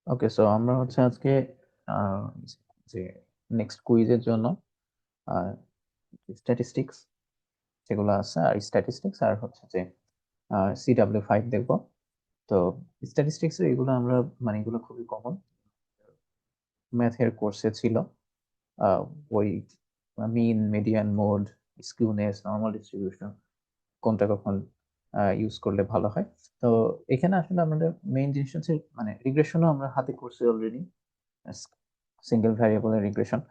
ওকে, so আমরা হচ্ছে আজকে আহ, যে নেক্সট কুইজের জন্য স্ট্যাটিস্টিক্স যেগুলো আছে, আর স্ট্যাটিস্টিক্স আর হচ্ছে যে CW5 দেখবো। তো স্ট্যাটিস্টিক্স এগুলো আমরা মানে এগুলো খুবই কমন ম্যাথের কোর্সে ছিল। আহ, ওই mean, median, mode, skewness, normal distribution কোনটা কখন ইউজ করলে ভালো হয়। তো এখানে আসলে আমাদের মেইন জিনিস হচ্ছে মানে রিগ্রেশনও আমরা হাতে করছি অলরেডি, সিঙ্গেল ভ্যারিয়েবলের রিগ্রেশন।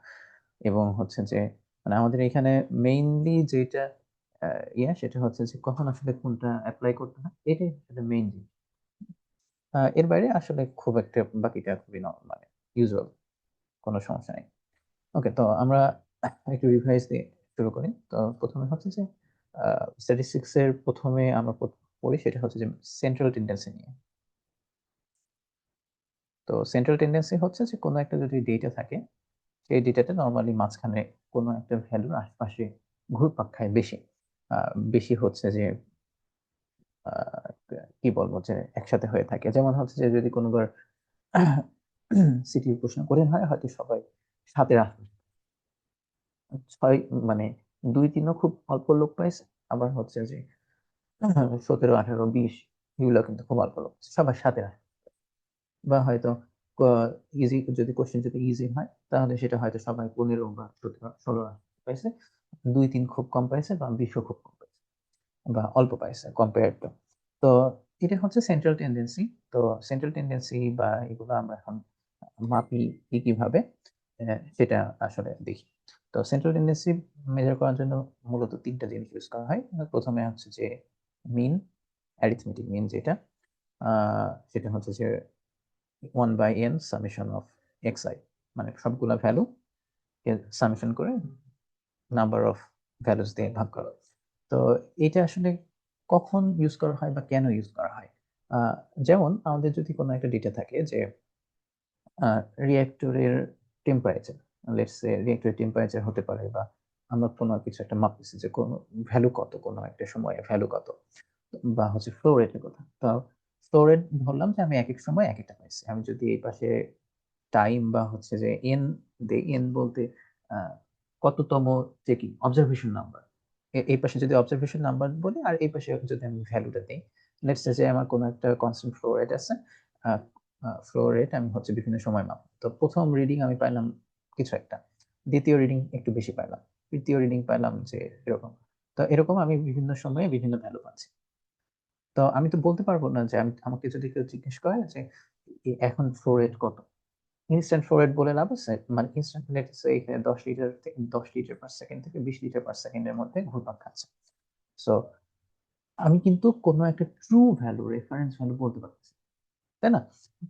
এবং হচ্ছে যে মানে আমাদের এখানে মেইনলি যেটা সেটা হচ্ছে যে কখন আসলে কোনটা অ্যাপ্লাই করতে হয়, এটাই আসলে মেইন জিনিস। এর বাইরে আসলে খুব একটা বাকিটা খুবই মানে ইউজুয়াল, কোনো সমস্যা নেই। ওকে, তো আমরা একটু রিভাইজ দিয়ে শুরু করি। তো প্রথমে হচ্ছে যে স্ট্যাটিস্টিক্স এর প্রথমে আমরা পড়ি সেটা হচ্ছে যে সেন্ট্রাল টেন্ডেন্সি নিয়ে। তো সেন্ট্রাল টেন্ডেন্সি হচ্ছে যে কোনো একটা যদি ডেটা থাকে, সেই ডেটাটা নর্মালি মাঝখানে কোনো একটা ভ্যালুর আশপাশে ঘুরপাক খায় বেশি। বেশি হচ্ছে যে আহ, কি বলবো যে একসাথে হয়ে থাকে। যেমন হচ্ছে যে যদি কোনোবার সিটির প্রশ্ন করে হয়, হয়তো সবাই সাতের আশপাশে, ছয় মানে দুই তিনও খুব অল্প লোক পাইছে। আবার হচ্ছে যে 17, 18, 20 এগুলো কিন্তু খুব অল্প লোক পাইছে, সবার সাথে আসে। বা হয়তো ইজি, যদি কোশ্চেন যদি ইজি হয় তাহলে সেটা হয়তো সবাই 15 বা 17, 16 পাইছে, দুই তিন খুব কম পাইছে, বা 20ও খুব কম পাইছে, বা অল্প পাইছে কম্পেয়ার টু। তো এটা হচ্ছে সেন্ট্রাল টেন্ডেন্সি। তো সেন্ট্রাল টেন্ডেন্সি বা এগুলো আমরা এখন মাপি কি কিভাবে, সেটা আসলে দেখি। তো সেন্ট্রাল টেন্ডেন্সি মেজার করার জন্য মূলত তিনটা জিনিস ইউজ করা হয়। প্রথমে হচ্ছে যে মিন, অ্যারিথমেটিক মিন যেটা, সেটা হচ্ছে যে 1/n সামেশন অফ xi, মানে সবগুলা ভ্যালু সামেশন করে নাম্বার অফ ভ্যালুস দিয়ে ভাগ করা। তো এটা আসলে কখন ইউজ করা হয় বা কেন ইউজ করা হয়? আহ, যেমন আমাদের যদি কোনো একটা ডেটা থাকে যে রিয়েক্টরের টেম্পারেচার, লেটস সে রিয়েক্টরের টেম্পারেচার হতে পারে, বা আমরা কোনো কিছু একটা মাপতেছি যে কোনো ভ্যালু কত, কোনো একটা সময়ে ভ্যালু কত, বা হচ্ছে ফ্লো রেটের কথা। তো ফ্লো রেট ধরলাম যে আমি এক এক সময় এক একটা পাইছি। আমি যদি এই পাশে টাইম বা হচ্ছে যে এন দেই, এন বলতে আহ, কততম চেকিং, অবজারভেশন নাম্বার। এই পাশে যদি অবজারভেশন নাম্বার বলি, আর এই পাশে যদি আমি ভ্যালুটা দিই, লেটস সে যে আমার কোনো একটা কনস্ট্যান্ট ফ্লো রেট আছে। ফ্লো রেট আমি হচ্ছে বিভিন্ন সময় মাপ, তো প্রথম রিডিং আমি পাইলাম কিছু একটা, দ্বিতীয় রিডিং একটু বেশি পাইলাম, তৃতীয় রিডিং পাইলাম যে এরকম। তো এরকম আমি বিভিন্ন সময়ে বিভিন্ন ভ্যালু পাচ্ছি। তো আমি তো বলতে পারবো না যে আমাকে যদি কেউ জিজ্ঞেস করে যে এখন ফ্লো রেট কত, ইনস্ট্যান্ট ফ্লো রেট বলে লাভ আছে? মানে ইনস্ট্যান্ট লেট এখানে 10 লিটার থেকে 10 লিটার পার সেকেন্ড থেকে 20 লিটার পার সেকেন্ডের মধ্যে ঘুরপাক খাচ্ছে। সো আমি কিন্তু কোনো একটা ট্রু ভ্যালু, রেফারেন্স ভ্যালু বলতে পারছি, তাই না?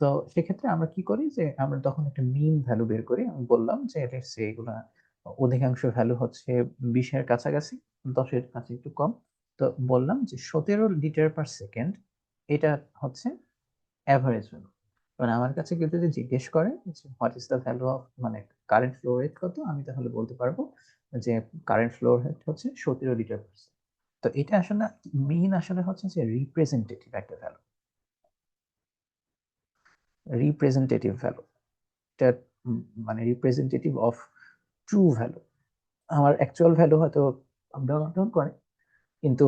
তো সেক্ষেত্রে আমরা কি করি যে আমরা তখন একটা মিন ভ্যালু বের করি। আমি বললাম যে লেটস সে এগুলা অধিকাংশ ভ্যালু হচ্ছে 20-এর কাছাকাছি, 10-এর কাছে একটু কম। তো বললাম যে 17 লিটার পার সেকেন্ড, এটা হচ্ছে অ্যাভারেজ ভ্যালু। মানে আমার কাছে কেউ যদি জিজ্ঞেস করে what is the value of, মানে কারেন্ট ফ্লো রেট কত, আমি তাহলে বলতে পারবো যে কারেন্ট ফ্লো রেট হচ্ছে 17 লিটার পার সেকেন্ড। তো এটা আসলে মিন আসলে হচ্ছে যে রিপ্রেজেন্টেটিভ একটা ভ্যালু, রিপ্রেজেন্টেটিভ ভ্যালু। এটা মানে রিপ্রেজেন্টেটিভ অফ ট্রু ভ্যালু। আমার অ্যাকচুয়াল ভ্যালু হয়তো আপ ডাউন আপ ডাউন করে, কিন্তু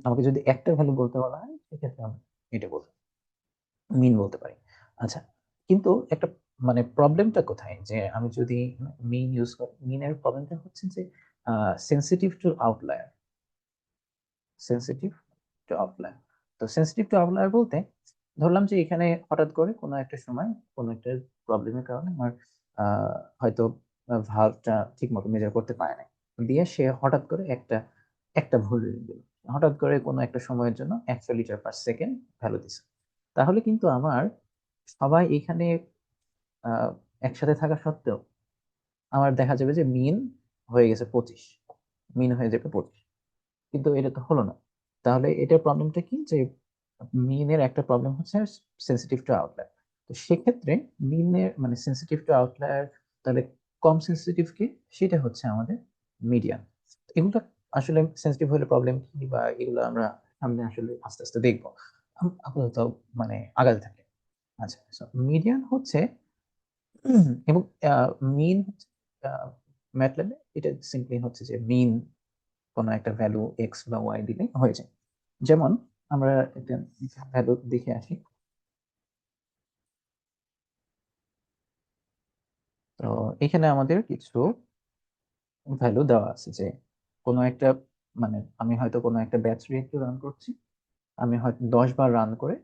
আমাকে যদি একটা ভ্যালু বলতে বলা হয় সেক্ষেত্রে আমি এটা বলতে মিন বলতে পারি। আচ্ছা, কিন্তু একটা মানে প্রবলেমটা কোথায়, যে আমি যদি মিন ইউজ করি, মিনের প্রবলেমটা হচ্ছে যে sensitive two outlier, sensitive two outlier. তো সেন্সিটিভ টু আউটলায়ার বলতে ধরলাম যে এখানে হঠাৎ করে কোনো একটা সময় কোনো একটা প্রবলেমের কারণে আমার হয়তো ভালভটা ঠিক মতো মেজার করতে পারে না, দিয়ে সে হঠাৎ করে একটা একটা ভুল রিডিং দিল, হঠাৎ করে কোনো একটা সময়ের জন্য 100 লিটার পার সেকেন্ড ভ্যালু দিছে। তাহলে কিন্তু আমার সবাই এখানে আহ, একসাথে থাকা সত্ত্বেও আমার দেখা যাবে যে মিন হয়ে গেছে 25, মিন হয়ে যাবে 25, কিন্তু এটা তো হলো না। তাহলে এটার প্রবলেমটা কি, যে মিনের একটা প্রবলেম হচ্ছে সেন্সিটিভ টু আউটলায়ার। তো সেক্ষেত্রে মিনের মানে সেন্সিটিভ টু আউটলায়ার, তাহলে কম সেন্সিটিভ কি, সেটা হচ্ছে আমাদের মিডিয়ান। এগুলো আসলে সেন্সিটিভ হলে প্রবলেম কি, বা এগুলো আমরা সামনে আসলে আস্তে আস্তে দেখবো। আপাতত মানে আগাতে থাকে। আচ্ছা, মিডিয়ান হচ্ছে এবং মিন ম্যাটল্যাবে এটা সিম্পলি হচ্ছে যে মিন কোনো একটা ভ্যালু এক্স বা ওয়াই দিলে হয়ে যায়। যেমন আমরা একটা ভ্যালু দেখে আসি। তো এখানে আমাদের কিছু ভ্যালু দেওয়া আছে যে কোনো একটা মানে আমি হয়তো কোনো একটা ব্যাচ রিয়েক্টর রান করছি, আমি হয়তো 10 বার রান করে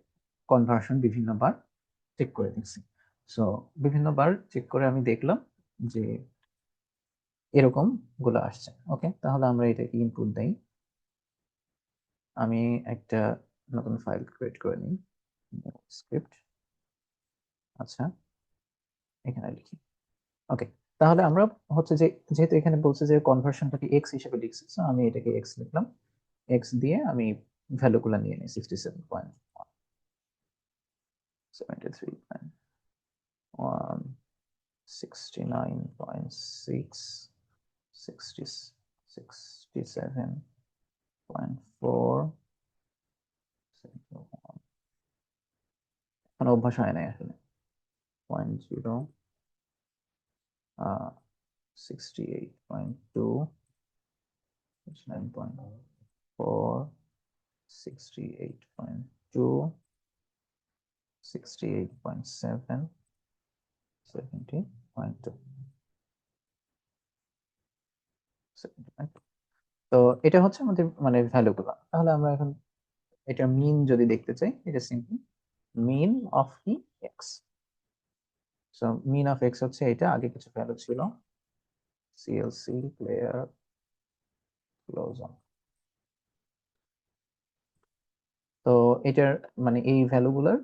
কনভার্সন বিভিন্ন বার চেক করে দিচ্ছি। সো বিভিন্ন বার চেক করে আমি দেখলাম যে এরকম গুলো আসছে। ওকে, তাহলে আমরা এটাকে ইনপুট দেই। আমি একটা নতুন ফাইল ক্রিয়েট করে নিই, স্ক্রিপ্ট। আচ্ছা, এখানে লিখি। ওকে, তাহলে আমরা হচ্ছে যে যেহেতু এখানে বলছে যে কনভার্সনটাকে এক্স হিসেবে লিখছি, সো আমি এটাকে এক্স লিখলাম। এক্স দিয়ে আমি ভ্যালুগুলো নিয়ে নিই 67.1, 73.1, 69.6, 67.4। এখন অভ্যাস হয় নাই আসলে। 0.0, 68.2, 9.4, 68.2, 68.7, 70.2, 70.2। তো এটা হচ্ছে আমাদের মানে ভ্যালুগুলো। তাহলে আমরা এখন এটা মিন যদি দেখতে চাই, এটা সিম্পলি মিন অফ কি x. So mean of x হচ্ছে এটা, আগে কিছু ভ্যালু ছিল, সিএলসি প্লেয়ার ক্লোজ অন। তো এটার মানে এই ভ্যালুগুলোর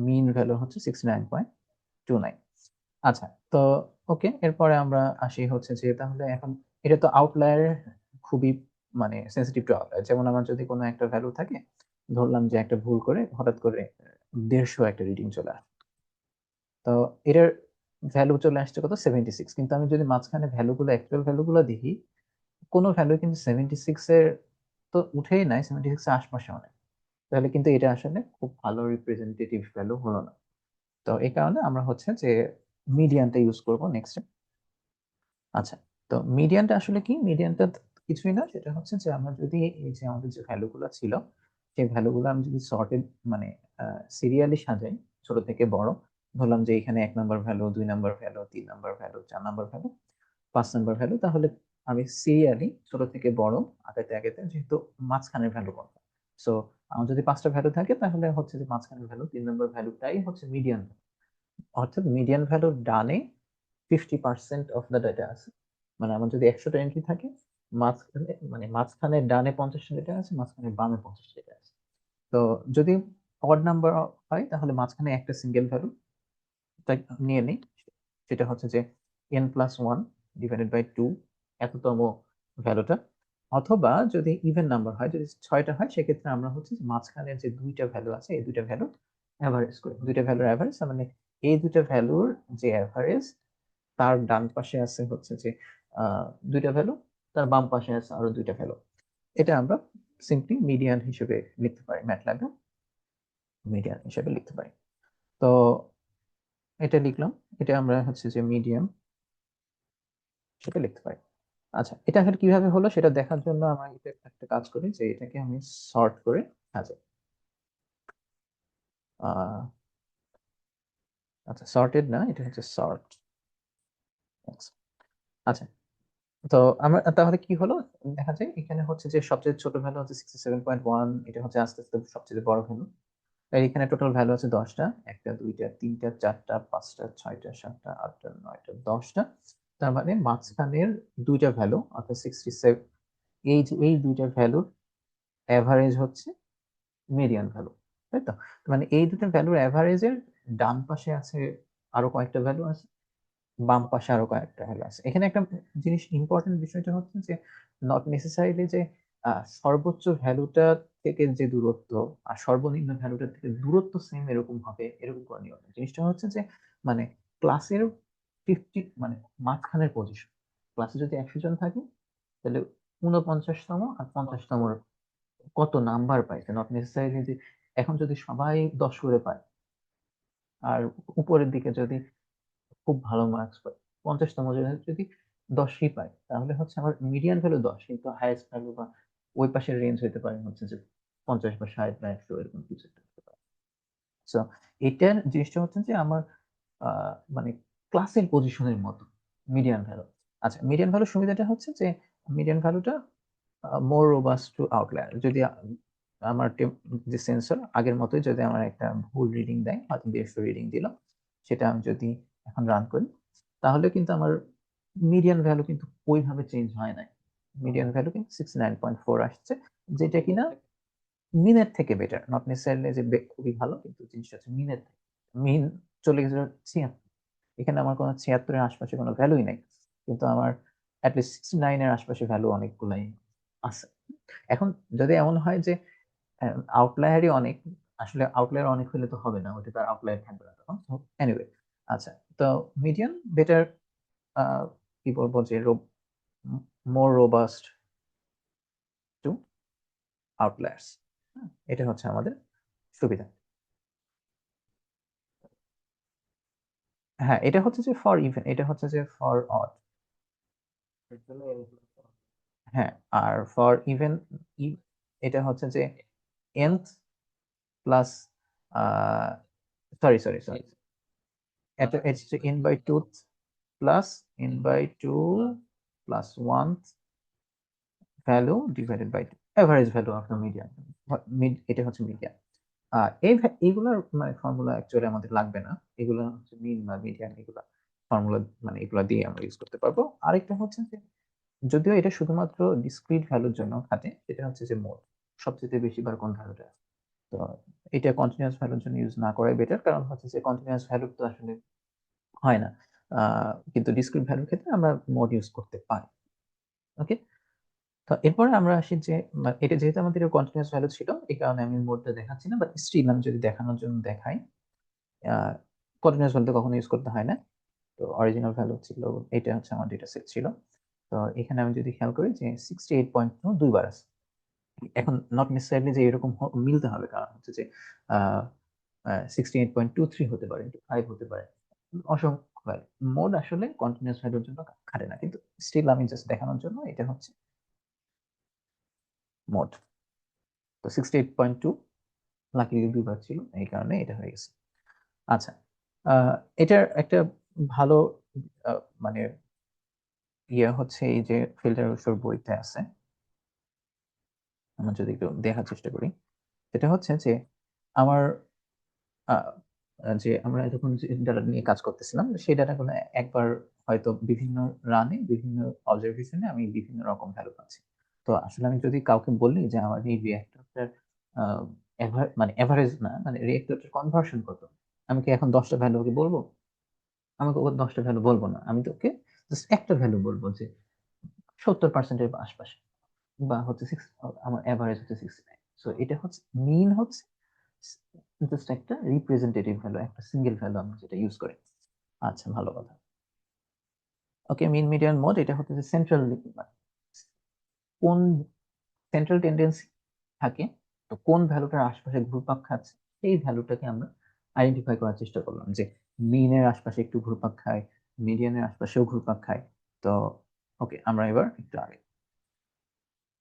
মিন ভ্যালু হচ্ছে 69.29। আচ্ছা, তো ওকে, এরপরে আমরা আসি হচ্ছে যে তাহলে এখন এটা তো আউটলায়ার, খুবই মানে সেন্সিটিভ টু আউটলায়ার। যেমন আমার যদি কোনো একটা ভ্যালু থাকে, ধরলাম যে একটা ভুল করে হঠাৎ করে 150 একটা রিডিং চলে আসে, তো এটার ভ্যালু চলে আসছে কত 76, কিন্তু আমি যদি মাঝখানে ভ্যালুগুলো অ্যাকচুয়াল ভ্যালুগুলো দেখি, কোনো ভ্যালু কিন্তু 76 এর তো উঠেই নাই, 76 এর আশপাশেও নাই। তাহলে কিন্তু এটা আসলে খুব ভালো রিপ্রেজেন্টেটিভ ভ্যালু হলো না। তো এই কারণে আমরা হচ্ছে যে মিডিয়ানটা ইউজ করব নেক্সট। আচ্ছা, তো মিডিয়ানটা আসলে কি? মিডিয়ানটা কিছুই না, সেটা হচ্ছে যে আমরা যদি এই যে আমাদের যে ভ্যালুগুলো ছিল, সেই ভ্যালুগুলো আমি যদি সর্টেড মানে সিরিয়ালি সাজাই ছোট থেকে বড়, ধরলাম যে এখানে 1 number value, 2 number value, 3 number value, 4 number value, 5 number value, তাহলে আমি সিরিয়ালি ছোট থেকে বড় আগাতে আগাতে যেহেতু মাঝখানের ভ্যালু কোনটা, সো আমার যদি 5টা ভ্যালু থাকে তাহলে হচ্ছে যে মাঝখানের ভ্যালু 3 নাম্বার ভ্যালুটাই হচ্ছে মিডিয়ান। অর্থাৎ মিডিয়ান ভ্যালুর ডানে 50% অফ দ্য ডেটা আছে। মানে আমার যদি 100টা এন্ট্রি থাকে, মাঝখানে মানে মাঝখানে ডানে 50টা ডেটা আছে, মাঝখানে বামে 50টা ডেটা আছে। তো যদি অড নাম্বার হয় তাহলে মাঝখানে একটা সিঙ্গেল ভ্যালু নিয়ে নেই, সেটা হচ্ছে যে n+1 ডিভাইডেড বাই 2, এততম ভ্যালুটা। অথবা যদি ইভেন নাম্বার হয়, যদি 6টা হয়, সেক্ষেত্রে আমরা হচ্ছে যে মাঝখানে যে দুইটা ভ্যালু আছে, এই দুইটা ভ্যালু অ্যাভারেজ করি। দুইটা ভ্যালুর অ্যাভারেজ মানে এই দুইটা ভ্যালুর যে অ্যাভারেজ, তার ডান পাশে আছে হচ্ছে যে দুইটা ভ্যালু, তার বাম পাশে আছে আরো দুইটা ভ্যালু। এটা আমরা সিম্পলি মিডিয়ান হিসেবে লিখতে পারি, ম্যাটল্যাবে মিডিয়ান হিসেবে লিখতে পারি। তো এটা লিখলাম, এটা আমরা হচ্ছে যে মিডিয়ান সেটা লিখতে পারি। আচ্ছা, এটা আসলে কিভাবে হলো সেটা দেখার জন্য আমরা এটা একটা কাজ করি যে এটাকে আমি সর্ট করে সাজাই। আহ, আচ্ছা, সর্টেড না, এটা হচ্ছে সর্ট। আচ্ছা, তো আমরা তাহলে কি হলো, দেখা যায় এখানে হচ্ছে যে সবচেয়ে ছোট ভ্যালু হচ্ছে 67.1, এটা হচ্ছে আস্তে আস্তে সবচেয়ে বড় ভ্যালু। আর এখানে টোটাল ভ্যালু আছে 10টা, একটা, দুইটা, তিনটা, চারটা, পাঁচটা, ছয়টা, সাতটা, আটটা, নয়টা, 10টা। তার মানে মাঝখানের দুইটা ভ্যালু অর্থাৎ 67, এই যে এই দুইটা ভ্যালুর অ্যাভারেজ হচ্ছে মিডিয়ান ভ্যালু, তাই তো? মানে এই দুটো ভ্যালুর অ্যাভারেজের ডান পাশে আছে আরো কয়েকটা ভ্যালু আছে, বাম পাশে আরো কয়েকটা ভ্যালু আছে। এখানে একটা জিনিস ইম্পর্টেন্ট বিষয়টা হচ্ছে যে নট নেসেসারিলি যে সর্বোচ্চ ভ্যালুটা থেকে যে দূরত্ব আর সর্বনিম্ন ভ্যালুটা থেকে দূরত্ব সেম এরকম হবে, এরকম কোনো নিয়ম নেই। জিনিসটা হচ্ছে যে মানে ক্লাসের 50 মানে মাঝখানের পজিশন, ক্লাসে যদি 100 জন থাকে তাহলে 49তম আর 50তম কত নাম্বার পাইছে, নট নেসেসারিলি যে এখন যদি সবাই 10 করে পায় আর উপরের দিকে যদি খুব ভালো মার্কস পাই, 50তম যদি 10ই পাই, তাহলে হচ্ছে আমার মিডিয়ান ভ্যালু 10, কিন্তু হাইয়েস্ট ভ্যালু বা ওই পাশের রেঞ্জ হইতে পারে হচ্ছে যে 50 বা 60 বা 100 এরকম কিছু একটা হতে পারে। সো এটার জিনিসটা হচ্ছে যে আমার মানে ক্লাসের পজিশনের মতো মিডিয়ান ভ্যালু। আচ্ছা, মিডিয়ান ভ্যালুর সুবিধাটা হচ্ছে যে মিডিয়ান ভ্যালুটা মোর রোবাস্ট টু আউটলায়ার। যদি আমার যে সেন্সর আগের মতোই যদি আমার একটা ভুল রিডিং দেয়, হয়তো 150 রিডিং দিল, সেটা আমি যদি এখন রান করি, তাহলে কিন্তু আমার মিডিয়ান ভ্যালু কিন্তু ওইভাবে চেঞ্জ হয় নাই। মিডিয়ান ভ্যালু কিন্তু 69.4 আসছে, যেটা কিনা মিনের থেকে বেটার। নট নেসেসারিলি যে খুবই ভালো, কিন্তু জিনিসটা হচ্ছে মিনের থেকে। মিন চলে গেছিল 76, এখানে আমার কোনো 76 এর আশপাশে কোনো ভ্যালুই নাই, কিন্তু আমার অ্যাটলিস্ট 69 এর আশপাশে ভ্যালু অনেকগুলাই আছে। এখন যদি এমন হয় যে আউটলায়ারই অনেক, আসলে আউটলায়ার অনেক হলে তো হবে না, ওটা তার আউটলায়ার থাকবে না তখন। এনিওয়ে, আচ্ছা, তো মিডিয়ান বেটার, কি বলবো যে মোর রোবাস্ট টু আউটলায়ার্স। এটা হচ্ছে আমাদের সুবিধা। হ্যাঁ, এটা হচ্ছে যে ফর ইভেন, এটা হচ্ছে যে ফর অড। হ্যাঁ, আর ফর ইভেন এটা হচ্ছে যে nth plus, sorry sorry sorry, এটা হচ্ছে n by two plus n by two plus one value divided by two, average value of the median. এটা হচ্ছে মিডিয়ান। আর এইগুলার মানে ফর্মুলা অ্যাকচুয়ালি আমাদের লাগবে না, এগুলো হচ্ছে মিন বা মিডিয়ান, এগুলা ফর্মুলা মানে এগুলা দিয়ে আমরা ইউজ করতে পারবো। আরেকটা হচ্ছে যে যদিও এটা শুধুমাত্র ডিসক্রিট ভ্যালুর জন্য খাটে, সেটা হচ্ছে যে মোড সবচেয়ে বেশি বার কোন ভ্যালুটা। তো এটা কন্টিনিউয়াস ভ্যালুর জন্য ইউজ না করাই বেটার, কারণ হচ্ছে যে কন্টিনিউয়াস ভ্যালু তো আসলে হয় না। কিন্তু ডিসক্রিট ভ্যালুর ক্ষেত্রে আমরা মোড ইউজ করতে পারি। ওকে, তো এরপরে আমরা আসি যে এটা যেহেতু আমাদের কন্টিনিউয়াস ভ্যালু ছিল, এই কারণে আমি মোডটা দেখাচ্ছি না, বাট স্টিল আমি যদি দেখানোর জন্য দেখাই, কন্টিনিউয়াস ভ্যালু তো কখনো ইউজ করতে হয় না। তো অরিজিনাল ভ্যালু ছিল, এটা হচ্ছে আমার ডেটা সেট ছিল। তো এখানে আমি যদি খেয়াল করি যে 68.2 দুইবার আছে। এখন নট নেসেসারিলি যে এরকম মিলতে হবে, কারণ হচ্ছে যে 68.23 হতে পারে, 5 হতে পারে, অসংখ্য ভ্যালু। মোড আসলে কন্টিনিউয়াস ভ্যালুর জন্য খাটে না, কিন্তু স্টিল আমি জাস্ট দেখানোর জন্য এটা হচ্ছে মোড। তো 68.2 লাকিলি দুইবার ছিল, এই কারণে এটা হয়ে গেছে। আচ্ছা, এটার একটা ভালো মানে ইয়ে হচ্ছে এই যে ফিল্টার উৎসর বইতে আছে, আমরা যদি একটু দেখার চেষ্টা করি, সেটা হচ্ছে যে আমার যে আমরা যখন যে ডাটা নিয়ে কাজ করতেছিলাম, সেই ডাটাগুলো একবার হয়তো বিভিন্ন রানে, বিভিন্ন অবজারভেশনে আমি বিভিন্ন রকম ভ্যালু পাচ্ছি। তো আসলে আমি যদি কাউকে বলি যে আমার এই রিঅ্যাক্টরটার মানে এভারেজ না, মানে রিঅ্যাক্টরটার কনভার্সন কত, আমি কি এখন 10টা ভ্যালু ওকে বলবো? আমাকে ওকে 10টা ভ্যালু বলবো না, আমি তোকে জাস্ট একটা ভ্যালু বলবো যে 70%-এর আশপাশে, বা হচ্ছে আমার এভারেজ হচ্ছে 69। সো এটা হচ্ছে মিন হচ্ছে জাস্ট একটা রিপ্রেজেন্টেটিভ ভ্যালু, একটা সিঙ্গেল ভ্যালু আমরা যেটা ইউজ করি। আচ্ছা, ভালো কথা। ওকে, মিন মিডিয়ান মোড এটা হচ্ছে যে সেন্ট্রাল, কোন সেন্ট্রাল টেন্ডেন্সি থাকে, তো কোন ভ্যালুটার আশপাশে ঘুরপাক খাচ্ছে, সেই ভ্যালুটাকে আমরা আইডেন্টিফাই করার চেষ্টা করলাম যে মিনের আশপাশে একটু ঘুরপাক খায়, মিডিয়ানের আশপাশেও ঘুরপাক খায়। তো ওকে, আমরা এবার একটু আগে,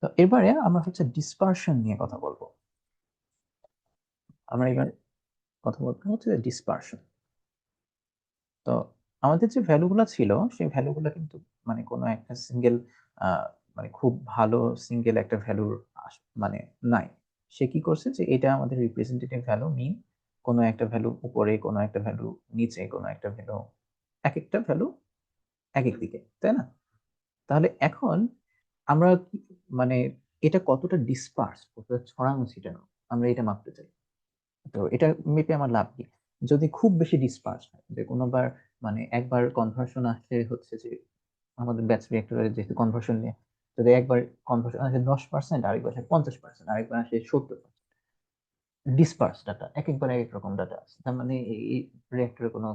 তো এবারে আমরা হচ্ছে ডিসপারশন নিয়ে কথা বলবো। আমরা এবার কথা বলতে হচ্ছে যে ডিসপারশন। তো আমাদের যে ভ্যালুগুলা ছিল, সেই ভ্যালুগুলা কিন্তু মানে কোনো একটা সিঙ্গেল মানে খুব ভালো সিঙ্গেল একটা ভ্যালুর মানে নাই। সে কি করছে যে এটা আমাদের রিপ্রেজেন্টেটিভ ভ্যালু মিন, কোনো একটা ভ্যালু উপরে, কোনো একটা ভ্যালু নিচে, কোনো একটা ভ্যালু, একেকটা ভ্যালু একেক দিকে, তাই না? তাহলে এখন আমরা মানে এটা কতটা ডিসপার্স, কতটা ছড়ানো ছিটানো, আমরা এটা মাপতে চাই। তো এটা মেপে আমার লাভ কি? যদি খুব বেশি ডিসপার্স হয়, যে কোনোবার মানে একবার কনভার্সন আসে হচ্ছে যে আমাদের ব্যাচ রিঅ্যাক্টরের যেহেতু কনভার্সন নিয়ে, যদি একবার কনভার্সন আসে 10%, আরেকবার আসে 50%, আরেকবার আসে 70%, ডিসপার্স ডাটা, একেকবার একেক রকম ডাটা আছে, তার মানে এই রিঅ্যাক্টরের কোনো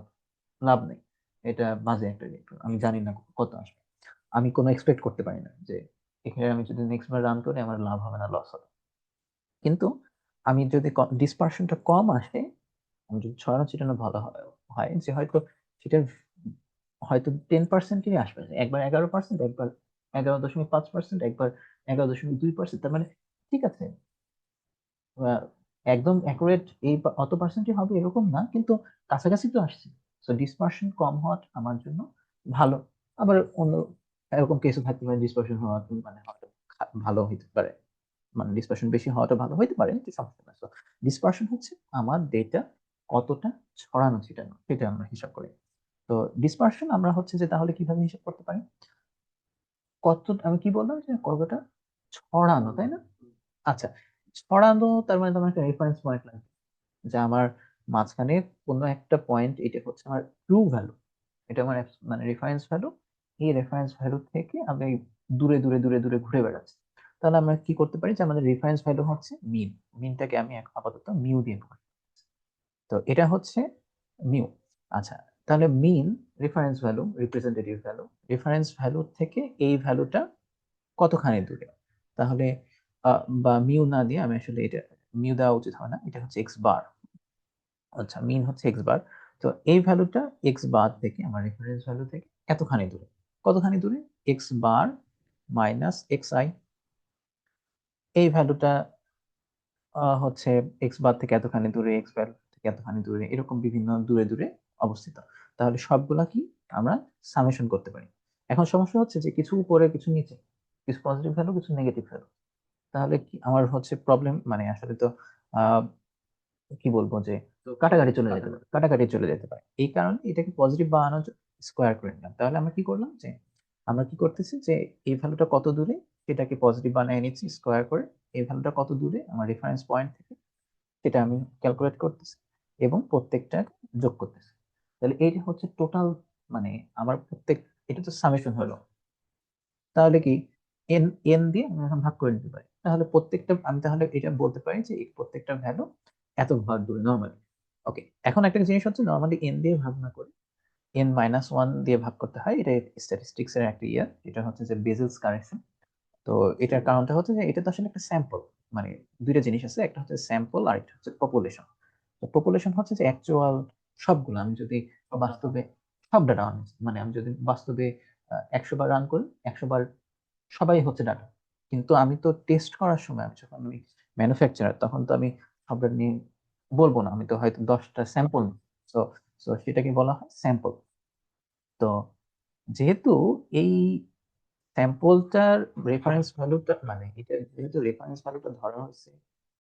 লাভ নেই। এটা বাজে একটা রিঅ্যাক্টর, আমি জানি না কত আসবে, আমি কোনো এক্সপেক্ট করতে পারি না যে এখানে আমি যদি নেক্সট বার রান করি আমার লাভ হবে না লস হবে। কিন্তু আমি যদি ডিসপারশনটা কম আসে, আমার যদি ছড়ানো ছিটানো ভালো হয় যে হয়তো সেটার হয়তো 10%-ই আসবে, একবার 11%, একবার 11.5%, একবার 11.2%। তার মানে ঠিক আছে, আহ, একদম অ্যাকুরেট এই অত পার্সেন্টই হবে এরকম না, কিন্তু কাছাকাছি তো আসছে। তো ডিসপারশন কম হওয়া আমার জন্য ভালো। আবার অন্য এরকম কেসও থাকতে পারে ডিসপারশন হওয়া মানে হয়তো ভালো হইতে পারে, মানে ডিসপারশন বেশি হওয়াটা ভালো হইতে পারে, কিন্তু সমস্যা না। তো ডিসপারশন হচ্ছে আমার ডেটা কতটা ছড়ানো ছিটানো, সেটা আমরা হিসাব করি। তো ডিসপারশন আমরা হচ্ছে যে তাহলে কিভাবে হিসাব করতে পারি, কত, আমি কি বললাম যে কতটা ছড়ানো, তাই না? আচ্ছা, ছড়ানো তার মানে তোমার একটা রেফারেন্স পয়েন্ট লাগবে, যে আমার মাঝখানে কোনো একটা পয়েন্ট, এটা হচ্ছে আমার ট্রু ভ্যালু, এটা আমার মানে রেফারেন্স ভ্যালু। এই রেফারেন্স ভ্যালু থেকে আমি দূরে দূরে দূরে দূরে ঘুরে বেড়াচ্ছি। তাহলে আমরা কি করতে পারি যে আমাদের রেফারেন্স ভ্যালু হচ্ছে মিন, মিনটাকে আমি এখন আপাতত মিউ দিয়ে প্রকাশ করি। তো এটা হচ্ছে মিউ। আচ্ছা, তাহলে mean reference value, representative value, reference value থেকে এই ভ্যালুটা কতখানি দূরে। তাহলে বা মিউ না দিয়ে আমি আসলে এটা মিউ দেওয়া উচিত হয় না, এটা হচ্ছে এক্স বার। আচ্ছা, মিন হচ্ছে এক্স বার। তো এই ভ্যালুটা এক্স বার থেকে, আমার রেফারেন্স ভ্যালু থেকে এতখানি দূরে। কতখানি দূরে? X bar minus X I. এই ভ্যালুটা হচ্ছে এক্স বার থেকে এতখানি দূরে, এক্স ভ্যালু থেকে এতখানি দূরে, এরকম বিভিন্ন দূরে দূরে অবস্থিত। তাহলে সবগুলা কি আমরা সামেশন করতে পারি। এখন সমস্যা হচ্ছে যে কিছু উপরে কিছু নিচে, কিছু পজিটিভ ভ্যালু কিছু নেগেটিভ ভ্যালু। তাহলে কি আমার হচ্ছে প্রবলেম, মানে আসলে তো আহ কি বলবো যে কাটাকাটি চলে যেতে পারে, কাটাকাটি চলে যেতে পারে। এই কারণে এটাকে পজিটিভ বানানোর জন্য স্কোয়ার করে নিলাম। তাহলে আমরা কি করলাম যে আমরা কি করতেছি যে এই ভ্যালুটা কত দূরে সেটাকে পজিটিভ বানিয়ে নিচ্ছি স্কোয়ার করে, এই ভ্যালুটা কত দূরে আমার রেফারেন্স পয়েন্ট থেকে সেটা আমি ক্যালকুলেট করতেছি এবং প্রত্যেকটা যোগ করতেছি। তাহলে এইটা হচ্ছে টোটাল, মানে আমার প্রত্যেক, এটা তো সামেশন হলো। তাহলে কি এন, এন দিয়ে আমি এখন ভাগ করে নিতে পারি। তাহলে প্রত্যেকটা আমি তাহলে এটা বলতে পারি যে এই প্রত্যেকটা ভ্যালু এত ভাগ দূরে নর্মালি। ওকে, এখন একটা জিনিস হচ্ছে নর্মালি এন দিয়ে ভাগ না করে n-1 দিয়ে ভাগ করতে হয়। এটা স্ট্যাটিস্টিক্স এর একটা ইয়ার, এটা হচ্ছে যে বেজেলস কারেকশন। তো এটার কারণটা হচ্ছে যে এটা তো আসলে একটা স্যাম্পল, মানে দুইটা জিনিস আছে, একটা হচ্ছে স্যাম্পল আর একটা হচ্ছে পপুলেশন। তো পপুলেশন হচ্ছে যে অ্যাকচুয়াল সবগুলো, আমি যদি বাস্তবে সব ডাটা, মানে আমি যদি বাস্তবে 100 বার রান করি, 100 বার সবাই হচ্ছে ডাটা। কিন্তু আমি তো টেস্ট করার সময়, আমি যখন আমি ম্যানুফ্যাকচারার, তখন তো আমি সবটা নিয়ে বলবো না, আমি তো হয়তো 10টা স্যাম্পল। তো তো সেটাকে বলা হয় স্যাম্পল। তো যেহেতু এই স্যাম্পলটার রেফারেন্স ভ্যালুটা, মানে এটা যেহেতু রেফারেন্স ভ্যালুটা ধরা হয়েছে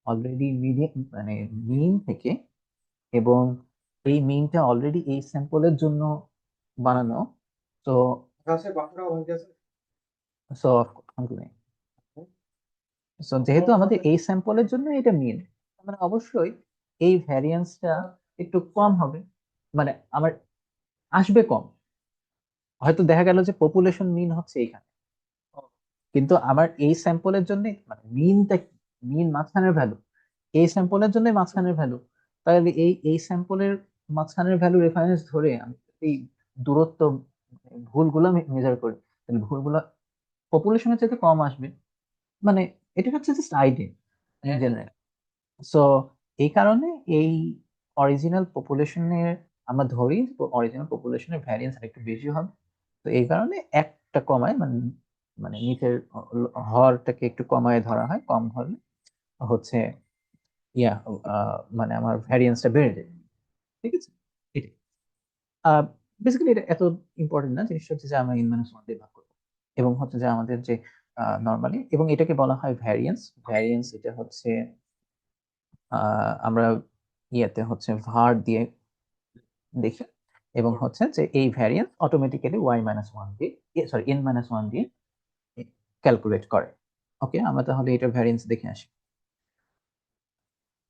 অলরেডি মিডিয়ান, মানে মিন থেকে, এবং এই মিনটা অলরেডি এই স্যাম্পলের জন্য বানানো। তো সো সো যেহেতু আমাদের এই স্যাম্পলের জন্য এটা মিন, মানে অবশ্যই এই ভ্যারিয়েন্সটা একটু কম হবে, মানে আমার আসবে কম। হয়তো দেখা গেল যে পপুলেশন মিন হচ্ছে এখানে, কিন্তু আমার এই স্যাম্পলের জন্য, মানে মিনটা কি, মিন মাঝখানের ভ্যালু, এই স্যাম্পলের জন্য মাঝখানের ভ্যালু। তাহলে এই স্যাম্পলের মাঝখানের ভ্যালু রেফারেন্স ধরে আমি এই দূরত্ব, ভুলগুলো মেজার করি, তাহলে ভুলগুলো পপুলেশনের চাইতে কম আসবে। মানে এটা হচ্ছে জাস্ট আইডিয়া জেনারেল। সো এই কারণে এই অরিজিনাল পপুলেশনের, আমরা ধরি অরিজিনাল পপুলেশনের ভ্যারিয়েন্স আরেকটু বেশি হবে। তো এই কারণে একটা কমায়, মানে মানে নিচের হরটাকে একটু কমায় ধরা হয়, কম হলে হচ্ছে ইয়া মানে আমার ভ্যারিয়েন্সটা বেড়ে যায়। ঠিক আছে, এটাই। বেসিক্যালি এটা এত ইম্পর্টেন্ট না, জিনিসটা হচ্ছে যে আমরা ইন-1 দিয়ে ভাগ করবো এবং হচ্ছে যে আমাদের যে নর্মালি, এবং এটাকে বলা হয় ভ্যারিয়েন্স। ভ্যারিয়েন্স এটা হচ্ছে আমরা ইয়েতে হচ্ছে ভার দিয়ে দেখি, এবং হচ্ছে যে এই ভ্যারিয়েন্স অটোমেটিক্যালি y-1 দিয়ে, সরি n-1 দিয়ে ক্যালকুলেট করে। ওকে, আমরা তাহলে এটা ভ্যারিয়েন্স দেখে আসি।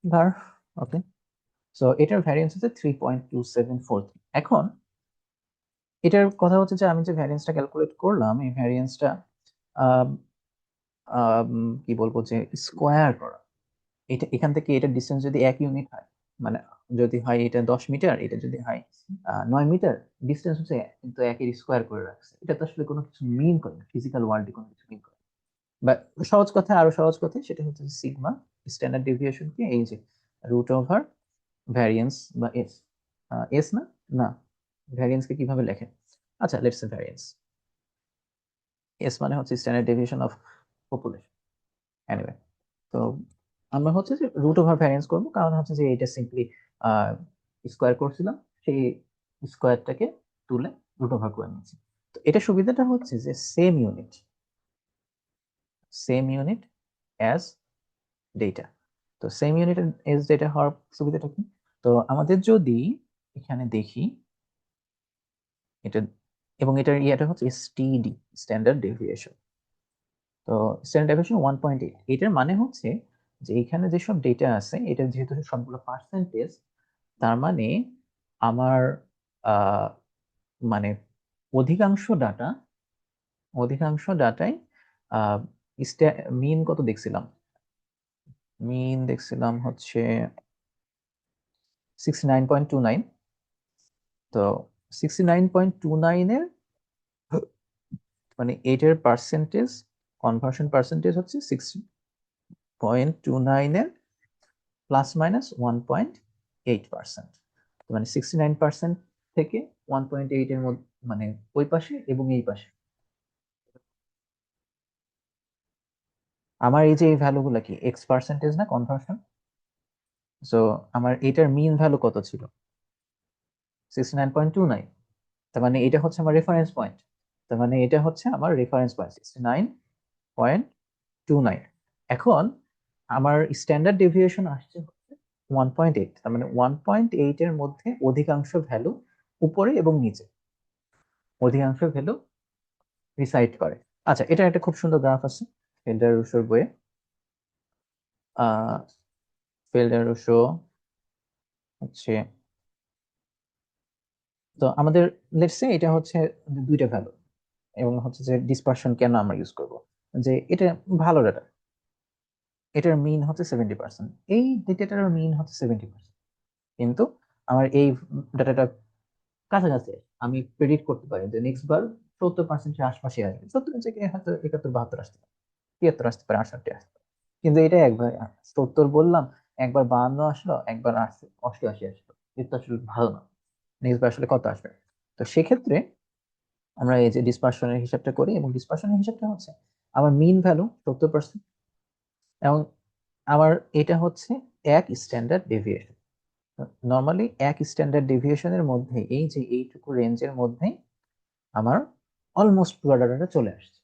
ভার, ওকে। সো এটার ভ্যারিয়েন্স হচ্ছে 3.2743। এখন এটার কথা হচ্ছে যে আমি যে ভ্যারিয়েন্সটা ক্যালকুলেট করলাম, এই ভ্যারিয়েন্সটা কি বলবো যে স্কোয়ার করা। এটা এখান থেকে এটার ডিস্টেন্স যদি 1 ইউনিট হয়, মানে যদি হয় এটা 10 মিটার, এটা যদি হয় 9 মিটার, ডিস্টেন্স হচ্ছে কিন্তু একের স্কোয়ার করে রাখছে। এটা তো আসলে কোনো কিছু মিন করে না, ফিজিক্যাল ওয়ার্ল্ডে কোনো কিছু মিন করে না। বা আরো সহজ কথা, সেটা হচ্ছে সিগমা, স্ট্যান্ডার্ড ডেভিয়েশন কি, এই যে √/, ভ্যারিয়েন্স বা এস, এস না, না, ভ্যারিয়েন্সকে কিভাবে লেখে? আচ্ছা, লেটস সে ভ্যারিয়েন্স। এস মানে হচ্ছে standard deviation of population. Anyway, তো আমরা হচ্ছে যে রুট ওভার ভ্যারিয়েন্স করবো, কারণ হচ্ছে যে এটা সিম্পলি স্কোয়ার করছিলাম, সেই স্কোয়ারটাকে তুলে রুট ওভার করে নিচ্ছি। তো এটা সুবিধাটা হচ্ছে যে সেম ইউনিট অ্যাজ ডেটা। তো সেম ইউনিট এজ ডেটা হওয়ার সুবিধাটা কি? তো আমাদের যদি এখানে দেখি এটা, এবং এটার ইয়েটা হচ্ছে এসটিডি, স্ট্যান্ডার্ড ডেভিয়েশন। তো স্ট্যান্ডার্ড ডেভিয়েশন 1.8, এটার মানে হচ্ছে যে এখানে যেসব ডেটা আছে এটা যেহেতু সবগুলো পার্সেন্টেজ, তার মানে আমার আহ, মানে অধিকাংশ ডাটা, ডাটাই মিন কত দেখছিলাম, মিন দেখছিলাম হচ্ছে 69.29। তো 69.29 এর মানে এটার পার্সেন্টেজ, কনভার্সন পার্সেন্টেজ হচ্ছে 60.29 এর ±1.8%। মানে 69% থেকে 1.8 এর মধ্যে, মানে ওই পাশে এবং এই পাশে। আমার এই যে এই ভ্যালুগুলো কি এক্স পার্সেন্টেজ না কনভার্সন? সো আমার এটার মিন ভ্যালু কত ছিল? 69.29। তার মানে এটা হচ্ছে আমার রেফারেন্স পয়েন্ট, তার মানে এটা হচ্ছে আমার রেফারেন্স পয়েন্ট 69.29। এখন আমার স্ট্যান্ডার্ড ডেভিয়েশন আসছে 1.8, তার মানে 1.8 এর মধ্যে অধিকাংশ ভ্যালু উপরে এবং নিচে, অধিকাংশ ভ্যালু রিসাইড করে। আচ্ছা, এটা একটা খুব সুন্দর গ্রাফ আছে ফেল্ডার রুশোর বইয়ে। আহ ফেল্ডার রুশো হচ্ছে, তো আমাদের লেটস সে এটা হচ্ছে দুইটা ভ্যালু, এবং হচ্ছে যে ডিসপারশন কেন আমরা ইউজ করব, যে এটা ভালো ডাটা, এটার মিন হচ্ছে 70%, এই ডেটাটার মিন হচ্ছে 70%, কিন্তু আমার এই ডাটাটা কাছাকাছি, আমি প্রেডিক্ট করতে পারি যে নেক্সট বার 70%-এর আশপাশে আসবে, 70 থেকে হয়তো 71, 72 আসতে পারে, 73 আসতে পারে, 68 আসতে পারে। কিন্তু এটা একবার 70 বললাম, একবার 52 আসলো, একবার 88 আসলো, এটা তো আসলে ভালো না। নেক্সট বার আসলে কত আসবে? তো সেক্ষেত্রে আমরা এই যে ডিসপারশনের হিসাবটা করি, এবং ডিসপারশনের হিসাবটা হচ্ছে আমার মিন ভ্যালু 70%, এবং আমার এটা হচ্ছে এক স্ট্যান্ডার্ড ডেভিয়েশন। নর্মালি এক স্ট্যান্ডার্ড ডেভিয়েশনের মধ্যে, এই যে এইটুকু রেঞ্জের মধ্যে আমার অলমোস্ট পুরো ডাটাটা চলে আসছে।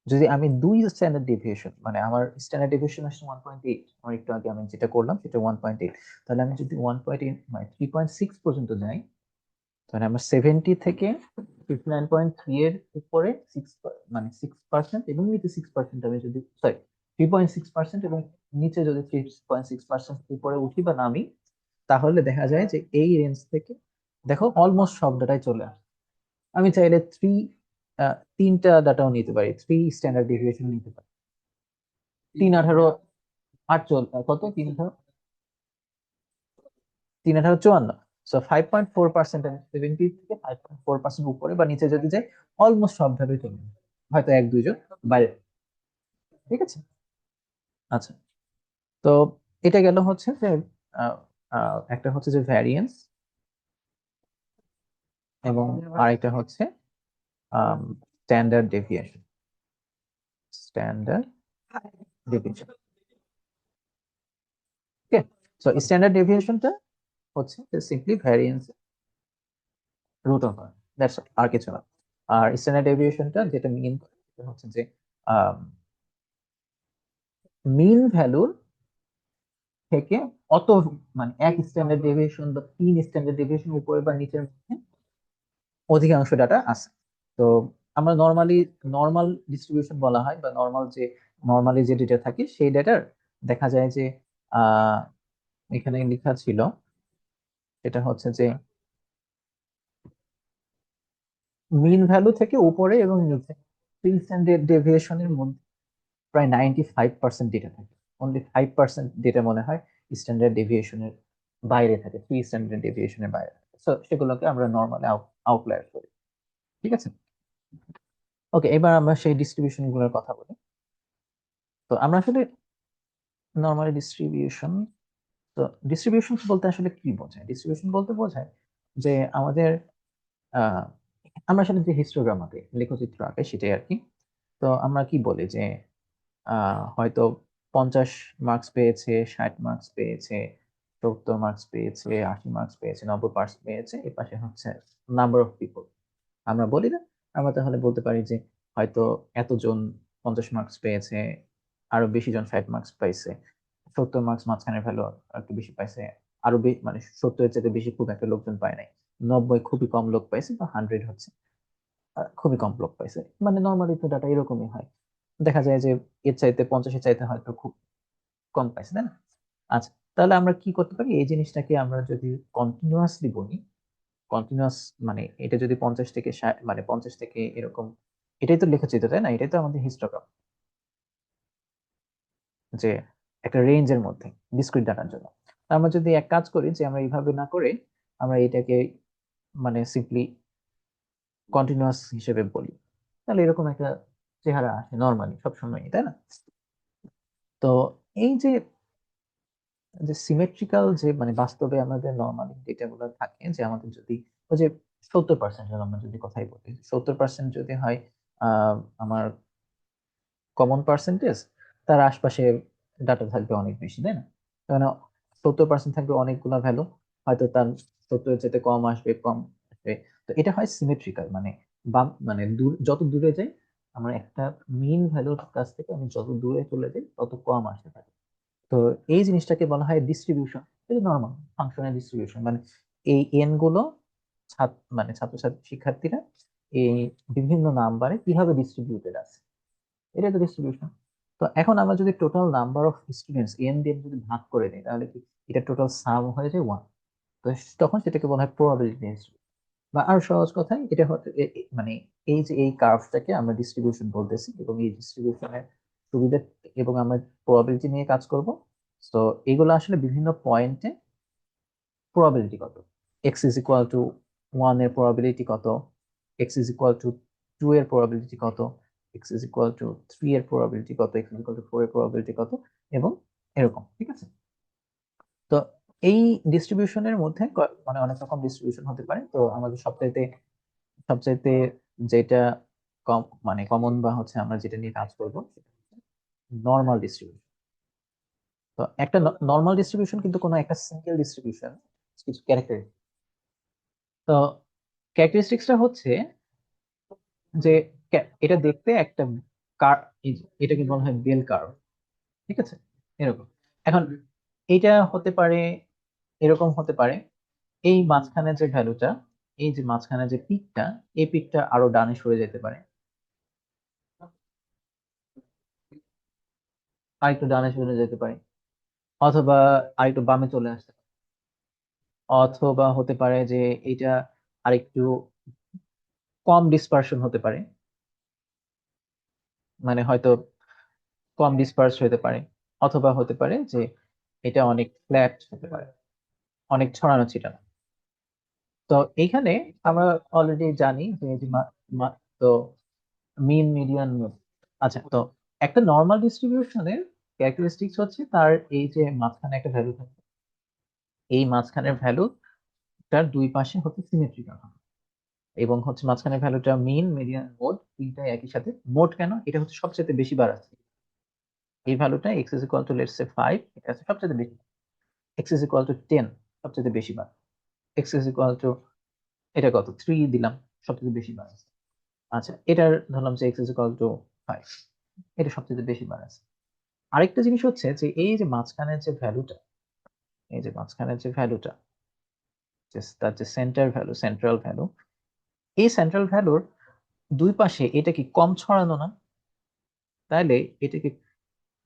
যদি আমি দুই স্ট্যান্ডার্ড ডেভিয়েশন, মানে আমার স্ট্যান্ডার্ড ডেভিয়েশন আসছে 1.8, আমার একটু আগে আমি যেটা করলাম সেটা 1.8, তাহলে আমি যদি 1.8 মানে 3.6 পর্যন্ত যাই, তাহলে আমার 70 থেকে 59.3 এর উপরে মানে 6% এবং নিচে 6% আমি যদি, সরি, 3.6% এবং নিচে যদি 3.6% উপরে উঠি বা নামি, তাহলে দেখা যায় যে এই রেঞ্জ থেকে দেখো অলমোস্ট সব ডাটাই চলে আসে। আমি চাইলে তিনটা ডাটাও নিতে পারি, থ্রি স্ট্যান্ডার্ড ডেভিয়েশন নিতে পারি। 318, কত, 318, 54। সো 5.4%, 70 থেকে 5.4% উপরে বা নিচে যদি যায়, অলমোস্ট সব ভ্যালুই চলে আসে। হয়তো এক দুইজন বাইরে। ঠিক আছে। আচ্ছা, তো এটা গেল হচ্ছে যে একটা হচ্ছে যে ভ্যারিয়েন্স, এবং আরেকটা হচ্ছে standard deviation, standard deviation. Okay, so standard ডেভিয়েশনটা হচ্ছে simply variance root over, that's আর কিছু না। আর স্ট্যান্ডার্ড ডেভিয়েশনটা যেটা মিন করে সেটা হচ্ছে যে মিন ভ্যালুর থেকে অত, মানে এক স্ট্যান্ডার্ড ডেভিয়েশন বা তিন স্ট্যান্ডার্ড ডেভিয়েশন উপরে বা নিচের মধ্যে অধিকাংশ ডাটা আছে। তো আমরা নর্মাল ডিস্ট্রিবিউশন বলা হয়, বা নর্মালি যে ডেটা থাকে সেই ডেটার দেখা যায় যে আহ এখানে লেখা ছিল, সেটা হচ্ছে যে মিন ভ্যালু থেকে উপরে এবং নিচে থ্রি স্ট্যান্ডার্ড ডেভিয়েশনের মধ্যে প্রায় 95% ডেটা থাকে, অনলি 5% ডেটা মনে হয় স্ট্যান্ডার্ড ডেভিয়েশনের বাইরে থাকে, থ্রি স্ট্যান্ডার্ড ডেভিয়েশনের বাইরে থাকে। So, সেগুলোকে আমরা নর্মালি আউটলায়ার করি। ঠিক আছে। ওকে, এবার আমরা সেই ডিস্ট্রিবিউশন গুলোর কথা বলি। তো আমরা আসলে নর্মালি ডিস্ট্রিবিউশন তো ডিস্ট্রিবিউশন বলতে আসলে কি বোঝায়? ডিস্ট্রিবিউশন বলতে বোঝায় যে আমাদের আহ আমরা আসলে যে হিস্টোগ্রাম আঁকে, লেখচিত্র আঁকে সেটাই আর কি। তো আমরা কি বলি যে হয়তো 50 মার্কস পেয়েছে, 60 মার্কস পেয়েছে, 70 মার্কস পেয়েছে, 80 মার্কস পেয়েছে, 90 মার্কস পেয়েছে, এর পাশে হচ্ছে নাম্বার অফ পিপল আমরা বলি না। আমরা তাহলে বলতে পারি যে হয়তো এতজন 50 মার্কস পেয়েছে, আরো বেশি জন 60 মার্কস পাইছে, 70 মার্কস মাঝখানে ভ্যালু একটু বেশি পাইছে, আরো মানে 70 এর চাইতে বেশি খুব একটা লোকজন পায় নাই, 90 খুবই কম লোক পাইছে, বা 100 হচ্ছে খুবই কম লোক পাইছে। মানে নর্মালি তো ডাটা এরকমই হয়, দেখা যায় যে এর চাইতে 50 এর চাইতে হয়তো খুব কম পাইছে, তাই না? আচ্ছা, তাহলে আমরা কি করতে পারি, এই জিনিসটাকে আমরা যদি কন্টিনিউয়াসলি বলি, কন্টিনিউয়াস মানে এটা যদি 50 থেকে 60, মানে 50 থেকে এরকম, এটাই তো লেখচিত্র, তাই না? এটাই তো আমাদের হিস্টোগ্রাম, যে একটা রেঞ্জের মধ্যে ডিসক্রিট ডাটার জন্য। তা আমরা যদি এক কাজ করি যে আমরা এইভাবে না করে আমরা এটাকে মানে সিম্পলি কন্টিনিউয়াস হিসেবে বলি, তাহলে এরকম একটা চেহারা আসে নর্মালি সবসময়, তাই না? তো এই যে যে সিমেট্রিক্যাল, যে মানে বাস্তবে আমাদের নর্মালি ডেটাগুলো থাকে, যে আমাদের যদি ওই যে 70% আমরা যদি কথাই বলি, 70% যদি হয় আমার কমন পার্সেন্টেজ, তার আশপাশে ডাটা থাকবে অনেক বেশি, তাই না? মানে 70% থাকবে অনেকগুলো ভ্যালু, হয়তো তার 70 এর চাইতে কম আসবে, কম আসবে। তো এটা হয় সিমেট্রিক্যাল, মানে বাম মানে যত দূরে যাই, আমরা একটা মিন ভ্যালুর কাছ থেকে আমি যত দূরে চলে যাই তত কম আসতে পারে। তো এই জিনিসটাকে বলা হয় ডিস্ট্রিবিউশন। এটা নর্মাল ফাংশনের ডিস্ট্রিবিউশন, মানে এই এন গুলো মানে ছাত্রছাত্রী শিক্ষার্থীরা এই বিভিন্ন নাম্বারে কিভাবে ডিস্ট্রিবিউটেড আছে, এটা তো ডিস্ট্রিবিউশন। তো এখন আমরা যদি total number of students N দিয়ে যদি ভাগ করে দিই, তাহলে কি এটা টোটাল সাম হয়ে যায় 1। তো তখন সেটাকে বলা হয় প্রবাবিলিটি, বা আরো সহজ কথায় এটা হচ্ছে মানে এই যে এই কার্ভটাকে আমরা ডিস্ট্রিবিউশন বলতেছি, এবং এই ডিস্ট্রিবিউশনের সুবিধা, এবং আমরা প্রবাবিলিটি নিয়ে কাজ করব। তো এগুলো আসলে বিভিন্ন পয়েন্টে প্রবাবিলিটি কত, এক্স ইজ ইকুয়াল টু 1 এর প্রবাবিলিটি কত, এক্স ইজ ইকুয়াল টু 2 এর প্রবাবিলিটি কত, এক্স ইজ ইকুয়াল টু 3 এর প্রবাবিলিটি কত, এক্স ইজ ইকুয়াল টু 4 এর প্রবাবিলিটি কত, এবং এরকম, ঠিক আছে? তো এই ডিস্ট্রিবিউশনের মধ্যে মানে অনেক রকম ডিস্ট্রিবিউশন হতে পারে। তো আমাদের সবচাইতে সবচাইতে যেটা কম মানে কমন, বা হচ্ছে আমরা যেটা নিয়ে কাজ করবো, নর্মাল ডিস্ট্রিবিউশন। তো একটা নর্মাল ডিস্ট্রিবিউশন কিন্তু কোনো একটা সিঙ্গেল ডিস্ট্রিবিউশন, কিছু ক্যারেক্টার। তো ক্যারেক্টারিস্টিক্সটা হচ্ছে যে এটা দেখতে একটা কার, এটাকে বলা হয় বেল কার্ভ, ঠিক আছে? এরকম। এখন এটা হতে পারে, এরকম হতে পারে, এই মাঝখানে যে ভ্যালুটা, এই যে মাঝখানে যে পিকটা, এই পিকটা আরো ডানে সরে যেতে পারে, আর একটু ডানে সরে যেতে পারে, অথবা আর একটু বামে চলে আসতে পারে, অথবা হতে পারে যে এটা আরেকটু কম ডিসপারশন হতে পারে, মানে হয়তো কম ডিসপার্স হতে পারে, অথবা হতে পারে যে এটা অনেক ফ্ল্যাট হতে পারে, অনেক ছড়ানো ছিটানো। তো এইখানে আমরা অলরেডি জানি যে এই যে তো মিন, মিডিয়ান, মোড। আচ্ছা, তো একটা নর্মাল ডিস্ট্রিবিউশনের ক্যারেক্টারিস্টিক্স হচ্ছে তার এই যে মাঝখানে একটা ভ্যালু থাকে, এই মাঝখানের ভ্যালুটার দুই পাশে হচ্ছে সিমেট্রিক্যাল, এবং হচ্ছে মাঝখানের ভ্যালুটা মিন, মিডিয়ান, মোড তিনটাই একই সাথে। মোড কেন? এটা হচ্ছে সবচেয়ে বেশি বার আছে, এই ভ্যালুটা x is equal two let's say 5, এটা আছে সবচেয়ে বেশি। এক্স ইজ ইকুয়াল টু 10, সবচেয়ে বেশি বার। এক্স ইজ ইকুয়াল টু এটা কত, 3 দিলাম, সবচেয়ে বেশি বার আছে। আচ্ছা, এটার ধরলাম যে এক্স ইজ ইকুয়াল টু 5, এটা সবচেয়ে বেশি বার আছে। আরেকটা জিনিস হচ্ছে যে এই যে মাঝখানের যে ভ্যালুটা, এই যে মাঝখানের যে ভ্যালুটা, তার যে সেন্টার ভ্যালু, সেন্ট্রাল ভ্যালু, এই সেন্ট্রাল ভ্যালুর দুই পাশে এটা কি কম ছড়ানো না? তাহলে এটা কি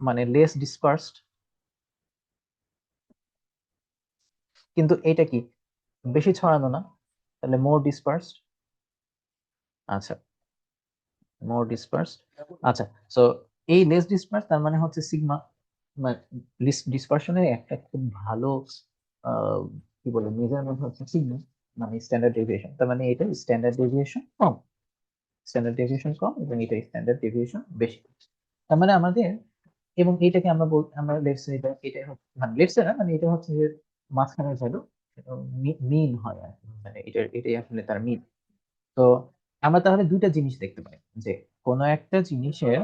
মানে লেস ডিসপার্সড? কিন্তু এটা কি বেশি ছড়ানো না? তাহলে মোর ডিসপার্সড। আচ্ছা, মোর ডিসপার্সড। আচ্ছা, সো এই লেস ডিসপার্স তার মানে হচ্ছে সিগমা। ডিসপারশনের একটা খুব ভালো আহ, কি বলে মেজারমেন্ট হচ্ছে সিগমা, মানে স্ট্যান্ডার্ড ডেভিয়েশন। তার মানে এটা স্ট্যান্ডার্ড ডেভিয়েশন কম, স্ট্যান্ডার্ড ডেভিয়েশন কম, এবং এটা স্ট্যান্ডার্ড ডেভিয়েশন বেশি। তার মানে আমাদের এবং এইটাকে আমরা লেটস সে এটা মানে লেটস সে না, মানে এটা হচ্ছে যে মাঝখানের ভ্যালু মিন হয় আর কি। মানে এটাই আসলে তার মিন। তো আমরা তাহলে দুইটা জিনিস দেখতে পাই, যে কোনো একটা জিনিসের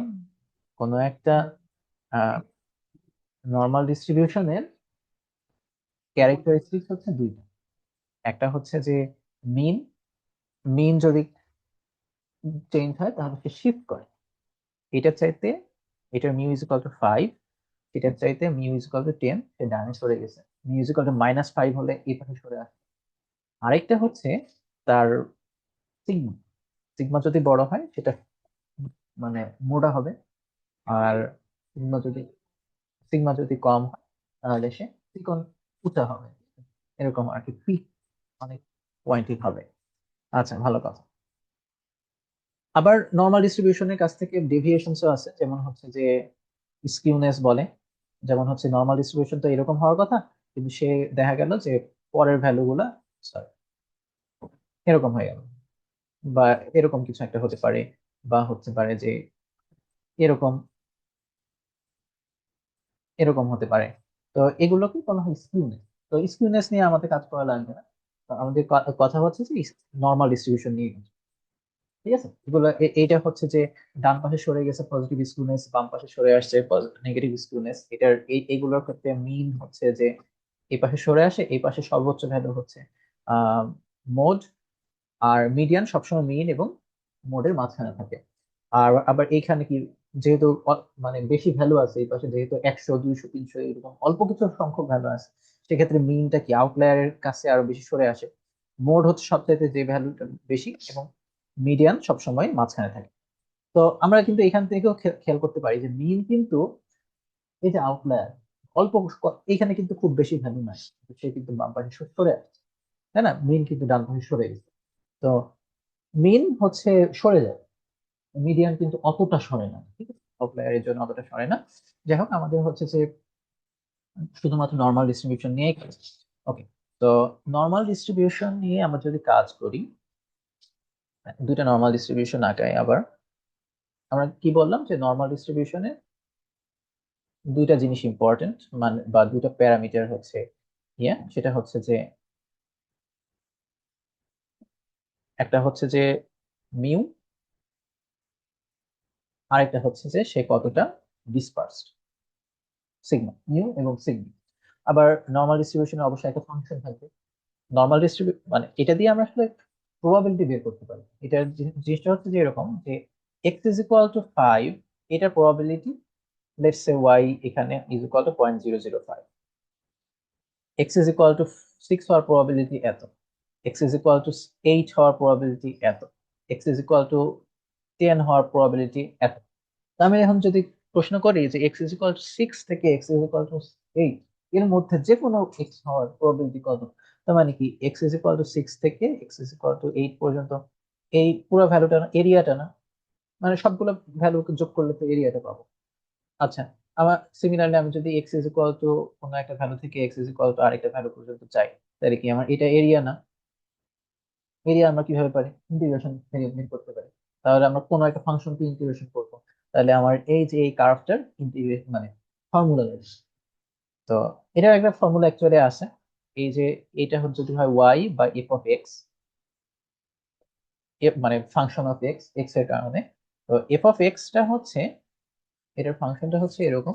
কোনো একটা নর্মাল ডিস্ট্রিবিউশনের ক্যারেক্টারিস্টিক্স হচ্ছে দুইটা। একটা হচ্ছে যে মিন, মিন যদি চেঞ্জ হয় তাহলে সে শিফট করে। এটার চাইতে এটার মিউ ইজ ইকুয়াল টু 5, এটার চাইতে মিউ ইজ ইকুয়াল টু 10, সে ডানে সরে গেছে। মিউ ইজ ইকুয়াল টু -5 হলে এই পাশে সরে আসে। আরেকটা হচ্ছে তার সিগমা, সিগমা যদি বড় হয় সেটা মানে মোটা হবে, আর সিগমা যদি সিগমা যদি কম হয় তাহলে সে চিকন উঁচা হবে। এরকম আর কি, পিক অনেক পয়েন্টিং হবে। আচ্ছা, ভালো কথা। আবার নর্মাল ডিস্ট্রিবিউশনের কাছ থেকে ডেভিয়েশনসও আছে, যেমন হচ্ছে যে স্কিউনেস বলে। যেমন হচ্ছে নর্মাল ডিস্ট্রিবিউশন তো এরকম হওয়ার কথা, কিন্তু সে দেখা গেল যে পরের ভ্যালু গুলা sorry, এরকম হয়ে গেল, বা এরকম কিছু একটা হতে পারে, বা হতে পারে যে এরকম এরকম হতে পারে। তো এগুলোকে বলা হয় স্কিউনেস। তো স্কিউনেস নিয়ে আমাদের কাজ করা লাগবে না। তো আমাদের কথা হচ্ছে যে নর্মাল ডিস্ট্রিবিউশন নিয়ে। ঠিক আছে, এগুলো এইটা হচ্ছে যে ডান পাশে সরে গেছে পজিটিভ স্কুনেস, বাম পাশে সরে আসছে নেগেটিভ স্কুনেস। এটার এইগুলোর ক্ষেত্রে মিন হচ্ছে যে এই পাশে সরে আসে, এই পাশে সর্বোচ্চ ভ্যালু হচ্ছে মোড, আর মিডিয়ান সবসময় মিন এবং মোডের মাঝখানে থাকে। আর আবার এইখানে কি, যেহেতু মানে বেশি ভ্যালু আছে এই পাশে, যেহেতু 100 200 300 এরকম অল্প কিছু সংখ্যক ভ্যালু আছে, সেক্ষেত্রে মিনটা কি আউটলায়ারের কাছে আরো বেশি সরে আসে। মোড হচ্ছে সবচাইতে যে ভ্যালুটা বেশি, এবং মিডিয়ান সবসময় মাঝখানে থাকে। তো আমরা কিন্তু এখান থেকেও খেয়াল করতে পারি যে মিন কিন্তু এই যে আউটলায়ার অল্প এইখানে কিন্তু খুব বেশি ভ্যালু নাই, কিন্তু সে কিন্তু বাম পাশে সরে আসছে, তাই না? মিন কিন্তু ডান পাশে সরে গেছে। তো মিন হচ্ছে সরে যায়, মিডিয়ান কিন্তু অতটা সরে না, ঠিক আছে, আউটলায়ারের জন্য অতটা সরে না। যাই হোক, আমাদের হচ্ছে যে শুধুমাত্র নর্মাল ডিস্ট্রিবিউশন নিয়ে কাজ। ওকে, তো নর্মাল ডিস্ট্রিবিউশন নিয়ে আমরা যদি কাজ করি, দুইটা নর্মাল ডিস্ট্রিবিউশন আঁকাই আবার। আমরা কি বললাম যে নর্মাল ডিস্ট্রিবিউশনে দুইটা জিনিস ইম্পর্টেন্ট, মানে বা দুইটা প্যারামিটার হচ্ছে সেটা হচ্ছে যে একটা হচ্ছে যে মিউ, আরেকটা হচ্ছে যে সে কতটা ডিসপার্সড, সিগমা, মিউ এবং সিগমা। আবার নর্মাল ডিস্ট্রিবিউশনে অবশ্যই একটা ফাংশন থাকবে। নর্মাল মানে এটা দিয়ে আমরা আসলে প্রবাবিলিটি বের করতে পারি। এটার জিনিসটা হচ্ছে যে এরকম যে এক্স ইজ ইকুয়াল টু 5, এটার প্রবাবিলিটি লেটস সে ওয়াই এখানে is equal two 0.005, x is equal two 6 হওয়ার প্রবাবিলিটি এত, এক্স ইজ ইকুয়াল টু 8 হওয়ার প্রবাবিলিটি এত, এক্স ইজ ইকুয়াল টু 10 হওয়ার প্রবাবিলিটি এত। তো আমি এখন যদি প্রশ্ন করি যে এক্স ইজ ইকুয়াল টু 6 থেকে এক্স ইজ ইকুয়াল টু 8 এর মধ্যে যে কোনো এক্স হওয়ার প্রবাবিলিটি কত, তার মানে কি এক্স ইজ ইকুয়াল টু 6 থেকে এক্স ইজ ইকুয়াল টু 8 পর্যন্ত এই পুরো ভ্যালুটা না, এরিয়াটা না, মানে সবগুলো ভ্যালু যোগ করলে তো এরিয়াটা পাবো। আচ্ছা, আমার সিমিলারলি আমি যদি এক্স ইজ ইকুয়াল টু কোনো একটা ভ্যালু থেকে এক্স ইজ ইকুয়াল টু আরেকটা ভ্যালু পর্যন্ত চাই, তাহলে কি আমার এটা এরিয়া না? এরিয়া আমরা কিভাবে পারি? ইন্টিগ্রেশন থেকে বের করতে পারি। তাহলে আমরা কোনো একটা ফাংশনকে ইন্টিগ্রেশন করবো, তাহলে আমার এই যে এই কার্ভটার ইন্টিগ্রেশন মানে ফর্মুলা রয়েছে। তো এটার একটা ফর্মুলা অ্যাকচুয়ালি আছে, এই যে এটা হচ্ছে যদি হয় ওয়াই বা এফ অফ এক্স, মানে ফাংশন অফ এক্স, এক্স এর কারণে। তো এফ অফ এক্সটা হচ্ছে, এটার ফাংশনটা হচ্ছে এরকম,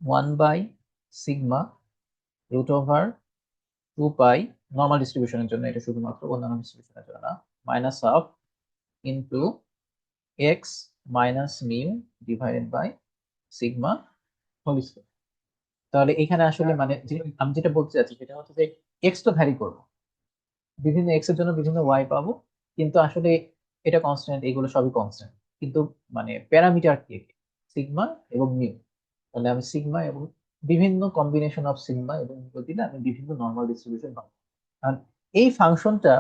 1/σ√2π, নর্মাল ডিস্ট্রিবিউশনের জন্য এটা, শুধুমাত্র অন্যান্য ডিস্ট্রিবিউশনের জন্য না, minus half into x minus mu divided by sigma whole square. তাহলে এখানে আসলে মানে আমি যেটা বলতে চাচ্ছি সেটা হচ্ছে যে এক্স তো ভ্যারি করবো, বিভিন্ন এক্স এর জন্য বিভিন্ন ওয়াই পাবো, কিন্তু আসলে এটা কনস্ট্যান্ট, এগুলো সবই কনস্ট্যান্ট, কিন্তু মানে প্যারামিটার কি সিগমা এবং মিউ। তাহলে আমি সিগমা এবং বিভিন্ন কম্বিনেশন অফ সিগমা এবং মিউ দিলে আমি বিভিন্ন নর্মাল ডিস্ট্রিবিউশন পাবো। আর এই ফাংশনটা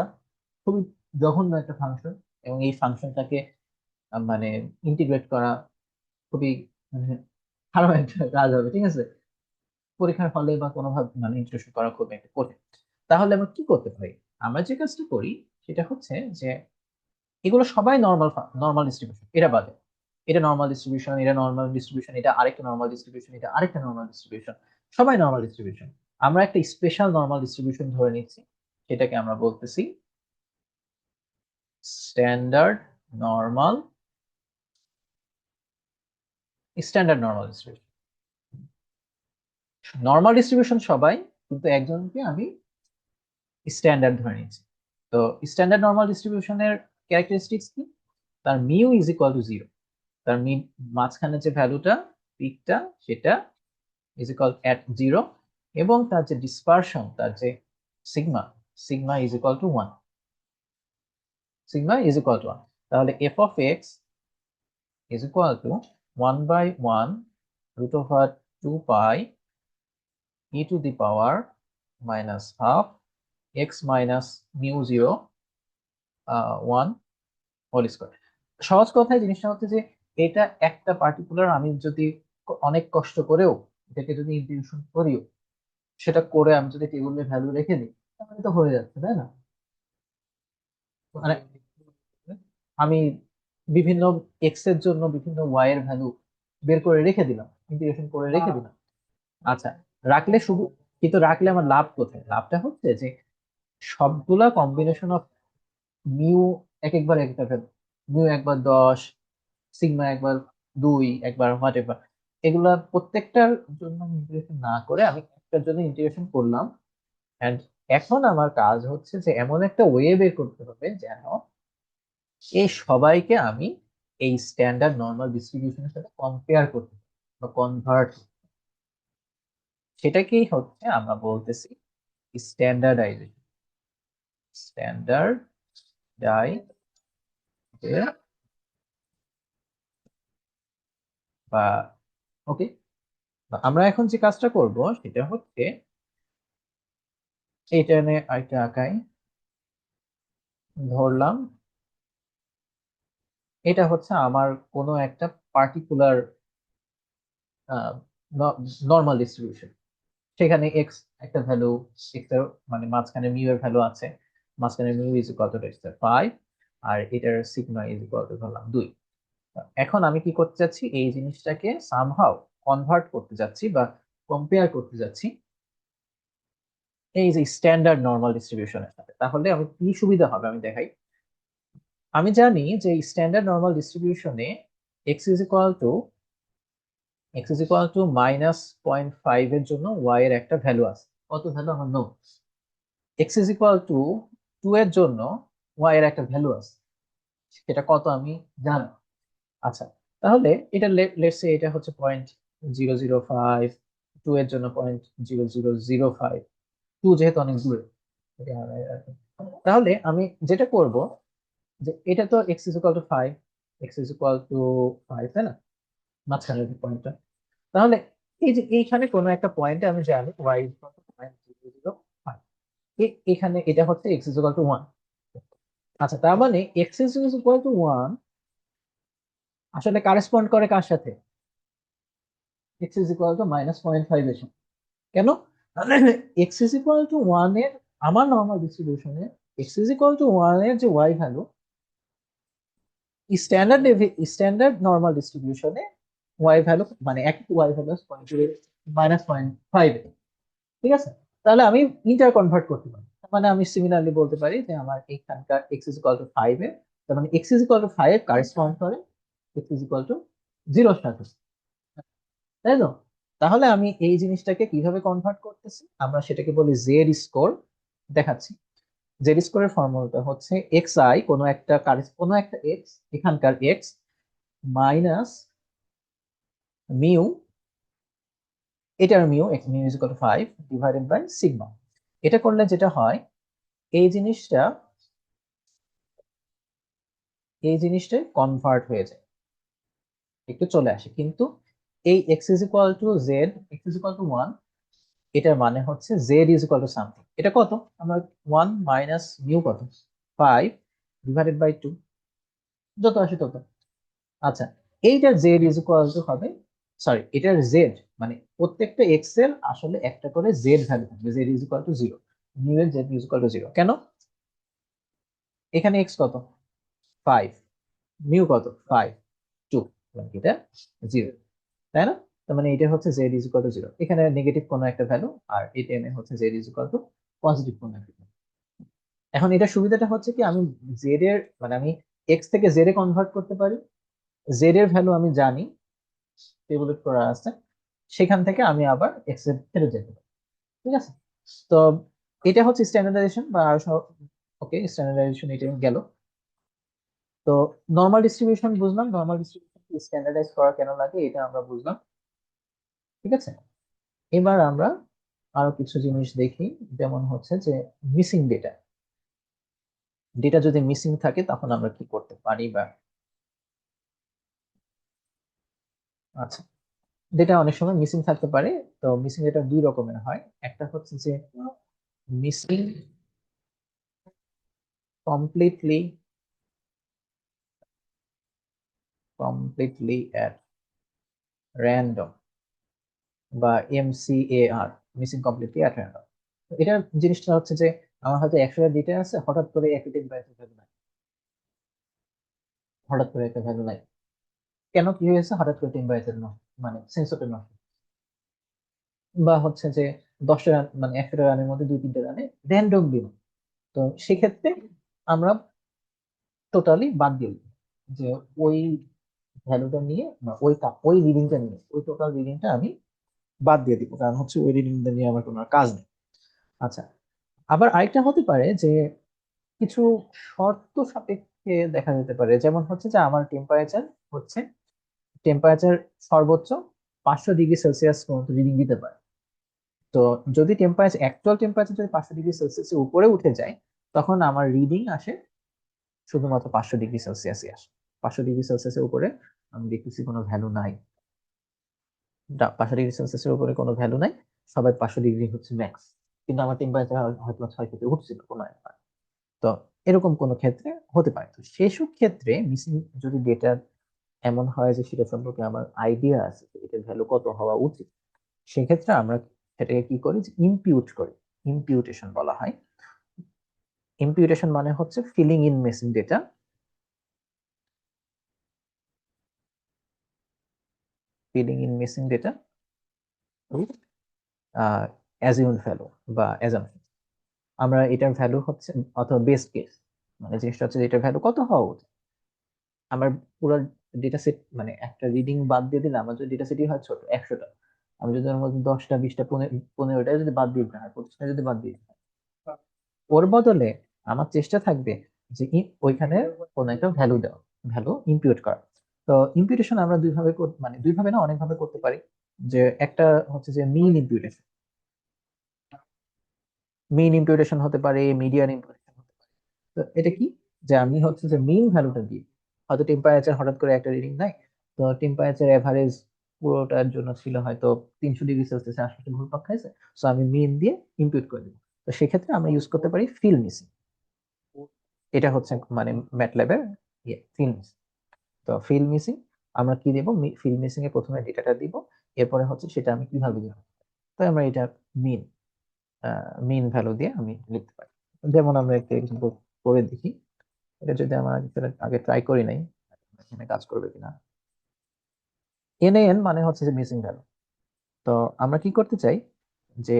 খুবই জঘন্য একটা ফাংশন, এবং এই ফাংশনটাকে মানে ইন্টিগ্রেট করা খুবই মানে খারাপ একটা কাজ হবে, ঠিক আছে, পরীক্ষার হলে বা কোনোভাবে মানে ইন্টারেস্ট করা খুব একটা কঠিন। তাহলে আমরা কি করতে পারি? আমরা যে কাজটা করি সেটা হচ্ছে যে এগুলো সবাই নর্মাল নর্মাল ডিস্ট্রিবিউশন, এটা বাদে এটা নর্মাল ডিস্ট্রিবিউশন, এটা নর্মাল ডিস্ট্রিবিউশন, এটা আরেকটা নর্মাল ডিস্ট্রিবিউশন, এটা আরেকটা নর্মাল ডিস্ট্রিবিউশন, সবাই নর্মাল ডিস্ট্রিবিউশন। আমরা একটা স্পেশাল নর্মাল ডিস্ট্রিবিউশন ধরে নিচ্ছি, সেটাকে আমরা বলতেছি standard normal, standard normal distribution. Normal distribution সবাই, কিন্তু একজনকে আমি স্ট্যান্ডার্ড ধরে নিচ্ছি। তো স্ট্যান্ডার্ড নর্মাল ডিস্ট্রিবিউশনের ক্যারেক্টারিস্টিক্স কি? তার mu is equal to zero, তার মাঝখানে যে ভ্যালুটা পিকটা সেটা ইজ ইকুয়াল এট জিরো, এবং তার যে ডিসপারশন, তার যে sigma, sigma is equal to one, sigma is equal to one. তাহলে F of X is equal to one by one root over two pi E to the power minus half X minus mu zero one whole square. সহজ কথায় জিনিসটা হচ্ছে যে এটা একটা particular, আমি যদি অনেক কষ্ট করেও এটাকে যদি ইন্টিগ্রেশন করিও, সেটা করে আমি যদি টেবিলের ভ্যালু রেখে দিই, তাহলে তো হয়ে যাচ্ছে, তাই না? মানে আমি বিভিন্ন এক্স এর জন্য বিভিন্ন ওয়াই এর ভ্যালু বের করে রেখে দিলাম, ইন্টিগ্রেশন করে রেখে দিলাম। আচ্ছা, রাখলে শুধু, কিন্তু রাখলে আমার লাভ কোথায়? লাভটা হচ্ছে যে সবগুলা কম্বিনেশন অফ মিউ এক একবার এক একটা ভ্যালু, মিউ একবার 10, সিগমা একবার 2, একবার হোয়াট এভার, এগুলা প্রত্যেকটার জন্য ইন্টিগ্রেশন না করে আমি একটার জন্য ইন্টিগ্রেশন করলাম। এন্ড এখন আমার কাজ হচ্ছে যে এমন একটা ওয়ে বের করতে হবে যেন এই সবাইকে আমি এই স্ট্যান্ডার্ড নর্মাল ডিস্ট্রিবিউশনের সাথে কম্পেয়ার করতে পারি বা কনভার্ট, সেটাকেই হচ্ছে আমরা বলতেছি স্ট্যান্ডার্ডাইজেশন, স্ট্যান্ডার্ডাইজেশন। বা ওকে, আমরা এখন যে কাজটা করব সেটা হচ্ছে এইটা এনে আরেকটা আঁকাই, ধরলাম এটা হচ্ছে আমার কোনো একটা পার্টিকুলার নর্মাল ডিস্ট্রিবিউশন। সেখানে এক্স একটা ভ্যালু, এক্স এর মানে মাঝখানে মিউ এর ভ্যালু আছে, মাঝখানে mu is equal to x এর 5, আর এটার সিগমা ইজ ইকুয়াল টু ধরলাম 2। এখন আমি কি করতে যাচ্ছি, এই জিনিসটাকে সামহাউ কনভার্ট করতে যাচ্ছি বা কম্পেয়ার করতে যাচ্ছি এই যে স্ট্যান্ডার্ড নর্মাল ডিস্ট্রিবিউশনের সাথে। তাহলে আমি কি সুবিধা হবে আমি দেখাই। আমি জানি যে স্ট্যান্ডার্ড নর্মাল ডিস্ট্রিবিউশনে এক্স ইজ ইকুয়াল টু -0.5 এর জন্য ওয়াই এর একটা ভ্যালু আছে। কত ভ্যালু আমার নো। এক্স ইজ ইকুয়াল টু 2 এর জন্য ওয়াই এর একটা ভ্যালু আছে, সেটা কত আমি জানি। আচ্ছা, তাহলে এটা লেটস সে এটা হচ্ছে 0.005, 2 এর জন্য 0.0005, 2 যেহেতু অনেক দূরে, এটা আর কি। তাহলে আমি যেটা করব যে এটা তো x is equal to 5, x is equal to 5, তাই না, মাঝখানের পয়েন্টটা। তাহলে এই যে এইখানে কোনো একটা পয়েন্টে আমি জানি ওয়াই ইজ ইকুয়াল টু 0.005, এখানে এটা হচ্ছে এক্স ইজ ইকুয়াল টু 1। আচ্ছা, তার মানে এক্স ইজ ইকুয়াল টু 1 আসলে কারেসপন্ড করে কার সাথে? এক্স ইজ ইকুয়াল টু -0.5 এর সাথে। কেন? এক্স ইজ ইকুয়াল টু 1 এর, আমার নর্মাল ডিস্ট্রিবিউশনে এক্স ইজ ইকুয়াল টু 1 এর যে Y value, standard standard normal ডিস্ট্রিবিউশনে ওয়াই ভ্যালু মানে এক ওয়াই ভ্যালু -0.5। ঠিক আছে, তাহলে আমি ইন্টার কনভার্ট করতে পারি। তার মানে আমি সিমিলারলি বলতে পারি যে আমার এখানকার এক্স ইজ ইকুয়াল টু 5 এর, তার মানে এক্স ইজ ইকুয়াল টু 5 কারেসপন্ড করে এক্স ইজ ইকুয়াল টু 0 সাথে, তাই তো? তাহলে আমি এই জিনিসটাকে কিভাবে কনভার্ট করতেছি, আমরা সেটাকে বলি জেড স্কোর। দেখাচ্ছি, জেড স্কোরের ফর্মুলাটা হচ্ছে এক্স আই, কোনো একটা এক্স, এখানকার এক্স মাইনাস মিউ, এটার mu, x mu is equal to 5 divided by sigma. এটা করলে যেটা হয়, এই জিনিসটা এই জিনিসটা কনভার্ট হয়ে যায়, একটু চলে আসে। কিন্তু এই x is equal to Z, x is equal to 1, এটার মানে হচ্ছে Z is equal to something. এটা কত? আমরা 1 মাইনাস মিউ কত, 5 ডিভাইডেড বাই 2, যত আসে তত। আচ্ছা, এইটার জেড ইজ ইকুয়াল টু হবে, সরি, এটার জেড মানে প্রত্যেকটা এক্স এর আসলে একটা করে জেড ভ্যালু থাকবে, Z is equal two 0, mu এর জেড ইজ ইকুয়াল টু 0। কেন? এখানে এক্স কত, 5, মিউ কত, 5, 2। মানে এটা 0, তাই না? তার মানে এটা হচ্ছে z ইজ ইকুয়াল টু 0, এখানে নেগেটিভ কোনো একটা ভ্যালু, আর এটা এনে হচ্ছে z is equal two positive কোনো একটা value। এখন এটা সুবিধাটা হচ্ছে কি, আমি জেড এর মানে আমি এক্স থেকে জেড এ কনভার্ট করতে পারি, জেড এর ভ্যালু আমি জানি, টেবুলেট করা আছে, সেখান থেকে আমি আবার এক্স এর ফেরত যেতে পারি। ঠিক আছে? তো এটা হচ্ছে স্ট্যান্ডার্ডাইজেশন বা ওকে, স্ট্যান্ডার্ডাইজেশন এটা গেল। তো নর্মাল ডিস্ট্রিবিউশন বুঝলাম, নর্মাল ডিস্ট্রিবিউশন স্ট্যান্ডার্ডাইজ করা কেন লাগে এটা আমরা বুঝলাম। ঠিক আছে, এবার আমরা আরো কিছু জিনিস দেখি, যেমন হচ্ছে যে মিসিং ডেটা। ডেটা যদি মিসিং থাকে তখন আমরা কি করতে পারি বা আচ্ছা, ডেটা অনেক সময় মিসিং থাকতে পারে। তো মিসিং ডেটা দুই রকমের হয়, একটা হচ্ছে যে মিসিং কমপ্লিটলি অ্যাট র্যান্ডম, বা MCAR, missing completely at random. এটা জিনিসটা হচ্ছে যে আমার হয়তো 100টা ডেটা আছে, হঠাৎ করে একটা টেম্পারেচার ভ্যালু নাই, হঠাৎ করে একটা ভ্যালু নাই, কেন কি হয়েছে, হঠাৎ করে টেম্পারেচার নষ্ট, মানে সেন্সরটা নষ্ট, বা হচ্ছে যে 10টা রান মানে 100টা রানের মধ্যে 2-3টা রানে র্যান্ডম দিন। তো সেক্ষেত্রে আমরা টোটালি বাদ দিই, যে ওই ভ্যালুটা নিয়ে বা ওই রিডিংটা নিয়ে ওই টোটাল রিডিংটা আমি বাদ দিয়ে দিব, কারণ হচ্ছে ওই রিডিংটা নিয়ে আমার কোনো কাজ নেই। আচ্ছা, আবার আরেকটা হতে পারে যে কিছু শর্ত সাপেক্ষে দেখা যেতে পারে, যেমন হচ্ছে যে আমার হচ্ছে টেম্পারেচার সর্বোচ্চ 500 ডিগ্রি সেলসিয়াস পর্যন্ত রিডিং দিতে পারে। তো যদি অ্যাকচুয়াল টেম্পারেচার যদি 500 ডিগ্রি সেলসিয়াসের উপরে উঠে যায়, তখন আমার রিডিং আসে শুধুমাত্র 500 ডিগ্রি সেলসিয়াসই আসে। 500 ডিগ্রি সেলসিয়াসের উপরে আমি দেখতেছি কোনো ভ্যালু নাই, 500 ডিগ্রি সেলসিয়াসের উপরে কোনো ভ্যালু নাই, সবাই 500 ডিগ্রি হচ্ছে ম্যাক্স, কিন্তু আমার টেম্পারেচার হয়তো 6 থেকে উঠছিল কোনো একটা। তো এরকম কোনো ক্ষেত্রে হতে পারে। তো সেসব ক্ষেত্রে মিসিং যদি ডেটা এমন হয় যে সেটা সম্পর্কে আমার আইডিয়া আছে যে এটার ভ্যালু কত হওয়া উচিত, সেক্ষেত্রে আমরা সেটাকে কি করি, যে ইমপিউট করি। ইমপিউটেশন বলা হয়। ইমপিউটেশন মানে হচ্ছে filling in missing data, filling in missing data assume value বা অ্যাজাম্পশন। আমরা এটার ভ্যালু হচ্ছে, অথবা বেস্ট কেস, মানে জিনিসটা হচ্ছে যে এটার ভ্যালু কত হওয়া উচিত। আমার পুরো ডেটা সেট মানে একটা রিডিং বাদ দিয়ে দিলে, আমার যদি ডেটা সেটই হয় ছোট 100টা, আমি যদি ওর মধ্যে 10টা 20টা 15টা যদি বাদ দিই হয়, 25টা যদি বাদ দিই হয়, ওর বদলে আমার চেষ্টা থাকবে যে ওইখানে কোনো একটা ভ্যালু দেওয়া, ভ্যালু ইমপিউট করা। তো ইমপিউটেশন আমরা দুইভাবে মানে দুইভাবে না, অনেকভাবে করতে পারি। যে একটা হচ্ছে যে মিন ইমপিউটেশন, হতে পারে, মিডিয়ান ইমপিউটেশন হতে পারে। তো এটা কি, যে আমি হচ্ছে যে মিন ভ্যালুটা দিই, হয়তো টেম্পারেচার হঠাৎ করে একটা রিডিং নাই, তো টেম্পারেচার এভারেজ পুরোটার জন্য ছিল হয়তো 300 ডিগ্রি সেলসিয়াস, আশপাশে ঘুরপাক খাইছে, তো আমি মিন দিয়ে ইমপিউট করে দিব। তো সেক্ষেত্রে আমরা ইউজ করতে পারি ফিল মিসিং। এটা হচ্ছে মানে ম্যাটল্যাবের ফিল মিসিং। তো ফিল মিসিং আমরা কি দিব, ফিল মিসিং এ প্রথমে ডেটাটা দিব, এরপরে হচ্ছে সেটা আমি কিভাবে দিব, তো আমরা এটা মিন ভ্যালু দিয়ে আমি লিখতে পারি। যেমন আমরা একটা এক্সাম্পল করে দেখি, এটা যদি আমার আগে ট্রাই করি নাই, এখানে কাজ করবে কিনা। এন মানে হচ্ছে যে মিসিং ভ্যালু। তো আমরা কি করতে চাই, যে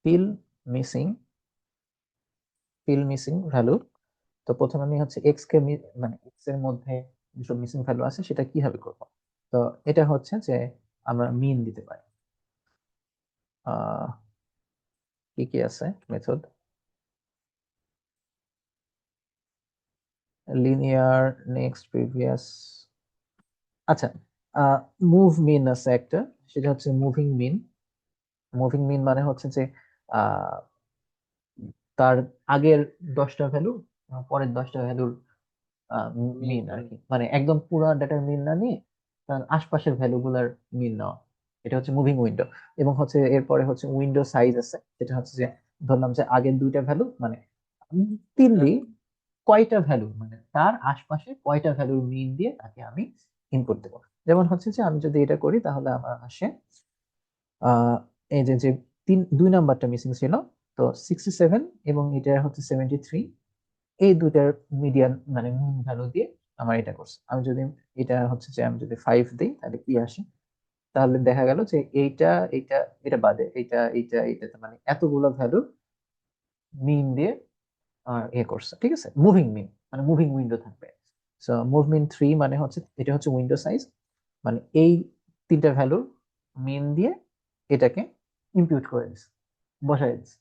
ফিল মিসিং ভ্যালু। তো প্রথমে আমি হচ্ছে এক্স কে মানে এক্স এর মধ্যে যেসব মিসিং ভ্যালু আছে সেটা কিভাবে করব। তো এটা হচ্ছে যে আমরা মিন দিতে পারি। আহ কি কি আছে মেথড, লিনিয়ার, নেক্সট, প্রিভিয়াস। আচ্ছা, মুভ মিন আছে একটা, সেটা হচ্ছে মুভিং মিন। মানে হচ্ছে যে আহ তার আগের 10টা ভ্যালু পরের 10টা ভ্যালুর মিন আর কি, মানে একদম পুরো ডাটার মিন না নিয়ে তার আশপাশের ভ্যালু গুলার মিন নেওয়া। এটা হচ্ছে মুভিং উইন্ডো। এবং হচ্ছে এরপরে হচ্ছে উইন্ডো সাইজ আছে, যেটা হচ্ছে যে ধরলাম যে আগের দুইটা ভ্যালু মানে তিনলি কয়টা ভ্যালু, মানে তার আশপাশে কয়টা ভ্যালুর মিন দিয়ে তাকে আমি ইনপুট দেবো। যেমন হচ্ছে যে আমি যদি এটা করি তাহলে আমার আসে আহ এই যে যে 2 নাম্বারটা মিসিং ছিল, তো 67 এবং এটা হচ্ছে 73, এই দুটার মিডিয়ান মানে মিন ভ্যালু দিয়ে আমার এটা করছে। আমি যদি এটা হচ্ছে যে আমি যদি 5 দিই তাহলে কি আসে? তাহলে দেখা গেল যে এইটা এইটা এটা বাদে এইটা মানে এতগুলো ভ্যালু মিন দিয়ে করছে, ঠিক আছে? মুভিং মিন মানে মুভিং উইন্ডো থাকবে। সো মুভ মিন 3 মানে হচ্ছে এটা হচ্ছে উইন্ডো সাইজ, মানে এই তিনটা ভ্যালুর মিন দিয়ে এটাকে ইমপিউট করে দিচ্ছে, বসাই দিচ্ছে।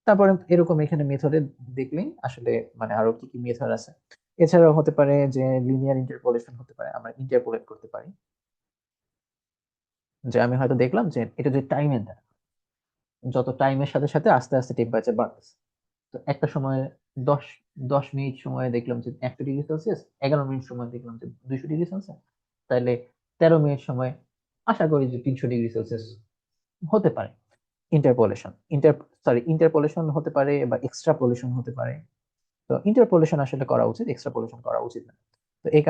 তারপরে এরকম এখানে মেথডে দেখলেই আসলে মানে আরো কি কি মেথড আছে। এছাড়াও হতে পারে যে লিনিয়ার ইন্টারপোলেশন হতে পারে, আমরা ইন্টারপোলেট করতে পারি। যে আমি হয়তো দেখলাম যে এটা যে টাইমের যত টাইমের সাথে সাথে আস্তে আস্তে টেম্পারেচার বাড়তেছে। তো একটা সময় 10 10 মিনিট সময়ে দেখলাম যে 100 ডিগ্রি সেলসিয়াস, 11 মিনিট সময় দেখলাম যে 200 ডিগ্রি সেলসিয়াস, তাহলে 13 মিনিট সময় আশা করি যে 300 ডিগ্রি সেলসিয়াস হতে পারে। ইন্টারপোলেশন ইন্টার সরি ইন্টারপোলেশন হতে পারে বা এক্সট্রাপোলেশন হতে পারে। তো ইন্টারপোলেশন আসলে করা উচিত, এক্সট্রাপোলেশন করা উচিত না। তো এই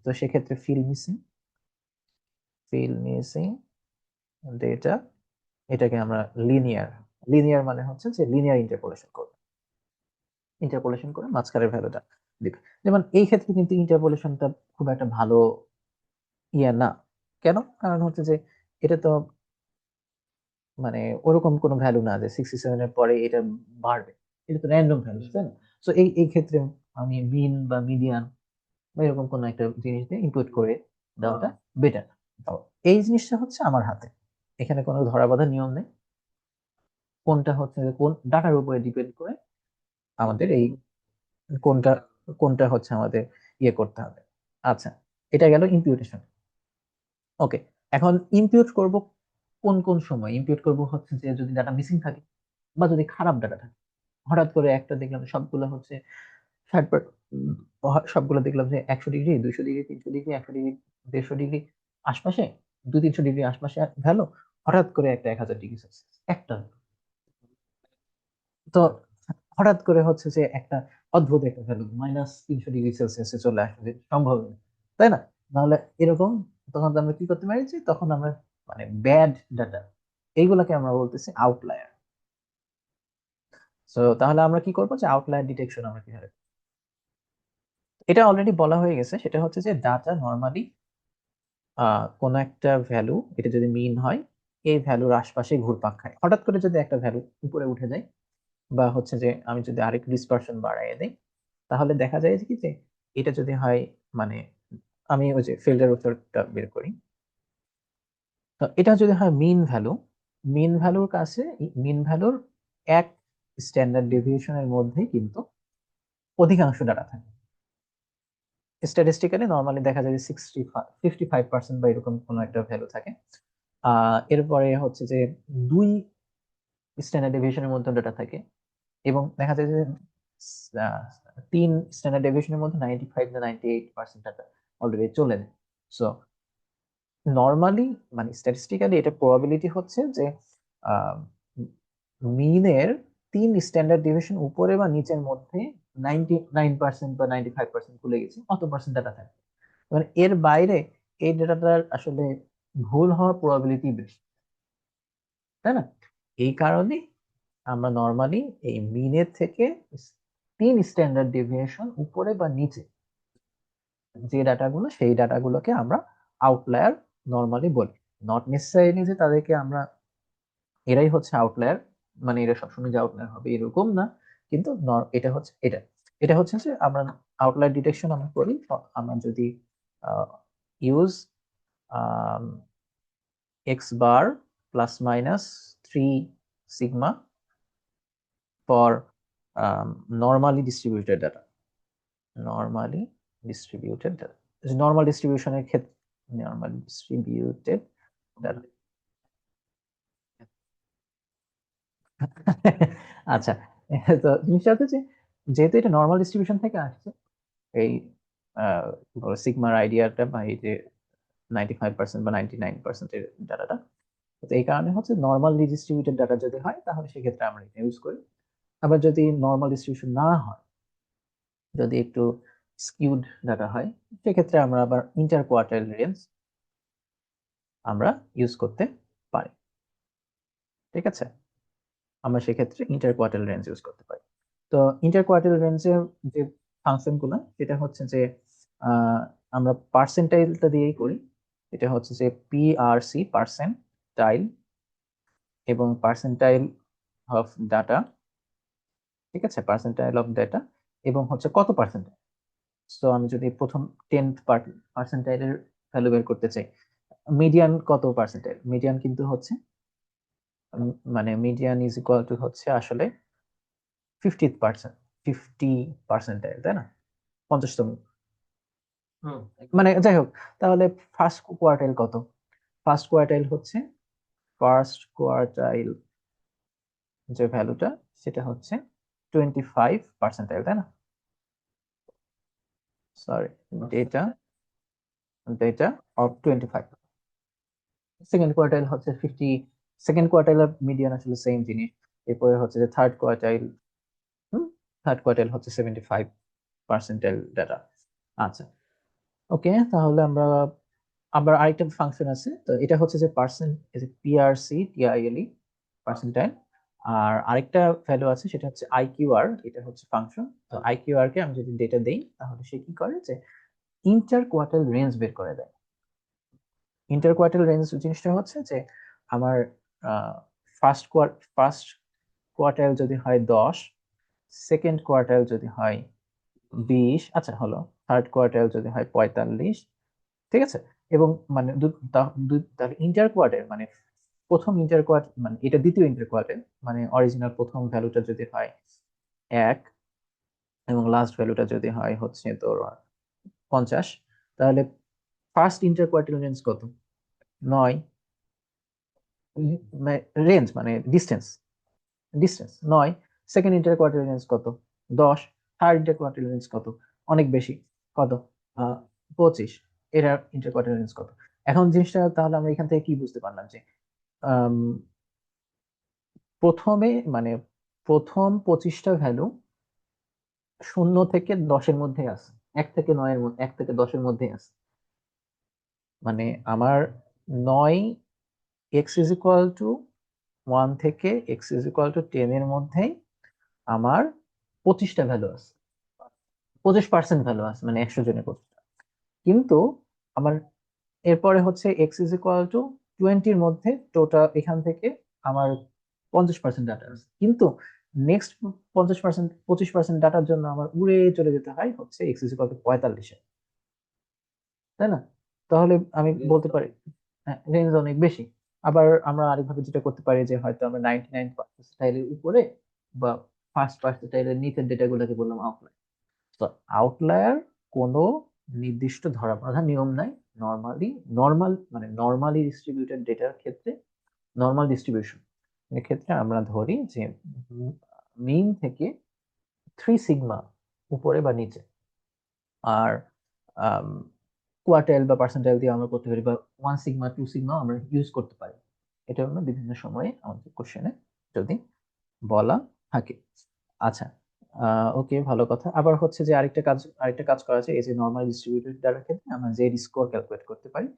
তো সেক্ষেত্রে ফিল মিসিং ডেটা, এটাকে আমরা লিনিয়ার লিনিয়ার মানে হচ্ছে যে লিনিয়ার ইন্টারপোলেশন করে মাঝখানের ভ্যালুটা দিবে। যেমন এই ক্ষেত্রে কিন্তু ইন্টারপোলেশনটা খুব একটা ভালো না। কেন? কারণ হচ্ছে যে এটা তো মানে ওরকম কোনো ভ্যালু না যে 67 এর পরে এটা বাড়বে। এটা তো র্যান্ডম ভ্যালু, তাই না? সো এই ক্ষেত্রে আমি মিন বা মিডিয়ান বা এরকম কোনো একটা জিনিস দিয়ে ইনপুট করে দেওয়াটা বেটার। এই জিনিসটা হচ্ছে আমার হাতে, এখানে কোনো ধরা বাঁধা নিয়ম নেই। কোনটা হচ্ছে যে কোন ডাটার উপরে ডিপেন্ড করে আমাদের এই কোনটা কোনটা হচ্ছে আমাদের করতে হবে। আচ্ছা, এটা গেল ইমপিউটেশন। ওকে, এখন ইমপিউট করব কোন কোন সময় ইমপিউট করব হচ্ছে যে যদি ডাটা মিসিং থাকে বা যদি খারাপ ডাটা থাকে। হঠাৎ করে একটা দেখলাম সবগুলো হচ্ছে 60 সবগুলো দেখলাম যে 100 degree, 200 degree, 300 degree, 100 degree, 150 degree আশপাশে, 200-300 ডিগ্রি আশপাশে ভ্যালু, হঠাৎ করে একটা 1000 ডিগ্রি সেলসিয়াস একটা। তো হঠাৎ করে হচ্ছে যে একটা অদ্ভুত একটা ভ্যালু -300 ডিগ্রি সেলসিয়াসে চলে আসবে, সম্ভব না, তাই না? নাহলে এরকম, তখন তো আমরা কি করতে পারি যে তখন আমরা মানে ব্যাড ডাটা এইগুলাকে আমরা বলতেছি আউটলায়ার। তো তাহলে আমরা কি করবো যে আউটলায়ার ডিটেকশন আমরা কিভাবে, এটা অলরেডি বলা হয়ে গেছে। সেটা হচ্ছে যে ডাটা নর্মালি কোনো একটা ভ্যালু, এটা যদি মিন হয়, এই ভ্যালুর আশপাশে ঘুরপাক খায়। হঠাৎ করে যদি একটা ভ্যালু উপরে উঠে যায় বা হচ্ছে যে আমি যদি আরেকটু ডিসপারশন বাড়ায় দেই, তাহলে দেখা যায় যে কি যে এটা যদি হয় মানে আমি ওই যে ফিল্ডের উত্তরটা বের করি। তো এটা যদি হয় মিন ভ্যালুর কাছে, মিন ভ্যালুর এক স্ট্যান্ডার্ড ডেভিয়েশনের মধ্যেই কিন্তু অধিকাংশ ডাটা থাকে। স্ট্যাটিস্টিক্যালি নর্মালি দেখা যায় যে 55% বা এরকম কোনো একটা ভ্যালু থাকে। এরপরে হচ্ছে যে 2 স্ট্যান্ডার্ড ডেভিয়েশনের মধ্যে ডাটা থাকে, এবং দেখা যায় যে 3 স্ট্যান্ডার্ড ডেভিয়েশনের মধ্যে 95 বা 98% ডাটা অলরেডি চলে যায়। সো নর্মালি মানে স্ট্যাটিস্টিক্যালি এটা প্রবাবিলিটি হচ্ছে যে মিনের 3 স্ট্যান্ডার্ড ডেভিয়েশন উপরে বা নিচের মধ্যে 99% বা 95% ভুলে গেছি অত পার্সেন্ট ডাটা থাকে। মানে এর বাইরে এই ডেটাটার আসলে ভুল হওয়ার প্রবাবিলিটি বেশি, তাই না? এই কারণে আমরা নর্মালি এই মিনের থেকে 3 স্ট্যান্ডার্ড ডেভিয়েশন উপরে বা নিচে যে ডাটাগুলো, সেই ডাটাগুলোকে আমরা আউটলায়ার নর্মালি বলি। নট নেসেসারিলি যে তাদেরকে আমরা এরাই হচ্ছে আউটলায়ার, মানে এরা সবসময় যে আউটলায়ার হবে এরকম না। কিন্তু এটা হচ্ছে এটা হচ্ছে যে আমরা আউটলায়ার ডিটেকশন আমরা করি আমরা যদি use X bar +-3 for normally distributed data, normally distributed data, normal ডিস্ট্রিবিউশনের ক্ষেত্রে নর্মাল ডিস্ট্রিবিউটেড ডাটা। আচ্ছা, তো জিনিসটা হচ্ছে যে যেহেতু এটা নর্মাল ডিস্ট্রিবিউশন থেকে আসছে, এই সিগমার আইডিয়াটা বা এই যে 95% বা 99%-এর ডাটাটা, তো এই কারণে হচ্ছে নর্মাল ডিস্ট্রিবিউটেড ডাটা যদি হয় তাহলে সেক্ষেত্রে আমরা এটা ইউজ করি। আবার যদি নর্মাল ডিস্ট্রিবিউশন না হয়, যদি একটু স্কিউড ডাটা হয়, সেক্ষেত্রে আমরা আবার ইন্টার কোয়ার্টাইল রেঞ্জ আমরা ইউজ করতে পারি। ঠিক আছে, আমরা সেক্ষেত্রে ইন্টার কোয়ার্টাইল রেঞ্জ ইউজ করতে পারি। তো ইন্টার কোয়ার্টাইল রেঞ্জের যে ফাংশন গুলো, সেটা হচ্ছে যে আমরা পার্সেন্টাইলটা দিয়েই করি। এটা হচ্ছে যে PRC, পার্সেন্টাইল, এবং পার্সেন্টাইল অফ ডাটা, ঠিক আছে, পার্সেন্টাইল অফ ডাটা, এবং হচ্ছে কত পার্সেন্টাইল। সো আমি যদি প্রথম 10th পার্সেন্টাইলের ভ্যালু বের করতে চাই, মিডিয়ান কত পার্সেন্টাইল, মিডিয়ান কিন্তু হচ্ছে মানে মিডিয়ান ইজ ইকুয়াল টু হচ্ছে আসলে 50 পার্সেন্টাইল, তাই না, 50তম। মানে যাই হোক, তাহলে ফার্স্ট কোয়ার্টাইল কত? ফার্স্ট কোয়ার্টাইল হচ্ছে, ফার্স্ট কোয়ার্টাইল যে ভ্যালুটা সেটা হচ্ছে 25 পার্সেন্টাইল, তাই না, sorry, data data of 25। Second quartile হচ্ছে 50, সেকেন্ড কোয়ার্টাইল আর মিডিয়ান আসলে সেম জিনিস। এরপরে হচ্ছে যে থার্ড কোয়ার্টাইল, থার্ড কোয়ার্টাইল হচ্ছে 75 পার্সেন্টাইল ডাটা। আচ্ছা, ওকে, তাহলে আমরা আবার আরেকটা ফাংশন আছে, তো এটা হচ্ছে যে পার্সেন্ট, PRC TILE, পার্সেন্টাইল। আর আরেকটা ভ্যালু আছে সেটা হচ্ছে IQR, এটা হচ্ছে ফাংশন। তো IQR কে আমি যদি ডেটা দেই তাহলে সে কি করে, যে ইন্টার কোয়ার্টাইল রেঞ্জ বের করে দেয়। ইন্টার কোয়ার্টাইল রেঞ্জ জিনিসটা হচ্ছে যে আমার ফার্স্ট কোয়ার্টাইল যদি হয় 10, সেকেন্ড কোয়ার্টাইল যদি হয় 20, আচ্ছা হলো, থার্ড কোয়ার্টাইল যদি হয় 45, ঠিক আছে, এবং মানে তাহলে ইন্টার কোয়ার্টাইল মানে প্রথম ইন্টার কোয়ার্টার, মানে এটা দ্বিতীয় ইন্টার কোয়ার্টাইল, মানে অরিজিনাল প্রথম ভ্যালুটা যদি হয় 1 এবং লাস্ট ভ্যালুটা যদি হয় হচ্ছে তোর 50, তাহলে ফার্স্ট ইন্টার কোয়ার্টাইল রেঞ্জ কত? 9। রেঞ্জ মানে distance, distance 9। Second inter quartile range কত? 10। থার্ড ইন্টার কোয়ার্টাইল রেঞ্জ কত? অনেক বেশি, কত? 25। এর ইন্টার কোয়ার্টাইল রেঞ্জ কত? এখন জিনিসটা তাহলে আমরা এখান থেকে কি বুঝতে পারলাম, যে আম, প্রথমে মানে প্রথম 25টা ভ্যালু 0 থেকে 10-এর মধ্যে আছে, 1 থেকে 9-এর মধ্যে, 1 থেকে 10-এর মধ্যে আছে। মানে আমার 9 এক্স ইজ ইকুয়াল টু 1 থেকে এক্স ইজ ইকুয়াল টু 10 এর মধ্যেই আমার 25টা ভ্যালু আছে, 25% ভ্যালু আছে, মানে 100 জনের 25টা। কিন্তু আমার এরপরে হচ্ছে এক্স ইজ ইকুয়াল টু 20-র মধ্যে টোটাল এখান থেকে আমার 50% ডাটা আছে, কিন্তু নেক্সট 50%, 25% ডাটার জন্য আমার উড়ে চলে যেতে হয় হচ্ছে এক্স ইজ ইকুয়াল টু 45-এ, তাই না? তাহলে আমি বলতে পারি রেঞ্জ অনেক বেশি। আবার আমরা আরেকভাবে যেটা করতে পারি, যে হয়তো আমরা 99 পার্সেন্টাইলের উপরে বা ফার্স্ট পার্সেন্টাইলের নিচের ডেটাগুলোকে বললাম আউটলায়ার। তো আউটলায়ার কোনো নির্দিষ্ট ধরা বাঁধা নিয়ম নাই। নর্মালি, মানে নর্মালি ডিস্ট্রিবিউটেড ডেটার ক্ষেত্রে, নর্মাল ডিস্ট্রিবিউশন এর ক্ষেত্রে আমরা ধরি যে মিন থেকে 3 সিগমা উপরে বা নিচে। আর কোয়ার্টাইল বা পার্সেন্টাইল দিয়ে আমরা করতে পারি, বা 1 সিগমা 2 সিগমা আমরা ইউজ করতে পারি। এটা হলো বিভিন্ন সময়ে আমাদের কোশ্চেনে যদি বলা থাকে। আচ্ছা, ওকে, ভালো কথা। আবার হচ্ছে যে আরেকটা কাজ করা যায়, এই যে নর্মাল ডিস্ট্রিবিউটেড ডাটার ক্ষেত্রে আমরা জেড স্কোর ক্যালকুলেট করতে পারি।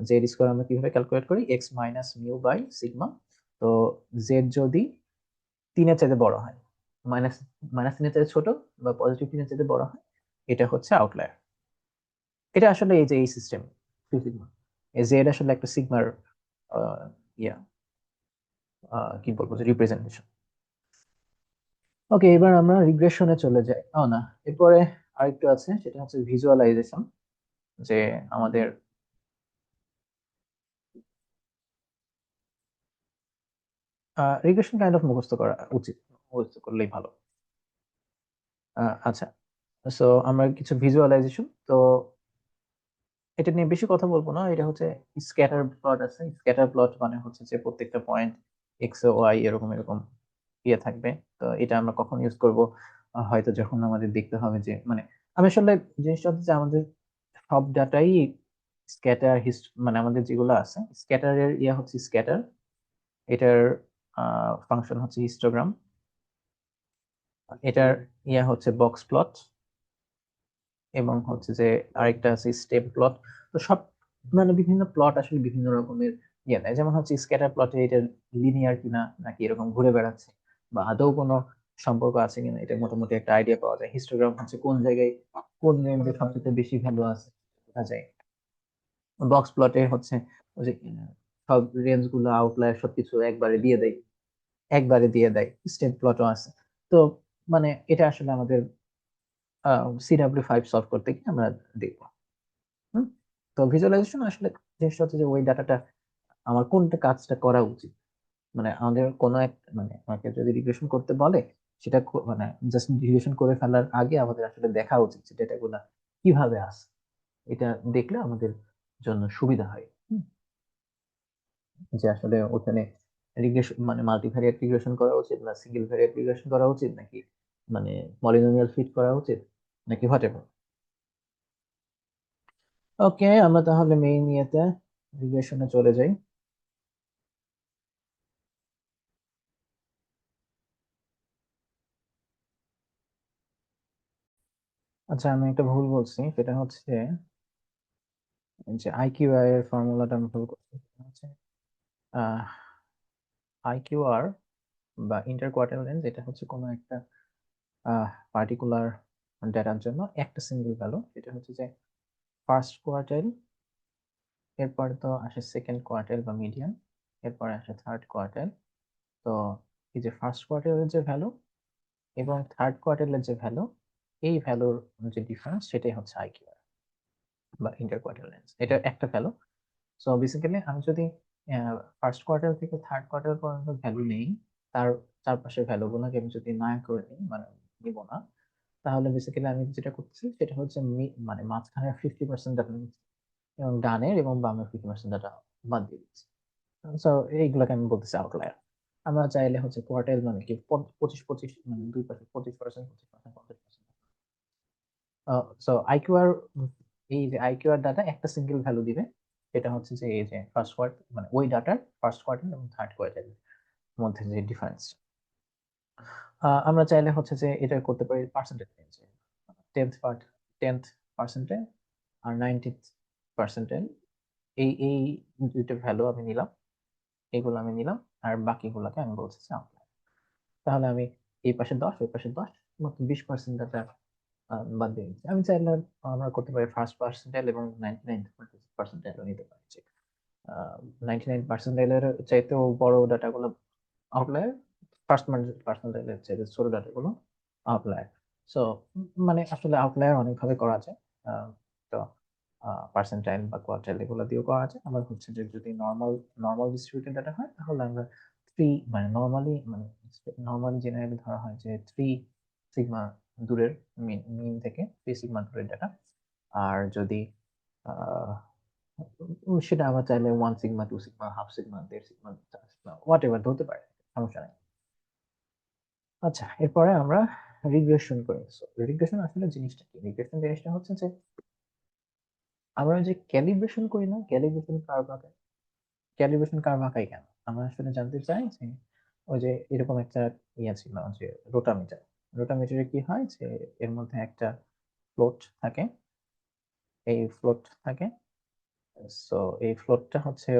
জেড স্কোর আমরা কিভাবে ক্যালকুলেট করি, x minus mu by sigma. তো জেড যদি 3-এর চাইতে বড় হয়, মাইনাস মাইনাস 3-এর চাইতে ছোট বা পজিটিভ 3-এর চাইতে বড় হয়, এটা হচ্ছে আউটলায়ার। এটা আসলে এই যে এই সিস্টেম সিগমা, এই জেড আসলে একটা সিগমার ইয়া কি বলবো, যে রিপ্রেজেন্টেশন। ওকে, এবার আমরা রিগ্রেশনে চলে যাই। না, এরপরে আরেকটু আছে, সেটা হচ্ছে ভিজুয়ালাইজেশন। যে আমাদের রিগ্রেশন কাইন্ড অফ মুখস্থ করা উচিত, মুখস্থ করলেই ভালো। আচ্ছা, সো আমরা কিছু ভিজুয়ালাইজেশন, তো এটা নিয়ে বেশি কথা বলবো না। এটা হচ্ছে স্ক্যাটার প্লট আছে। স্ক্যাটার প্লট মানে হচ্ছে যে প্রত্যেকটা পয়েন্ট এক্স ও ওয়াই এরকম এরকম ইয়ে থাকবে। তো এটা আমরা কখন ইউজ করব, হয়তো যখন আমাদের দেখতে হবে যে মানে আমি আসলে জিনিসটা হচ্ছে যে আমাদের সব ডাটাই স্ক্যাটার মানে আমাদের যেগুলো আছে স্ক্যাটারের ইয়ে হচ্ছে স্ক্যাটার, এটার ফাংশন হচ্ছে হিস্টোগ্রাম, এটার ইয়ে হচ্ছে বক্স প্লট, এবং হচ্ছে যে আরেকটা আছে স্টেপ প্লট। তো সব মানে বিভিন্ন প্লট আসলে বিভিন্ন রকমের ইয়ে দেয়। যেমন হচ্ছে স্ক্যাটার প্লটে এটা লিনিয়ার কিনা, নাকি এরকম ঘুরে বেড়াচ্ছে, বা আদৌ কোনো সম্পর্ক আছে কিনা এটা মোটামুটি একটা আইডিয়া পাওয়া যায়। হিস্টোগ্রাম হচ্ছে কোন জায়গায় কোন রেঞ্জে সবচেয়ে বেশি ভ্যালু আছে বোঝা যায়। বক্স প্লটে হচ্ছে ওই যে সব রেঞ্জ গুলো আউটলায়ার সবকিছু একবারে দিয়ে দেয়। স্টেপ প্লটও আছে। তো মানে এটা আসলে আমাদের CW5 সলভ করতে গিয়ে আমরা দেখবো। হুম? তো ভিজুয়ালাইজেশন আসলে জিনিসটা হচ্ছে যে ওই ডাটাটা আমার কোনটা কাজটা করা উচিত, মানে আমাদের কোনো এক মানে আমাকে যদি রিগ্রেশন করতে বলে সেটা মানে জাস্ট রিগ্রেশন করে ফেলার আগে আমাদের আসলে দেখা উচিত যে ডেটাগুলো কিভাবে আসে। এটা দেখলে আমাদের জন্য সুবিধা হয়। যে আসলে ওখানে রিগ্রেশন মানে মাল্টিভ্যারিয়েট রিগ্রেশন করা উচিত না সিঙ্গেল ভ্যারিয়েট রিগ্রেশন করা উচিত নাকি মানে পলিনোমিয়াল ফিট করা উচিত নাকি হোয়াটএভার। ওকে, আমরা তাহলে মেইন ইয়েতে রিগ্রেশনে চলে যাই। আচ্ছা, আমি একটা ভুল বলছি, সেটা হচ্ছে যে আইকিউআই এর ফর্মুলাটা আমি ভুল করছি। সেটা হচ্ছে আইকিউআর বা ইন্টার কোয়ার্টাইল রেঞ্জ, এটা হচ্ছে কোনো একটা পার্টিকুলার ডেটার জন্য একটা সিঙ্গেল ভ্যালু। এটা হচ্ছে যে ফার্স্ট কোয়ার্টাইল, এরপরে তো আসে সেকেন্ড কোয়ার্টাইল বা মিডিয়ান, এরপরে আসে থার্ড কোয়ার্টাইল। তো এই যে ফার্স্ট কোয়ার্টাইলের যে ভ্যালু এবং থার্ড কোয়ার্টাইলের যে ভ্যালু, এই ভ্যালুর যে ডিফারেন্স সেটাই হচ্ছে আইকিউআর বা ইন্টার কোয়ার্টাইল রেঞ্জ। এটা একটা ভ্যালু। সো বেসিক্যালি আমি যদি ফার্স্ট কোয়ার্টার থেকে থার্ড কোয়ার্টার পর্যন্ত ভ্যালু নেই, তার চারপাশের ভ্যালুগুলোকে আমি যদি না করে নিই মানে নিব না, তাহলে বেসিক্যালি আমি যেটা করতেছি সেটা হচ্ছে মানে মাঝখানে 50% ডাটা নিচ্ছি এবং ডানের এবং বামের 50% ডাটা বাদ দিয়ে দিচ্ছি। সো এইগুলোকে আমি বলতেছি আউটলায়ার। আমরা চাইলে হচ্ছে কোয়ার্টাইল মানে কি 25-25 মানে দুই পাশে 25%, 25%, 50%। সো আইকিউআর, এই যে আইকিউআর ডাটা একটা সিঙ্গেল ভ্যালু দিবে। এটা হচ্ছে যে এই যে ফার্স্ট কোয়ার্টার মানে ওই ডাটার ফার্স্ট কোয়ার্টার এবং থার্ড কোয়ার্টারের মধ্যে যে ডিফারেন্স। আমরা চাইলে হচ্ছে যে এটা করতে পারি পার্সেন্টেজ রেঞ্জে, 10th পার্সেন্টাইল আর 90th পার্সেন্টাইল। এই দুইটা ভ্যালু আমি নিলাম, এইগুলো আমি নিলাম, আর বাকিগুলোকে আমি বলছি আউটলায়ার। তাহলে আমি এই পাশে 10 ওই পাশে 10 মাত্র 20% ডাটা বাদ দিয়ে দিচ্ছি। আমি চাইলে আমরা করতে পারি ফার্স্ট পার্সেন্টাইল এবং 99% নিতে পারি। 99% চাইতেও বড় ডাটাগুলো আউটলায়ার, ফার্স্ট পার্সেন্টাইলের চাইতে ছোট ডাটাগুলো আউটলায়ার। সো মানে আসলে আউটলায়ার অনেকভাবে করা যায়। তো পার্সেন্টাইল বা কোয়ার্টাইল এগুলো দিয়েও করা যায়। আবার হচ্ছে যে যদি নর্মাল নর্মাল ডিস্ট্রিবিউটেড ডাটা হয় তাহলে আমরা মানে নর্মালি জেনারেলি ধরা হয় যে 3 সিগমা দূরের মিন থেকে 3 সিগমা দূরের ডাটা। আর যদি আহ, সেটা আবার চাইলে 1 sigma 2 sigma half sigma 1.5 sigma 4 sigma what ever ধরতে পারে, সমস্যা নেই। আচ্ছা, এরপরে আমরা রিগ্রেশন করি। রিগ্রেশন আসলে জিনিসটা কি? রিগ্রেশন জিনিসটা হচ্ছে যে আমরা যে ক্যালিব্রেশন করি না, ক্যালিব্রেশন কার্ভ আঁকাই কেন? আমরা আসলে জানতে চাই যে ওই যে এরকম একটা ইয়ে ছিল যে রোটামিটার। রোটামিটারে কি হয় যে এর মধ্যে একটা ফ্লোট থাকে, এই ফ্লোট থাকে। সো এই ফ্লোটটা হচ্ছে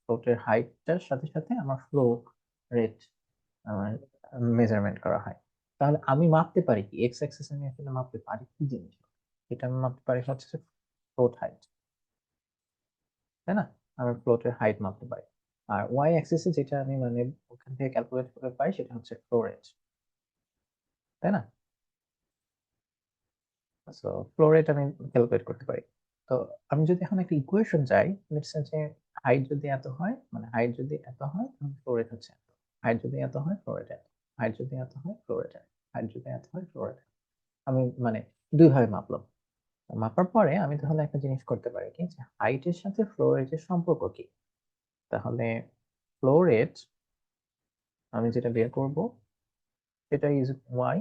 ফ্লোটের হাইটটার সাথে সাথে আমার ফ্লো রেট আমার মেজারমেন্ট করা হয়। তাহলে আমি মাপতে পারি কি এক্স অ্যাক্সিস, আমি আসলে মাপতে পারি কি জিনিস? এটা আমি মাপতে পারি হচ্ছে ফ্লোট হাইট, তাই না? আমি ফ্লোটের হাইট মাপতে পারি। আর ওয়াই অ্যাক্সিসে যেটা আমি মানে ওখান থেকে ক্যালকুলেট করে পাই সেটা হচ্ছে ফ্লো রেট, তাই না? সো ফ্লো রেট আমি ক্যালকুলেট করতে পারি। তো আমি যদি এখন একটা ইকুয়েশন চাই, লেটস সে যে হাইট যদি এত হয় মানে হাইট যদি এত হয় তখন ফ্লো রেট হচ্ছে এত, হাইট যদি এত হয় ফ্লো রেট এত, হাইট যদি এত হয় ফ্লো রেট এত, হাইট যদি এত হয় ফ্লো রেট। আমি মানে দুই ভাবে মাপলাম। মাপার পরে আমি তাহলে একটা জিনিস করতে পারি কি যে হাইটের সাথে ফ্লো রেটের সম্পর্ক কি। তাহলে ফ্লো রেট আমি যেটা বের করব সেটা is Y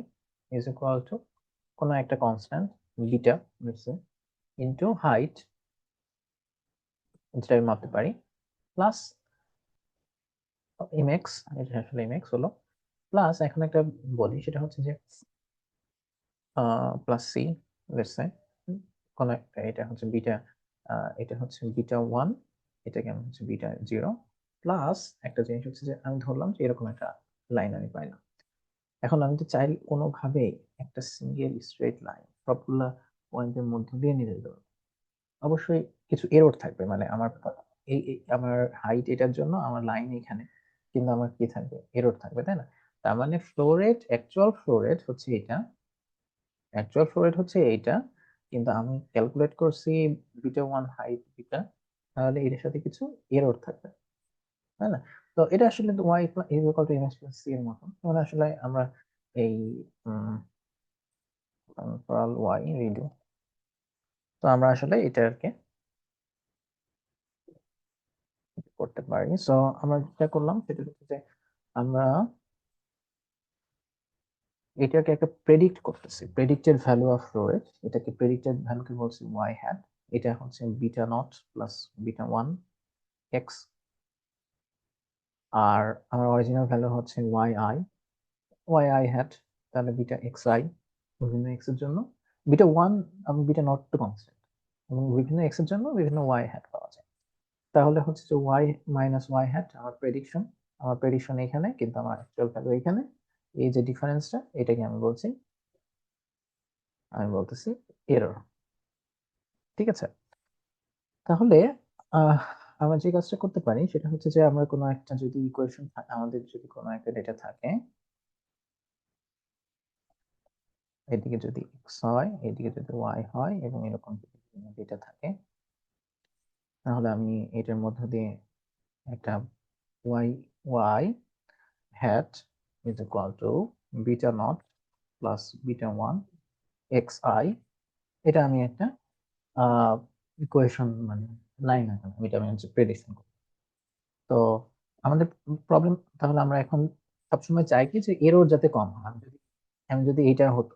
is equal two কোনো একটা কনস্ট্যান্ট বিটা ইন্টু হাইট, যেটা আমি মাপতে পারি, প্লাস এমএক্স, এটা আসলে এমএক্স হলো, প্লাস এখন একটা বলি সেটা হচ্ছে যে প্লাস সি, লেটস সে কোন একটা, এটা হচ্ছে বিটা, এটা হচ্ছে বিটা 1, এটা কেমন হচ্ছে বিটা 0, প্লাস একটা জিনিস হচ্ছে যে আমি ধরলাম যে এরকম একটা লাইন আমি পাইলাম। এখন আমি তো চাই কোনোভাবেই একটা সিঙ্গেল স্ট্রেট লাইন সবগুলা পয়েন্টের মধ্য দিয়ে নিয়ে যেতে পারবো। অবশ্যই কিছু এরর থাকবে, মানে আমার আমার হাইট এটার জন্য আমার লাইন এখানে, কিন্তু আমার কি থাকবে, এরর থাকবে, তাই না? তার মানে flow rate, actual flow rate হচ্ছে এটা, অ্যাকচুয়াল ফ্লো রেট হচ্ছে এইটা, কিন্তু আমি ক্যালকুলেট করছি β1 হাইট বিটা, তাহলে এটার সাথে কিছু এরর থাকবে, তাই না? তো এটা আসলে y is equal two mx plus c এর মতো, মানে আসলে আমরা এই ফর y রিডু, তো আমরা আসলে এটাকে করতে পারি। সো আমরা যেটা করলাম সেটা হচ্ছে যে আমরা এটাকে একটা প্রেডিক্ট করতেছি, predicted value of flow rate, এটাকে প্রেডিক্টেড ভ্যালুকে বলছি y হ্যাট, এটা হচ্ছে বিটা নট প্লাস β1 এক্স, আর আমার অরিজিনাল ভ্যালু হচ্ছে y i হ্যাট, তাহলে বিটা এক্স আই বিভিন্ন এক্স এর জন্য, β1 এবং বিটা নট টু কনস্ট্যান্ট, এবং বিভিন্ন এক্স এর জন্য বিভিন্ন y হ্যাট পাওয়া যায়। তাহলে হচ্ছে যে y মাইনাস y হ্যাট আমার প্রেডিকশন, আমার প্রেডিকশন এখানে, কিন্তু আমার অ্যাকচুয়াল ভ্যালু এখানে, এই যে ডিফারেন্সটা এটাকে আমি বলছি, আমি বলতেছি এরর। ঠিক আছে, তাহলে আহ আমরা যে কাজটা করতে পারি সেটা হচ্ছে যে আমরা কোনো একটা যদি ইকুয়েশন, আমাদের যদি কোনো একটা ডেটা থাকে, এদিকে যদি এক্স হয়, এদিকে যদি ওয়াই হয়, এবং এরকম যদি ডেটা থাকে, তাহলে আমি এটার মধ্য দিয়ে একটা Y Y hat is equal to beta not plus β1 X I, এটা আমি একটা ইকুয়েশন, মানে লাইন আঁকানো, এটা আমি হচ্ছে প্রেডিকশন করি। তো আমাদের প্রবলেম, তাহলে আমরা এখন সবসময় চাই কি যে এরর যাতে কম হয়। আমি যদি এইটা হতো,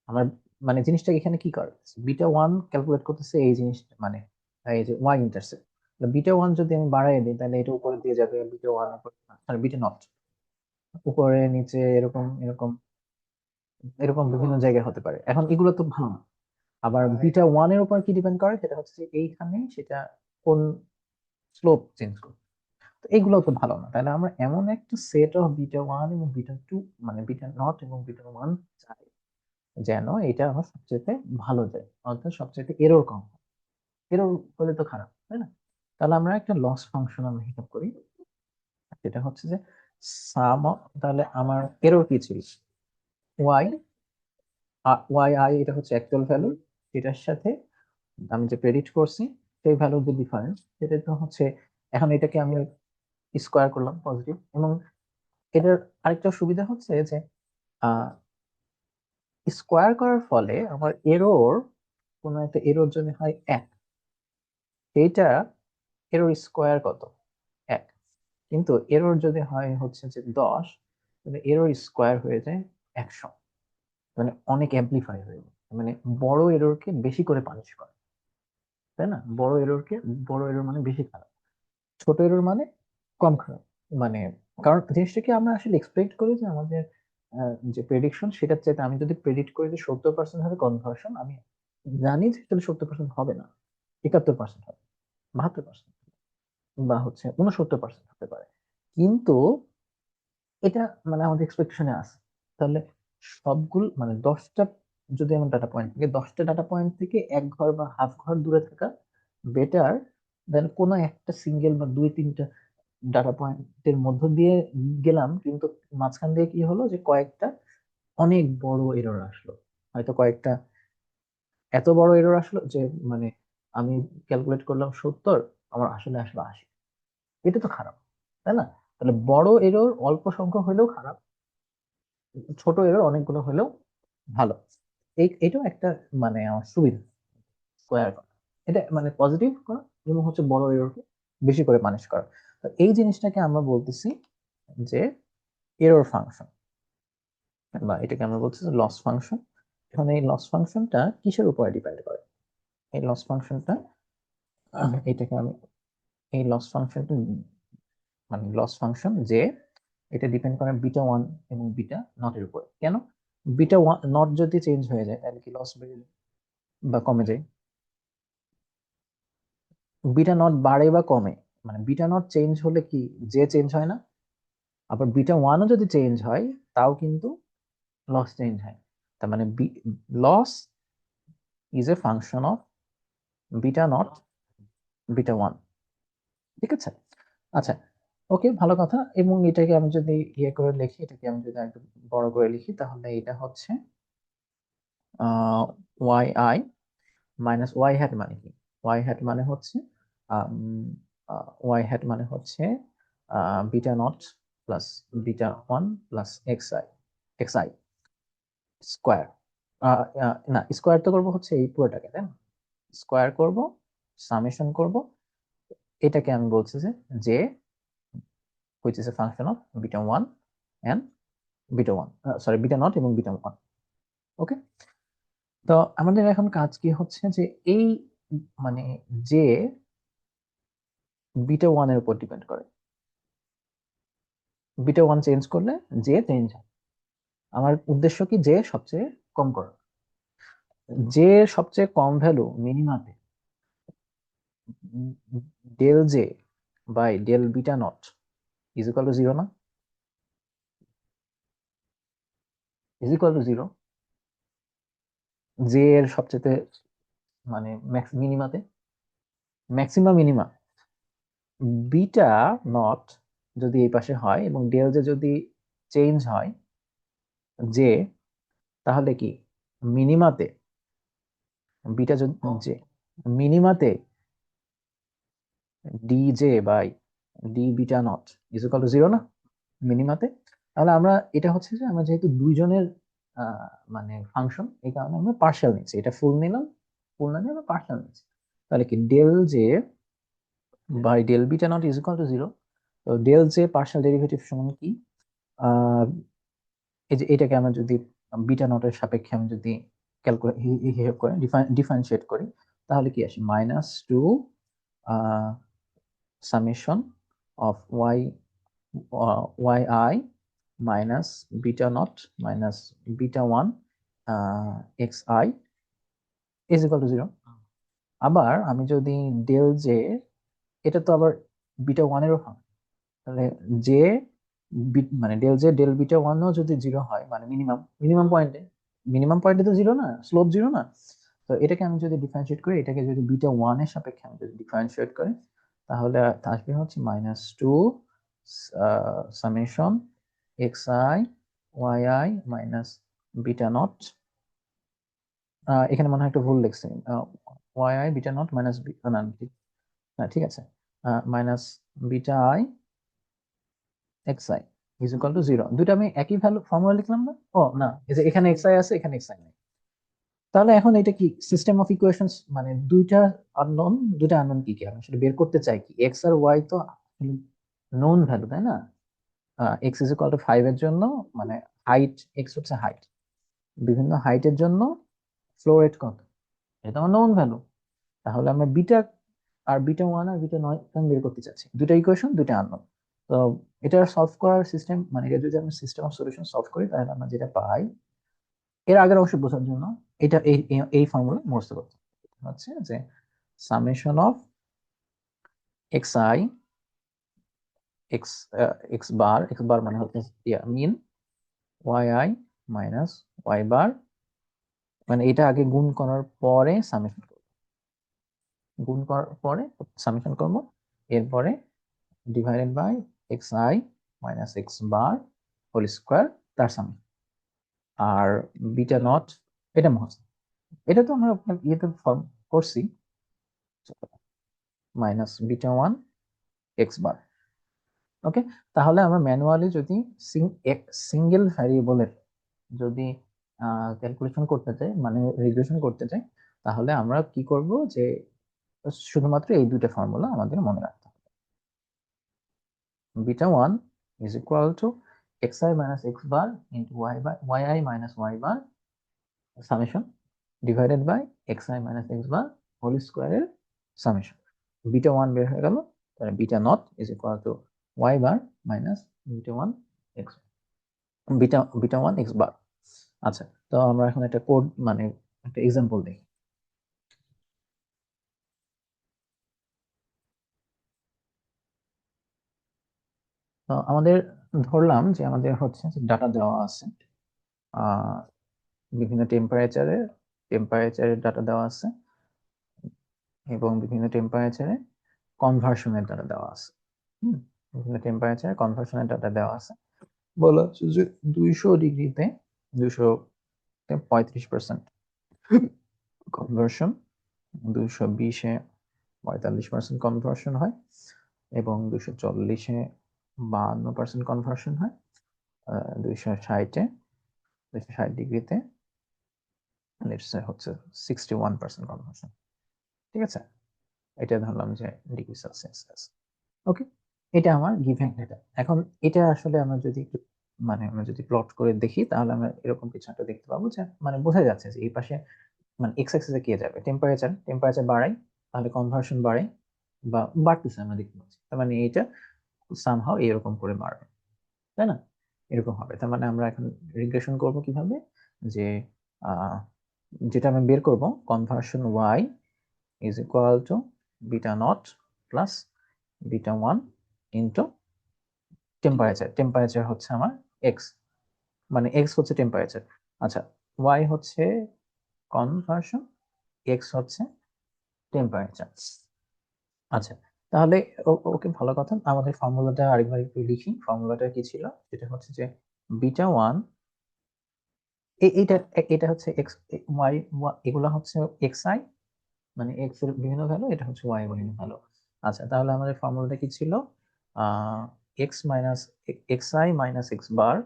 আমার মানে জিনিসটা এখানে কি করে, β1 ক্যালকুলেট করতেছে এই জিনিসটা, মানে এই যে ওয়াই ইন্টারসেপ্ট, β1 যদি আমি বাড়াই দিই তাহলে এটা উপরে দিয়ে যাবে, β1 আর বিটা নট উপরে নিচে এরকম এরকম এরকম বিভিন্ন জায়গায় হতে পারে। এখন এগুলো তো ভালো না। আবার β1 এর উপর কি ডিপেন্ড করে, সেটা হচ্ছে যে এইখানে সেটা কোন স্লোপ চেঞ্জ করে, তো এগুলো তো ভালো না। তাহলে আমরা এমন একটা সেট অফ β1 এবং β2, মানে বিটা নট এবং β1 চাই যেন এটা আমার সবচেয়ে ভালো যায়, অর্থাৎ সবচেয়ে এরর কম। এরর হলে তো খারাপ, তাই না? তাহলে আমরা একটা লস ফাংশন আমরা হিসাব করি, যেটা হচ্ছে যে সাম, তাহলে আমার এরর কি ছিল, ওয়াই ওয়াই আই, এটা হচ্ছে অ্যাকচুয়াল ভ্যালু, এটার সাথে আমি যে প্রেডিক্ট করছি সেই ভ্যালুর যে ডিফারেন্স, সেটা তো হচ্ছে, এখন এটাকে আমি স্কোয়ার করলাম পজিটিভ, এবং এটার আরেকটা সুবিধা হচ্ছে যে স্কোয়ার করার ফলে আমার এরর, কোনো একটা এরর যদি হয় এক, এইটা এরর স্কোয়ার কত, এক, কিন্তু এরর যদি হয় হচ্ছে যে 10, তাহলে এরর স্কোয়ার হয়ে যায় 100, মানে অনেক অ্যাম্পলিফাই হয়ে যায়, মানে বড় এররকে বেশি করে পানিশ করে, তাই না? বড় এরর মানে বেশি খারাপ, ছোট এরর মানে কম খারাপ, মানে কারণ জিনিসটা কি, আমরা আসলে এক্সপেক্ট করি যে আমাদের যে প্রেডিকশন সেটার চাইতে, আমি যদি প্রেডিক্ট করি যে 70% হবে কনভার্সন, আমি জানি যে আসলে 70% হবে না, 71% হবে, 72% বা হচ্ছে 69% হতে পারে, কিন্তু এটা মানে আমাদের এক্সপেকটেশনে আছে। তাহলে সবগুলো মানে 10টা যদি আমার ডাটা পয়েন্ট থেকে, 10টা ডাটা পয়েন্ট থেকে এক ঘর বা হাফ ঘর দূরে থাকা বেটার দেন কোনো একটা সিঙ্গেল বা দুই তিনটা ডাটা পয়েন্টের মধ্য দিয়ে গেলাম, কিন্তু মাঝখান দিয়ে কি হলো যে কয়েকটা অনেক বড় এরর আসলো, হয়তো কয়েকটা এত বড় এরর আসলো যে, মানে আমি ক্যালকুলেট করলাম 70, আমার আসলে আসলো 80, এটা তো খারাপ, তাই না? তাহলে বড় এরর অল্প সংখ্যক হলেও খারাপ, ছোট এরর অনেকগুলো হলেও ভালো। এটাও একটা মানে আমার সুবিধা স্কোয়ার করা, এটা মানে পজিটিভ করা, এবং হচ্ছে বড় এররকে বেশি করে পানিশ করা। তো এই জিনিসটাকে আমরা বলতেছি যে এরর ফাংশন, বা এটাকে আমরা বলতেছি লস ফাংশন। এখন এই লস ফাংশনটা কিসের উপরে ডিপেন্ড করে, এই লস ফাংশনটা, এটাকে আমি, এই লস ফাংশনটা মানে লস ফাংশন যে এটা ডিপেন্ড করে β1 এবং বিটা নটের উপর। কেন, β1 নট যদি চেঞ্জ হয়ে যায় তাহলে কি লস বেড়ে যায় বা কমে যায়, বিটা নট বাড়ে বা কমে, মানে বিটা নট চেঞ্জ হলে কি যে চেঞ্জ হয় না, আবার β1ও যদি চেঞ্জ হয় তাও কিন্তু লস চেঞ্জ হয়, তার মানে loss is a function of beta naught beta one. ঠিক আছে, আচ্ছা, ওকে, ভালো কথা। এবং এটাকে আমি যদি ইয়ে করে লিখি, এটাকে আমি যদি একটু বড় করে লিখি, তাহলে এটা হচ্ছে y I minus y hat মানে কি? ওয়াই হ্যাট মানে হচ্ছে ওয়াই হ্যাট মানে হচ্ছে beta not plus beta one plus x I square. না, স্কোয়ার তো করবো হচ্ছে এই পুরোটাকে, তাই না? স্কোয়ার করব, সামেশন করব, এটাকে আমি বলছি যে J which is a function of beta one and beta one, sorry beta naught এবং বিটা ওয়ান। ওকে, তো আমাদের এখন কাজ কি হচ্ছে যে এই মানে যে বিটা ওয়ান এর উপর ডিপেন্ড করে, বিটা ওয়ান চেঞ্জ করলে যে চেঞ্জ হয়। আমার উদ্দেশ্য কি যে সবচেয়ে কম করা, যে সবচেয়ে কম ভ্যালু মিনিমাতে del J by del beta not is equal to zero না? ইজ ইকুয়াল টু জিরো, যে এর সবচেয়ে মানে মিনিমাতে ম্যাক্সিমাম মিনিমা বিটা নট যদি এই পাশে হয় এবং ডেল জে যদি চেঞ্জ হয় যে, তাহলে কি মিনিমাতে বিটা যদি যে মিনিমাতে D J by D beta not is equal to zero না মিনিমাতে? তাহলে আমরা এটা হচ্ছে যে আমরা যেহেতু দুইজনের মানে ফাংশন, এই কারণে আমরা পার্শিয়াল নিচ্ছি, এটা ফুল নিলাম, ফুল না নিয়ে আমরা পার্শিয়াল নিচ্ছি। তাহলে কি del J by del beta not is equal to zero. তো ডেল জে পার্শিয়াল ডেরিভেটিভ সমান কি? আহ এই যে এটাকে আমরা যদি বিটা নটের সাপেক্ষে আমি যদি ক্যালকুলেট হিসেব করে ডিফারেন্সিয়েট করি, তাহলে কি আসে? Minus two summation of y I minus beta naught minus beta one x i is equal to zero. আবার আমি যদি ডেল জে, এটা তো আবার বিটা ওয়ানেরও ফাংশন, তাহলে যে মানে ডেল জে ডেল বিটা ওয়ানও যদি জিরো হয়, মানে মিনিমাম পয়েন্টে তো জিরো না, স্লোপ জিরো না। তো এটাকে আমি যদি ডিফারেন্সিয়েট করি, এটাকে যদি বিটা ওয়ানের সাপেক্ষে আমি যদি ডিফারেন্সিয়েট করি, তাহলে আসবে হচ্ছে minus two summation x i y I minus beta naught, এখানে মনে হয় একটু ভুল লিখছি, y i beta naught minus না না, ঠিক আছে, minus beta i x i is equal to zero. দুটো আমি একই ভ্যালু ফর্মুলা লিখলাম না? ও না, এই যে এখানে এক্স আই আছে, এখানে এক্স আই নেই। তাহলে এখন এটা কি সিস্টেম অফ ইকুয়েশনস, মানে দুইটা আননোন কি কি আমি আসলে বের করতে চাই কি? এক্স আর ওয়াই তো নোন ভ্যালু, তাই না? এক্স ইজ ইকুয়াল টু 5 এর জন্য, মানে হাইট, এক্স হচ্ছে হাইট, বিভিন্ন হাইটের জন্য ফ্লো রেট কত, এটা আমার নোন ভ্যালু। তাহলে আমরা বিটা আর বিটা ওয়ান আর বিটা নয় আমি বের করতে চাচ্ছি, দুটা ইকুয়েশন, দুটা আননোন। তো এটা সলভ করার সিস্টেম, মানে এটা যদি আমরা সিস্টেম অফ সলিউশন সলভ করি, তাহলে আমরা যেটা পাই, এর আগের অংশ বোঝার জন্য এটা এই ফর্মুলা মুখস্থ করতে হচ্ছে যে summation of X I X X bar মানে হচ্ছে mean Y I minus Y bar, মানে এটা আগে গুণ করার পরে সামেশন করবো, গুণ করার পরে সামেশন করবো, এরপরে divided by x I minus x bar whole square তার সামেশন। আর বিটা নট এটা মুখস্থ, এটা তো আমরা ইয়েতে ফর্ম করছি, minus beta one x bar. Okay, তাহলে আমরা ম্যানুয়ালি যদি সিঙ্গেল ভ্যারিয়েবলের যদি ক্যালকুলেশন করতে চাই, মানে রিগ্রেশন করতে চাই, তাহলে আমরা কি করব যে শুধুমাত্র এই দুইটা ফর্মুলা আমাদের মনে রাখতে হবে। Beta one is equal to X I minus x bar into Y I minus Y bar summation divided by x I minus x bar whole স্কোয়ারের সামেশন। বিটা ওয়ান বের হয়ে গেল, তাহলে beta not is equal to Y bar minus beta one X, beta one x bar. আচ্ছা, তো আমরা এখন একটা কোড, মানে একটা এক্সাম্পল দেখি। তো আমাদের ধরলাম যে আমাদের হচ্ছে ডাটা দেওয়া আছে, বিভিন্ন টেম্পারেচারের ডাটা দেওয়া আছে এবং বিভিন্ন টেম্পারেচারে কনভার্সনের ডাটা দেওয়া আছে। বিভিন্ন টেম্পারেচারে কনভার্সনের ডাটা দেওয়া আছে। বলা হচ্ছে যে 200 ডিগ্রিতে 235% কনভার্সন, 220-এ 45% কনভার্সন হয় এবং 240-এ 52% কনভার্সন হয়, 260 ডিগ্রিতে হচ্ছে 61% কনভার্সন। ঠিক আছে, এটা ধরলাম যে ডিগ্রি সেলসিয়াস। ওকে, এটা আমার গিভেন ডেটা। এখন এটা আসলে আমরা যদি আমরা যদি প্লট করে দেখি তাহলে আমরা এরকম কিছু একটা দেখতে পাবো যে বোঝা যাচ্ছে যে এই পাশে এক্স অ্যাক্সিসে কি যাবে, টেম্পারেচার বাড়াই তাহলে কনভার্সন বাড়ে বা বাড়তেছে আমরা দেখতে পাচ্ছি, তার মানে এটা সামহাও এরকম করে বাড়বে, তাই না? এরকম হবে। তার মানে আমরা এখন রিগ্রেশন করব কিভাবে, যে যেটা আমি বের করব, conversion y is equal to beta not plus beta one into temperature হচ্ছে আমার এক্স, মানে এক্স হচ্ছে টেম্পারেচার। আচ্ছা, ওয়াই হচ্ছে কনভার্সন, এক্স হচ্ছে টেম্পারেচার। আচ্ছা, তাহলে ওকে, ভালো কথা। আমাদের ফর্মুলাটা আরেকবার একটু লিখি। ফর্মুলাটা কি ছিল? সেটা হচ্ছে যে বিটা ওয়ান, এটা এটা হচ্ছে এক্স ওয়াই, এগুলো হচ্ছে এক্স আই, মানে এক্স এর বিভিন্ন ভ্যালু, এটা হচ্ছে ওয়াই এর বিভিন্ন ভ্যালু। আচ্ছা, তাহলে আমাদের ফর্মুলাটা কি ছিল? X minus X I minus x bar,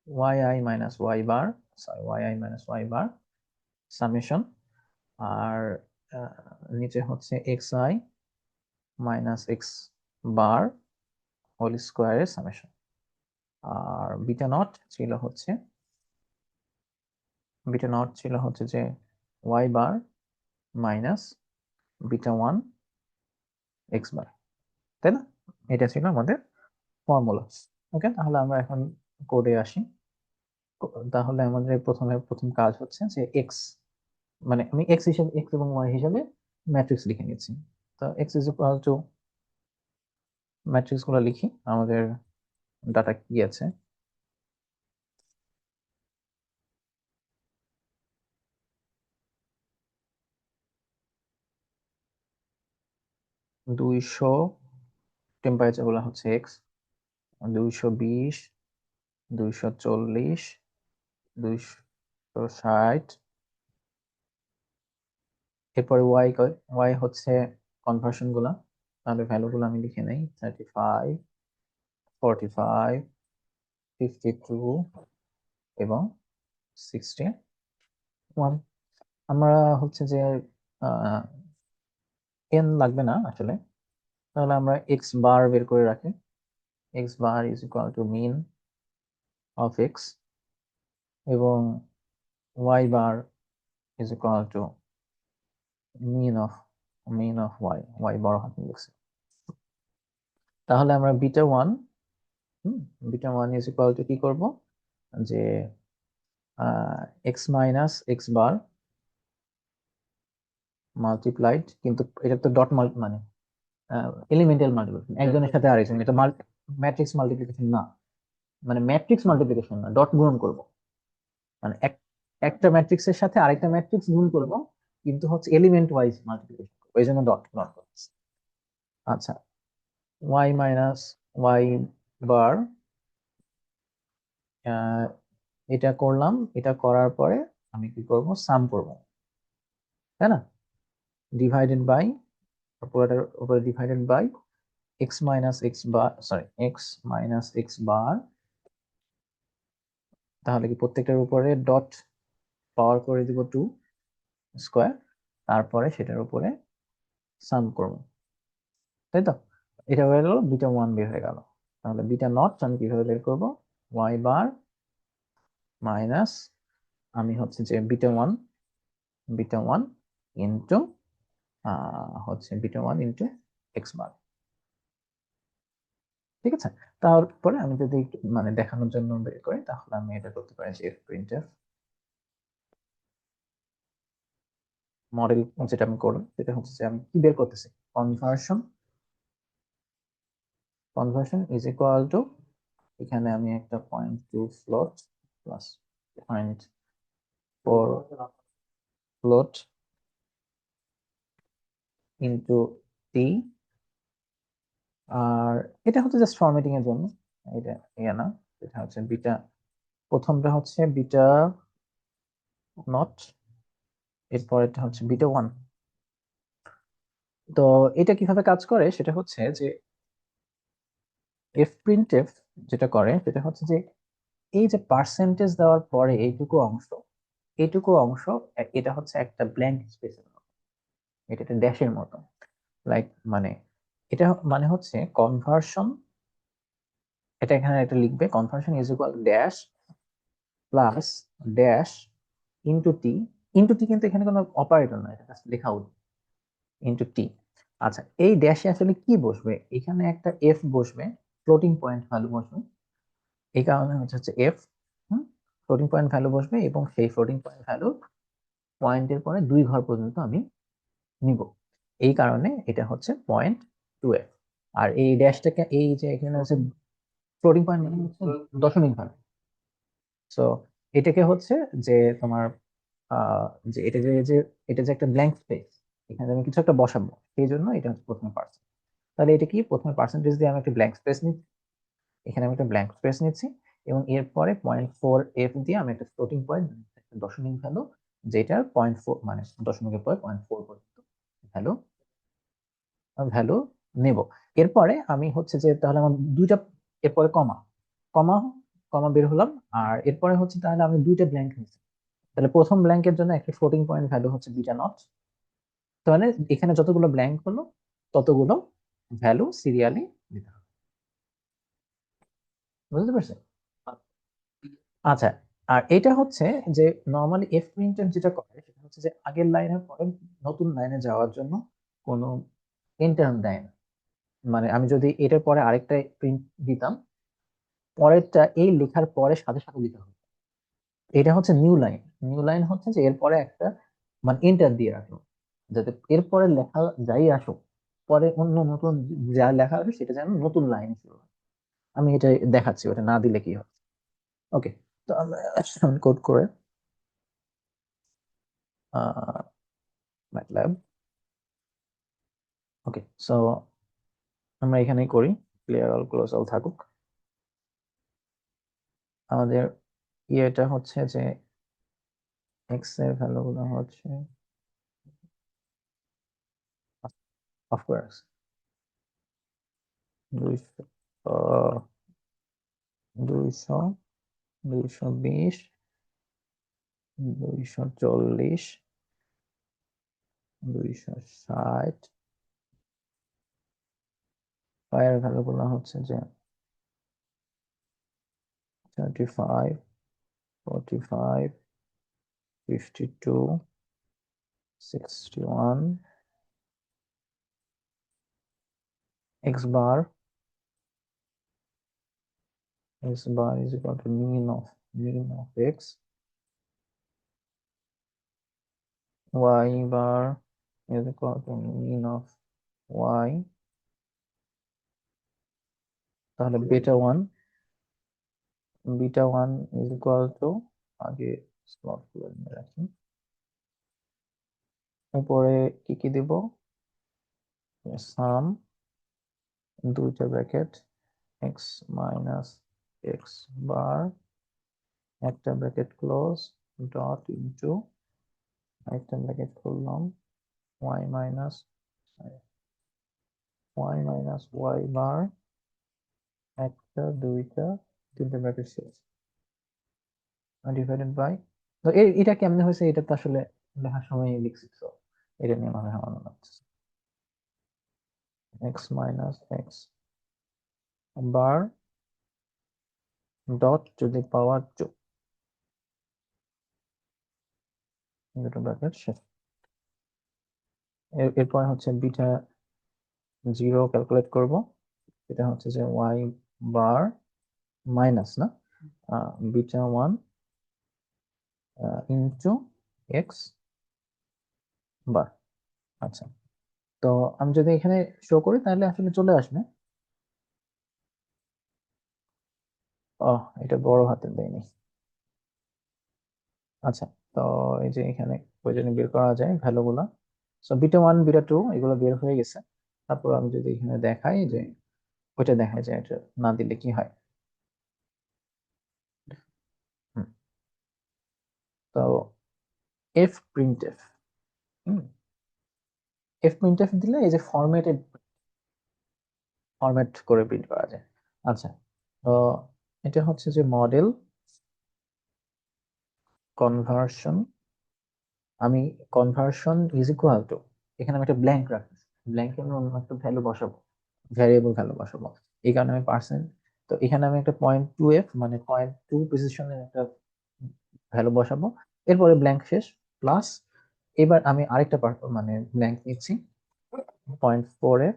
Y I minus Y bar, sorry Y I minus Y bar summation, আর নিচে হচ্ছে X I minus x bar whole স্কোয়ারের সামেশন। আর বিটা নট ছিল হচ্ছে যে Y bar minus beta one x bar, তাই না? এটা ছিল আমাদের ফর্মুলা। ওকে, তাহলে আমরা এখন কোডে আসি। তাহলে আমাদের প্রথম কাজ হচ্ছে যে এক্স, মানে আমি এক্স হিসেবে, এক্স এবং ওয়াই হিসেবে ম্যাট্রিক্স লিখে নিচ্ছি। তো x is equal two, matrix গুলো লিখি, আমাদের ডাটা কি আছে। দুইশো, টেম্পারেচার গুলো হচ্ছে এক্স, 220, 240, 260, এরপরে ওয়াই হচ্ছে কনভার্সন গুলা, তাহলে ভ্যালু গুলো আমি লিখে নেই, 35, 45, 52 এবং 61। আমরা হচ্ছে যে এন লাগবে না আসলে, তাহলে আমরা এক্স বার বের করে রাখি। X bar is equal to mean of X এবং Y bar is equal to mean of Y বড় হাতে লিখছি। তাহলে আমরা beta one is equal to কি করবো, যে X minus x bar multiplied, কিন্তু এটা তো ডট মানে এলিমেন্টাল মাল্টিপ্লিকেশন, একজনের সাথে আরেকজন, এটা ম্যাট্রিক্স মাল্টিপ্লিকেশন না, মানে ম্যাট্রিক্স মাল্টিপ্লিকেশন না, ডট গুণন করব, মানে একটা ম্যাট্রিক্সের সাথে আরেকটা ম্যাট্রিক্স গুণ করব, কিন্তু হচ্ছে এলিমেন্ট ওয়াইজ মাল্টিপ্লিকেশন, ওই জন্য ডট ডট করছি। আচ্ছা, ওয়াই মাইনাস ওয়াই বার, এটা করলাম, এটা করার পরে আমি কি করব, সাম করব, তাই না? ডিভাইডেড বাই, পুরোটার উপরে divided by X minus x bar, sorry X minus x bar, তাহলে কি প্রত্যেকটার উপরে ডট পাওয়ার করে দিব 2 স্কোয়ার, তারপরে সেটার উপরে সাম করব, তাই তো? এটা হয়ে গেল বিটা ওয়ান বের হয়ে গেল। তাহলে বিটা নট আমি কিভাবে বের করবো, ওয়াই বার মাইনাস, আমি হচ্ছে যে বিটা ওয়ান ইন্টু হচ্ছে beta one into x bar. ঠিক আছে, তারপরে আমি যদি দেখানোর জন্য বের করি, তাহলে আমি এটা করতে পারি যে প্রিন্টএফ মডেল, যেটা আমি করব সেটা হচ্ছে যে আমি কি বের করতেছি, কনভার্সন ইজ ইকুয়াল টু, এখানে আমি একটা 0.2 float plus 0.4 float into T. আর এটা হচ্ছে জাস্ট ফরম্যাটিং এর জন্য, এটা ইয়া না। এটা হচ্ছে বিটা, প্রথমটা হচ্ছে বিটা নট, এরপরেরটা হচ্ছে বিটা 1। তো এটা কিভাবে কাজ করে সেটা হচ্ছে যে এফ প্রিন্টএফ যেটা করে সেটা হচ্ছে যে এই যে পার্সেন্টেজ দেওয়ার পরে এইটুকু অংশ এটা হচ্ছে একটা ব্ল্যাঙ্ক স্পেসের মতো, এটা একটা ড্যাশের মতো। লাইক মানে এটা মানে হচ্ছে কনভার্সন, এটা এখানে একটা লিখবে conversion is equal dash plus dash into T. Into T কিন্তু এখানে কোনো অপারেটর নয়, এটা জাস্ট লেখা উচিত ইন্টু টি। আচ্ছা, এই ড্যাশে আসলে কি বসবে? এখানে একটা এফ বসবে, ফ্লোটিং পয়েন্ট ভ্যালু বসবে, এই কারণে হচ্ছে এফ ফ্লোটিং পয়েন্ট ভ্যালু বসবে, এবং সেই ফ্লোটিং পয়েন্ট ভ্যালু পয়েন্টের পরে 2 ঘর পর্যন্ত আমি নিব, এই কারণে এটা হচ্ছে 0.2f। আর এই ড্যাশটাকে এই যে এখানে হচ্ছে ফ্লোটিং পয়েন্ট মানে হচ্ছে দশমিক ঘর। সো এটাকে হচ্ছে যে তোমার যে এটা যে একটা ব্ল্যাঙ্ক স্পেস, এখানে আমি কিছু একটা বসাবো, সেই জন্য এটা হচ্ছে প্রথমে পার্সেন্ট। তাহলে এটা কি, প্রথমে পার্সেন্টেজ দিয়ে আমি একটা ব্ল্যাঙ্ক স্পেস নিচ্ছি, এখানে আমি একটা ব্ল্যাঙ্ক স্পেস নিচ্ছি, এবং এরপরে 0.4f দিয়ে আমি একটা ফ্লোটিং পয়েন্ট, একটা দশমিক ভ্যালু, যেটার 0.4 মানে দশমিকের পরে 0.4 পর্যন্ত ভ্যালু ভ্যালু নেব। এরপরে আমি হচ্ছে যে তাহলে আমার দুইটা, এরপরে কমা কমা কমা বের হলাম, আর এরপরে হচ্ছে তাহলে আমি দুইটা ব্ল্যাঙ্ক নিচ্ছি। তাহলে প্রথম ব্ল্যাঙ্কের জন্য একটা ফ্লোটিং পয়েন্ট ভ্যালু হচ্ছে বিটা নট, তাহলে এখানে যতগুলো ব্ল্যাঙ্ক হলো ততগুলো ভ্যালু সিরিয়ালি দিতে হবে। বুঝতে পারছেন? আচ্ছা, আর এটা হচ্ছে যে নর্মালি এফ প্রিন্টএফ যেটা করে সেটা হচ্ছে যে আগের লাইনের পরে নতুন লাইনে যাওয়ার জন্য কোনো ইন্টার্ন দেয় না। মানে আমি যদি এটার পরে আরেকটা প্রিন্ট দিতাম, পরেরটা এই লেখার পরে সাথে সাথে দিতে হবে। এটা হচ্ছে নিউ লাইন। নিউ লাইন হচ্ছে যে এরপরে একটা মানে এন্টার দিয়ে রাখলো, যাতে এরপরে লেখা যাই আসুক, পরে অন্য নতুন যা লেখা হবে সেটা যেন নতুন লাইন শুরু হয়। আমি এটা দেখাচ্ছি, ওটা না দিলে কি হয়। ওকে, তো আমরা কোড করে ম্যাটল্যাব। ওকে, সো আমরা এখানেই করি, ক্লিয়ার অল ক্লোজ অল থাকুক। আমাদের ইয়েটা হচ্ছে যে এক্স এর ভ্যালু গুলো হচ্ছে অফকোর্স 200, 200, 220, 240, 260। পায়ের ভ্যালু গুলো হচ্ছে যে 35, 45, 52, 61। x bar is equal to mean of x. Y bar is equal to mean of y. তাহলে beta 1 is equal to, আগে স্লট করে নিয়ে রাখি, উপরে কি কি দিব, সাম দুইটা ব্র্যাকেট x মাইনাস x বার, একটা ব্র্যাকেট ক্লোজ, ডট ইনটু একটা ব্র্যাকেট খুললাম, y মাইনাস y বার, একটা দুইটা তিনটা ব্র্যাকেট শেষ, ডিভাইডেড বাই। তো এটা কেমনে হয়েছে, এটা তো আসলে লেখার সময় লিখছি, তো এটা নিয়ে মনে হয় আমার লাগছে X minus x bar dot to the power 2, দুটো ব্র্যাকেট শেষ। এরপর হচ্ছে বিটা 0 ক্যালকুলেট করব, এটা হচ্ছে যে ওয়াই বার মাইনাস না বিটা 1 ইন্টু এক্স বার। আচ্ছা, তো আমি যদি এখানে শো করি তাহলে আসলে চলে আসবে। এটা বড় হাতের দেয়নি। আচ্ছা, তো এই যে এখানে প্রয়োজনে বের করা যায় ভ্যালুগুলো। সো β1 β2 এগুলো বের হয়ে গেছে। তারপর আমি যদি এখানে দেখাই যে ওইটা দেখা যায়, এটা না দিলে কি হয়। হুম, তো এফ প্রিন্টএফ, এফ প্রিন্টএফ দিলে এই যে ফরম্যাট করে প্রিন্ট করা যায়। আচ্ছা, তো এটা হচ্ছে যে মডেল কনভার্সন, আমি কনভার্সন ইজ ইকুয়াল টু, এখানে আমি একটা ব্ল্যাঙ্ক রাখছি, ব্ল্যাঙ্কের অন্য একটা ভ্যালু বসাবো, ভ্যারিয়েবল ভ্যালু বসাবো। এই কারণে আমি পার্সেন্ট, তো এখানে আমি একটা 0.2f মানে 0.2 প্রিসিশনের একটা ভ্যালু বসাবো। এরপরে ব্ল্যাঙ্ক শেষ, প্লাস এবার আমি আরেকটা মানে ব্ল্যাঙ্ক নিচ্ছি 0.4f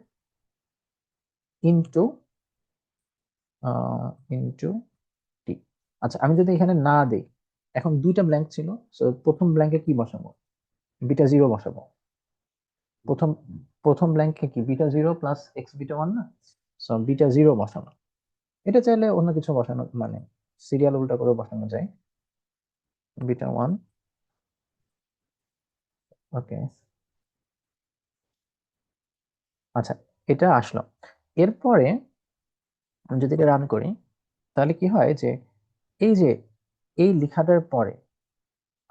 ইন্টু ইন্টু টি। আচ্ছা, আমি যদি এখানে না দিই, এখন দুইটা ব্ল্যাঙ্ক ছিল, সো প্রথম ব্ল্যাঙ্কে কি বসাবো, β0 বসাবো। প্রথম প্রথম ব্ল্যাঙ্কে কি β0 প্লাস এক্স β1 না, সো β0 বসানো। এটা চাইলে অন্য কিছু বসানো, মানে সিরিয়াল উল্টা করে বসানো যায়। β1, ওকে। আচ্ছা, এটা আসলো। এরপরে আমি যদি এটা রান করি, তাহলে কি হয় যে এই যে এই লেখাটার পরে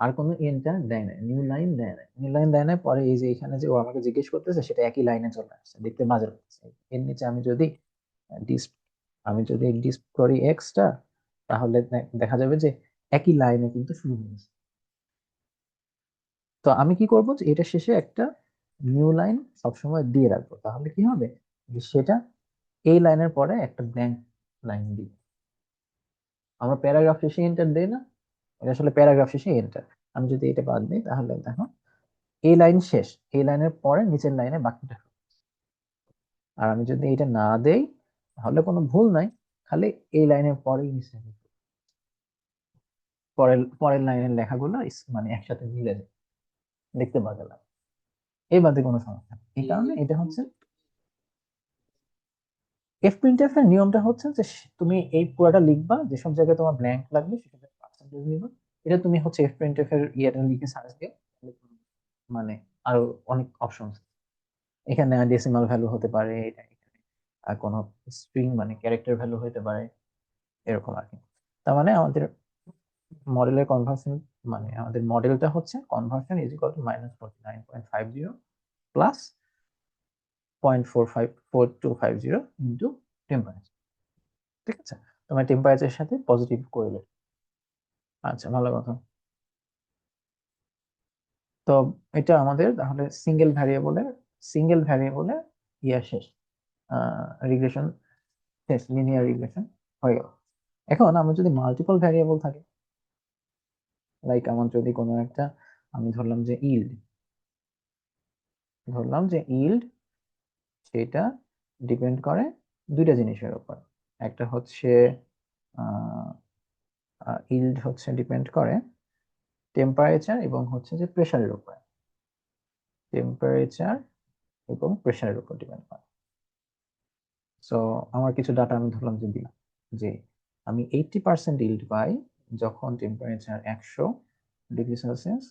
আর কোনো এন্টার দেয় না, নিউ লাইন দেয় না, নিউ লাইন দেয় না, পরে এই যে এখানে যে ও আমাকে জিজ্ঞেস করতেছে সেটা একই লাইনে চলে আসছে, দেখতে মজা লাগছে। এর নিচে আমি যদি ডিস আমি যদি ডিসপ করি এক্সটা, তাহলে দেখা যাবে যে একই লাইনে কিন্তু শুরু হয়েছে। তো আমি কি করব যে এটা শেষে একটা নিউ লাইন সবসময় দিয়ে রাখবো, তাহলে কি হবে যে সেটা এই লাইনের পরে একটা ব্ল্যাঙ্ক লাইন দিই। আমরা প্যারাগ্রাফ শেষে এন্টার দেই না, এটা আসলে প্যারাগ্রাফ শেষে এন্টার। আমি যদি এটা বাদ দিই, তাহলে দেখো এই লাইন শেষ, এই লাইনের পরে নিচের লাইনে বাকিটা। আর আমি যদি এটা না দেই, তাহলে কোনো ভুল নাই, খালি এই লাইনের পরেই নিচে পরের পরের লাইনের লেখাগুলো মানে একসাথে মিলে যায়, দেখতে মজা লাগে। এই বাদে কোনো সমস্যা নেই। এই কারণে এটা হচ্ছে এফ প্রিন্টএফ এর নিয়মটা হচ্ছে যে তুমি এই পুরোটা লিখবা, যেসব জায়গায় তোমার ব্ল্যাঙ্ক লাগবে সেসব পার্সেন্টেজ নিবা। এটা তুমি হচ্ছে এফ প্রিন্টএফ এর ইয়েটা লিখে সার্চ দিয়ে, মানে আরো অনেক অপশন, এখানে ডেসিমাল ভ্যালু হতে পারে, এটা এখানে আর কোনো স্ট্রিং মানে ক্যারেক্টার ভ্যালু হতে পারে, এরকম আর কি। তার মানে আমাদের মডেলের কনভার্সন, মানে আমাদের মডেলটা হচ্ছে conversion is equal two -49.50 plus 0.45250 into temperature. ঠিক আছে, তোমার টেম্পারেচারের সাথে পজিটিভ কোরিলেট। আচ্ছা, ভালো কথা। তো এটা আমাদের তাহলে সিঙ্গেল ভ্যারিয়েবলের ইয়া শেষ, রিগ্রেশন শেষ, লিনিয়ার রিগ্রেশন হয়ে গেল। এখন আমার যদি মাল্টিপল ভ্যারিয়েবল থাকে, লাইক আমার যদি কোনো একটা, আমি ধরলাম যে ইল্ড, সেটা ডিপেন্ড করে দুইটা জিনিসের উপর। একটা হচ্ছে ইল্ড হচ্ছে ডিপেন্ড করে টেম্পারেচার এবং হচ্ছে যে প্রেসারের উপর, টেম্পারেচার এবং প্রেসারের উপর ডিপেন্ড করে। সো আমার কিছু ডাটা আমি ধরলাম যে দিলাম যে আমি 80% ইল্ড পাই যখন টেম্পারেচার 100°C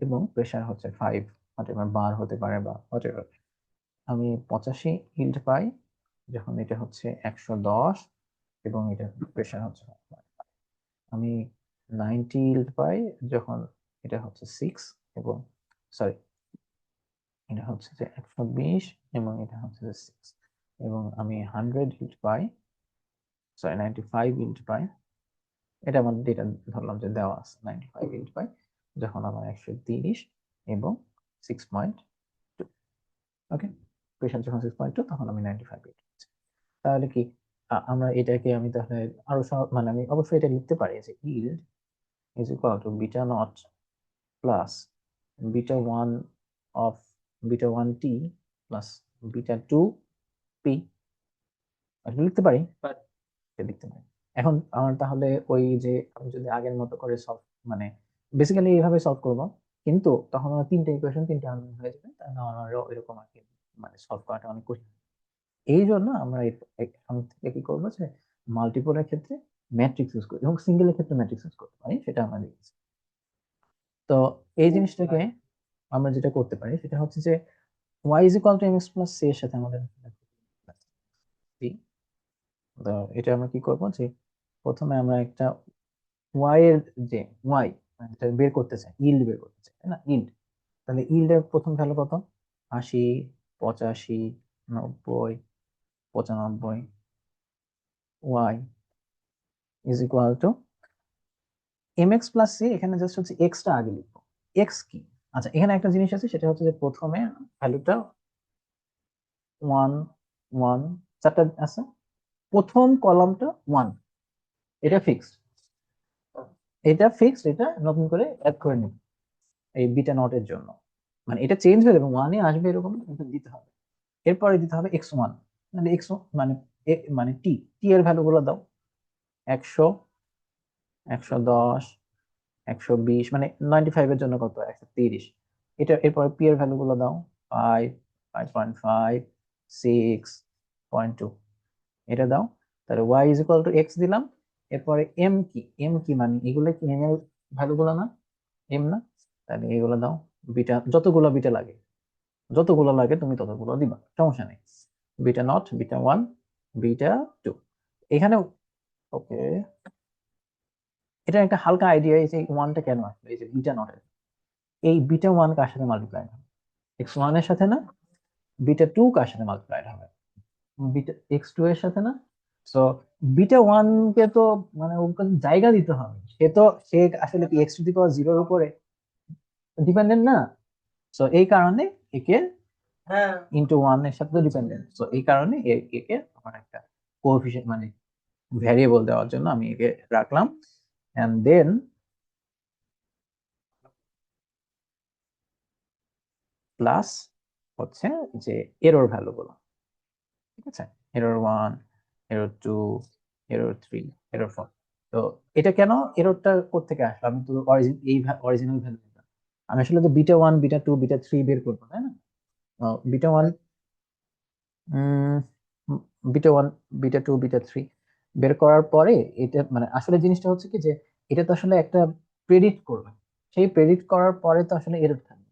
এবং প্রেসার হচ্ছে 5 হোয়াটএভার বার হতে পারে বা হোয়াটএভার। আমি 85 ইল্ড পাই যখন এটা হচ্ছে 110 এবং এটা প্রেসার হচ্ছে 5। আমি 90 ইল্ড পাই যখন এটা হচ্ছে 6 এবং সরি, এটা হচ্ছে যে 120 এবং এটা হচ্ছে যে 6। এবং আমি 100 ইল্ড পাই, সরি 95 ইল্ড পাই, এটা আমার ডেটা ধরলাম যে দেওয়া আছে, 95 ইল্ড পাই যখন আমার 130 এবং 6.2। ওকে, প্রেশার যখন 6.2 তখন আমি 95 ইল্ড। তাহলে কি আমরা এটাকে আমি তাহলে আরো মানে আমি অবশ্যই এটা লিখতে পারি যে yield is equal to beta not plus beta 1 of beta 1t plus beta 2p, এটা লিখতে পারি, লিখতে পারি। এখন আমার তাহলে ওই যে আমি যদি আগের মতো করে সলভ, মানে বেসিক্যালি এইভাবে সলভ করব, কিন্তু তখন আমার তিনটে ইকুয়েশন তিনটে আনসার হয়ে যাবে, তাহলে আমার এরকম আর কি, মানে সলভ করাটা অনেক কঠিন। এই জন্য আমরা এখন থেকে কি করবো যে মাল্টিপলের ক্ষেত্রে ম্যাট্রিক্স ইউজ করি এবং সিঙ্গেলের ক্ষেত্রে ম্যাট্রিক্স ইউজ করতে পারি, সেটা আমরা দেখেছি। তো এই জিনিসটাকে আমরা যেটা করতে পারি সেটা হচ্ছে যে y is equal to mx plus c এর সাথে আমাদের c। তো এটা আমরা কি করব যে প্রথমে আমরা একটা y এর যে y মানে এটা বের করতে চাই, ইল্ড বের করতে চাই, তাই না? ইল্ড, তাহলে ইল্ডের প্রথম ভ্যালু কত? 80, 85, 90, 95, y is equal to mx plus c। এখানে জাস্ট হচ্ছে x টা আগে লিখবো। x কি? আচ্ছা, এখানে একটা জিনিস আছে, সেটা হচ্ছে যে প্রথমে ভ্যালুটা 1 1 চারটা আছে, প্রথম কলামটা 1, এটা ফিক্সড, এটা ফিক্সড, এটা নতুন করে অ্যাড করে নিব এই বিটা নট এর জন্য। মানে এটা চেঞ্জ হয়ে যাবে, 1 এ আসবে এরকম কিন্তু দিতে হবে। এরপরে দিতে হবে x1, মানে x মানে মানে টি, টি এর ভ্যালু গুলো দাও। 100, 110, 120, মানে 95 এর জন্য কত? 130। এটা এরপরে পি এর ভ্যালু গুলো দাও। 5, 5.5, 6.2, এটা দাও। তাহলে y is equal two x দিলাম। এরপরে m কি? m কি মানে এগুলো কি m এর ভ্যালু গুলো না? m না? তাহলে এগুলো দাও। বিটা, যতগুলো বিটা লাগে, যতগুলো লাগে তুমি ততগুলো দিবা, সমস্যা নেই। বিটা নট, বিটা 1, বিটা 2 এখানে। ওকে, এটা একটা হালকা আইডিয়া, এই যে 1টা কেন আসবে, এই যে বিটা নট, এই বিটা 1 কার সাথে মাল্টিপ্লাই হবে? x1 এর সাথে না? বিটা 2 কার সাথে মাল্টিপ্লাই হবে? বিটা x2 এর সাথে না? সো বিটা 1 কে তো মানে ওকে জায়গা দিতে হবে, সে তো, সে আসলে কি x টু দি পাওয়ার 0 এর উপরে ডিপেন্ডেন্ট না। সো এই কারণে একে ইনটু 1 এর সাথে ডিপেন্ডেন্ট, সো এই কারণে একে আমার একটা কোএফিসিয়েন্ট মানে ভ্যারিয়েবল দেওয়ার জন্য আমি একে রাখলাম। এন্ড দেন প্লাস হচ্ছে যে এরর ভ্যালু গুলো, ঠিক আছে? Error 1, error 2, error 3, error 4। তো এটা কেন, এররটা কোত্থেকে আসলো? আমি তো অরিজিনাল ভ্যালু নিলাম, আমি আসলে তো বিটা 1, বিটা 2, বিটা 3 বের করবো, তাই না? বিটা 1, বিটা 1, বিটা 2, বিটা 3 বের করার পরে এটা মানে আসলে জিনিসটা হচ্ছে কি যে এটা তো আসলে একটা প্রেডিক্ট করবে, সেই প্রেডিক্ট করার পরে তো আসলে এরর থাকবে,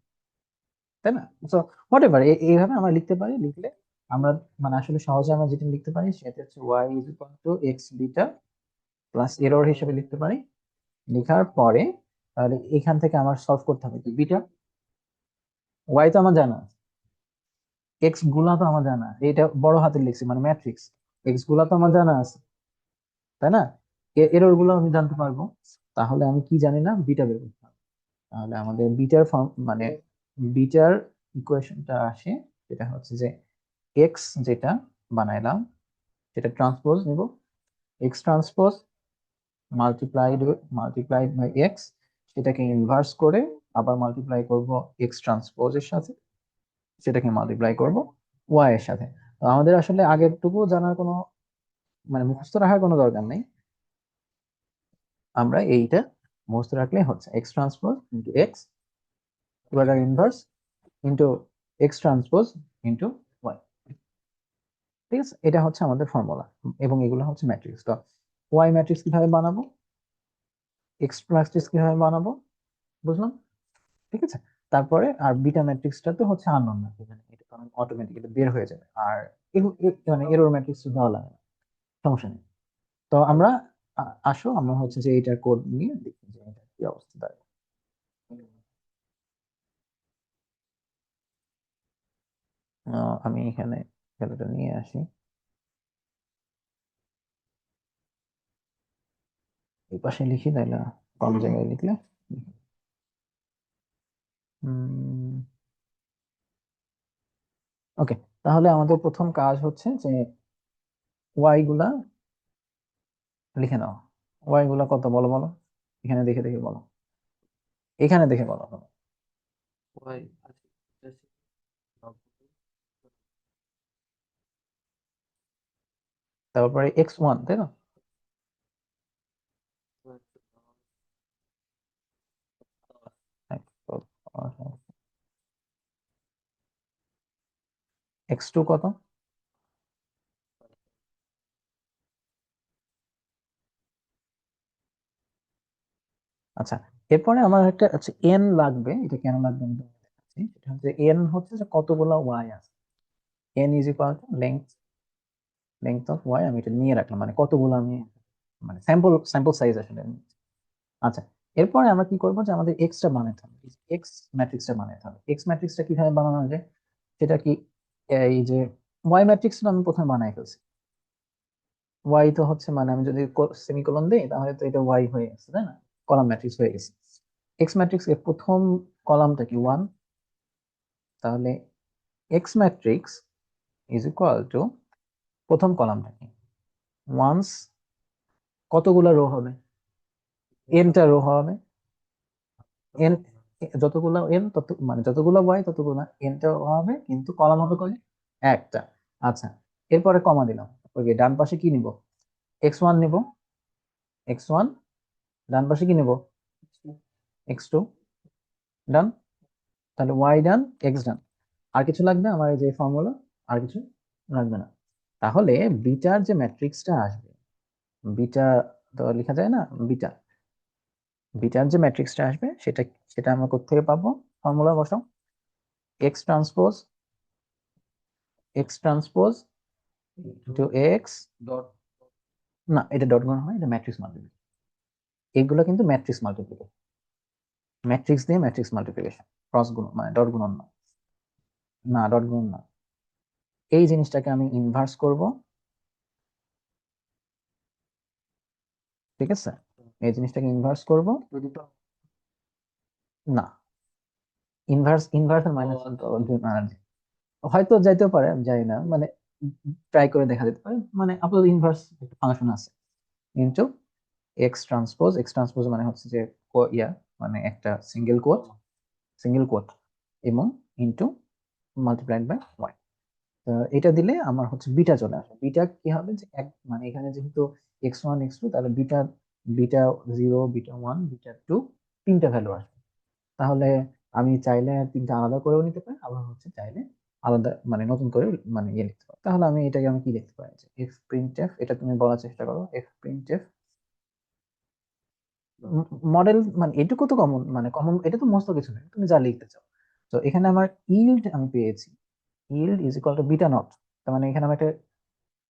তাই না? সো হোয়াট এভার, এইভাবে আমরা লিখতে পারি। লিখলে আমরা মানে আসলে সহজে আমরা যেটা লিখতে পারি সেটা হচ্ছে y is equal to x beta plus error হিসেবে লিখতে পারি। লেখার পরে তাহলে এখান থেকে আমার সলভ করতে হবে কি, বিটা y তো আমার জানা, এক্স গুলা তো আমার জানা, এটা বড় হাতের লিখছি মানে ম্যাট্রিক্স, এক্স গুলা তো আমার জানা আছে, তাই না? এরর গুলো আমি জানতে পারবো। তাহলে আমি কি জানি না, বিটা বের করতে হবে। তাহলে আমাদের বিটার ফর্ম মানে বিটার ইকুয়েশনটা আসে, যেটা হচ্ছে যে এক্স যেটা বানাইলাম সেটা ট্রান্সপোজ নিব, x transpose multiplied by x, সেটাকে ইনভার্স করে আবার মাল্টিপ্লাই করব এক্স ট্রান্সপোজ এর সাথে, সেটাকে মাল্টিপ্লাই করব ওয়াই এর সাথে। তো আমাদের আসলে আগেরটুকু জানার কোনো মানে মুখস্থ রাখার কোনো দরকার নেই, আমরা এইটা মুখস্থ রাখলে হচ্ছে এক্স ট্রান্সপোজ ইন্টু এক্স এবার inverse into x transpose into y. ঠিক আছে, এটা হচ্ছে আমাদের ফর্মুলা, এবং এগুলো হচ্ছে ম্যাট্রিক্স। তো ওয়াই ম্যাট্রিক্স কিভাবে বানাবো, এক্স ম্যাট্রিক্স কিভাবে বানাবো, বুঝলাম? ঠিক আছে। তারপরে আর বিটা ম্যাট্রিক্সটা তো হচ্ছে আননোন না, এখানে এটা কারণ অটোমেটিক্যালি বের হয়ে যাবে, আর মানে এরর ম্যাট্রিক্স দেওয়া লাগে না, সমস্যা নেই। তো আমরা আসো আমরা হচ্ছে যে এটার কোড নিয়ে দেখি যে এটা কি অবস্থা দাঁড়ায়। আমি এখানে ভ্যালুটা নিয়ে আসি, এই পাশে লিখি তাইলে কম জায়গায় লিখলে। ওকে, তাহলে আমাদের প্রথম কাজ হচ্ছে যে ওয়াই গুলা লিখে নাও। ওয়াই গুলা কত বলো বলো, এখানে দেখে দেখে বলো, এখানে দেখে বলো। তারপরে x1, তাই না? x2 কত? আচ্ছা, এরপরে আমার একটা হচ্ছে এন লাগবে, এটা কেন লাগবে আমি তোমাকে দেখাচ্ছি। সেটা হচ্ছে এন হচ্ছে যে কতগুলো ওয়াই আছে, n is equal to length of y, আমি এটা নিয়ে রাখলাম মানে কতগুলো আমি মানে স্যাম্পল সাইজ আসলে আচ্ছা, এরপরে আমরা কি করবো যে আমাদের এক্সটা বানাতে হবে, এক্স ম্যাট্রিক্সটা বানাতে হবে। এক্স ম্যাট্রিক্সটা কিভাবে বানানো যায় সেটা কি, এই যে ওয়াই ম্যাট্রিক্সটা আমি প্রথমে বানাই ফেলছি। ওয়াই তো হচ্ছে মানে আমি যদি সেমিকোলন দিই তাহলে তো এটা ওয়াই হয়ে গেছে, তাই না? কলাম ম্যাট্রিক্স হয়ে গেছে। এক্স ম্যাট্রিক্স এর প্রথম কলামটা কি 1, তাহলে x matrix is equal two প্রথম কলামটা কি ওয়ান্স, কতগুলো রো হবে, এনটা রো হবে, এন যতগুলো এন তত মানে যতগুলো ওয়াই ততগুলো এনটা হবে, কিন্তু কলাম হবে কয়, একটা। আচ্ছা, এরপরে কমা দিলাম, ওকে ডান পাশে কি নিব, x1 নিব, x1, ডান পাশে কি নিব, x2, ডান, তাহলে ওয়াই ডান এক্স ডান। আর কিছু লাগবে আমার এই যে ফর্মুলা, আর কিছু লাগবে না। তাহলে বিটার যে ম্যাট্রিক্সটা আসবে, বিটা তো লেখা যায় না, বিটা, বিটার যে ম্যাট্রিক্সটা আসবে সেটা সেটা আমরা কোত্থেকে পাবো, ফর্মুলা বসাও, x transpose, x transpose to x, না এটা ডট গুণ হয়, এটা ম্যাট্রিক্স মাল্টিপ্লিকেশন, এগুলো কিন্তু ম্যাট্রিক্স মাল্টিপ্লিকেশন, ম্যাট্রিক্স দিয়ে ম্যাট্রিক্স মাল্টিপ্লিকেশন, ক্রস গুণ মানে ডট গুণন না, না ডট গুণন না। এই জিনিসটাকে আমি ইনভার্স করব, ঠিক আছে, এই জিনিসটাকে ইনভার্স করব, না ইনভার্স ইনভার্স মাইনাস হয়তো যাইতেও পারে, আমি জানি না, মানে ট্রাই করে দেখা যেতে পারে, মানে আপাতত ইনভার্স একটা ফাংশন আছে ইনটু এক্স ট্রান্সপোজ মানে হচ্ছে যে ইয়া মানে একটা সিঙ্গেল কোট এবং ইনটু মাল্টিপ্লাইড বাই ওয়াই। এটা দিলে আমার হচ্ছে বিটা চলে আসে। বিটা কি হবে যে এক মানে এখানে যেহেতু x1 x2, তাহলে বিটা, বিটা 0 বিটা 1 বিটা 2 তিনটা ভ্যালু আসবে। তাহলে আমি চাইলে তিনটা আলাদা করেও নিতে পারি, আবার হচ্ছে চাইলে আলাদা মানে নতুন করে মানে ইয়ে লিখতে পারি। তাহলে আমি এটাকে আমি কি লিখতে পারি যে এফ প্রিন্ট এফ, এটা তুমি বলার চেষ্টা করো, এফ প্রিন্ট এফ মডেল, মানে এটুকু তো কমন, মানে কমন এটা তো মস্ত কিছু নেই, তুমি যা লিখতে চাও। তো এখানে আমার ইল্ড আমি পেয়েছি, yield is equal to beta naught, তার মানে এখানে আমার একটা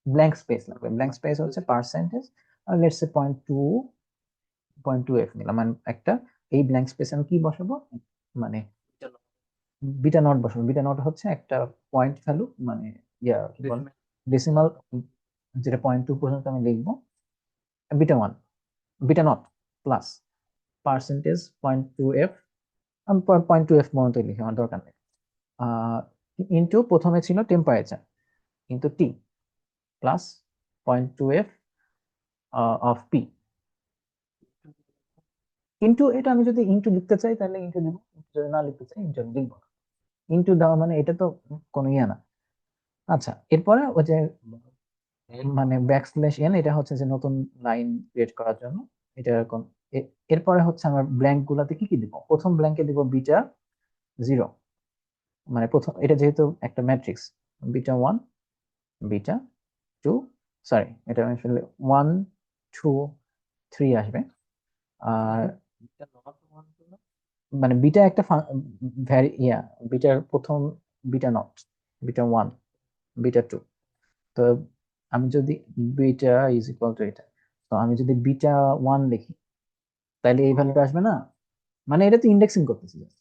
ব্ল্যাঙ্ক স্পেস লাগবে, ব্ল্যাঙ্ক স্পেস হচ্ছে পার্সেন্টেজ, আর লেটস সে 0.2 এফ নিলাম, মানে একটা এই ব্ল্যাঙ্ক স্পেস আমি কি বসাবো, মানে বিটা নট বসাবো। বিটা নট হচ্ছে একটা পয়েন্ট ভ্যালু, মানে ইয়া কি বল, ডেসিমাল, যেটা 0.2 পর্যন্ত আমি লিখবো, beta 1 beta not plus percentage 0.2 F, আমি 0.2 এফ পর্যন্ত লিখি, আমার দরকার নেই, ইন্টু প্রথমে ছিল temperature into T plus 0.2 F of P, into এটা আমি যদি ইন্টু লিখতে চাই তাহলে ইন্টু দিব, যদি না লিখতে চাই ইন্টু লিখবো না। ইন্টু দেওয়া মানে এটা তো কোনো ইয়ে না। আচ্ছা, এরপরে ওই যে মানে ব্যাকস্ল্যাশ এন, এটা হচ্ছে যে নতুন লাইন ক্রিয়েট করার জন্য, এটা এরকম। এরপরে হচ্ছে আমার ব্ল্যাঙ্ক গুলাতে কি কি দিব, প্রথম ব্ল্যাঙ্কে দিব বিটা 0, মানে প্রথম এটা যেহেতু একটা ম্যাট্রিক্স, বিটা 1 বিটা 2, সরি এটা আসলে 1 2 3 আসবে। আর মানে বিটা একটা ভ্যারি ইয়া, বিটার প্রথম বিটা নট, বিটা 1 বিটা 2, তো আমি যদি বিটা ইজ ইকুয়াল টু এটা, তো আমি যদি বিটা 1 লিখি তাহলে এই ভ্যালুটা আসবে না, মানে এটা তো ইন্ডেক্সিং করতেছি just।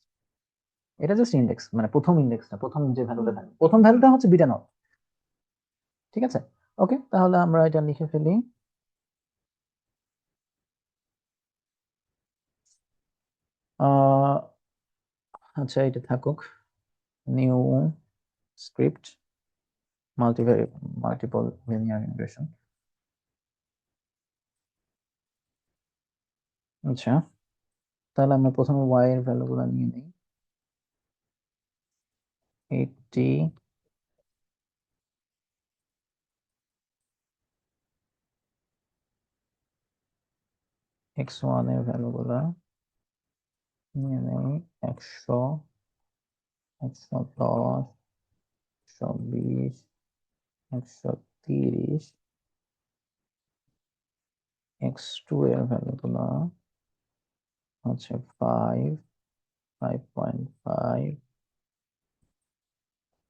এটা জাস্ট ইন্ডেক্স, মানে প্রথম ইন্ডেক্সটা, প্রথম যে ভ্যালুটা থাকে প্রথম ভ্যালুটা হচ্ছে বিটা নট, ঠিক আছে। ওকে, তাহলে আমরা এটা লিখে ফেলি। আহ আচ্ছা এটা থাকুক, new script multiple linear integration. আচ্ছা, তাহলে আমরা প্রথমে y এর ভ্যালুগুলো নিয়ে নিই, 80, x1 এর ভ্যালুগুলো নিয়ে নেই 100, 110, 120, 130, x2 এর ভ্যালুগুলো হচ্ছে 5, 5.5,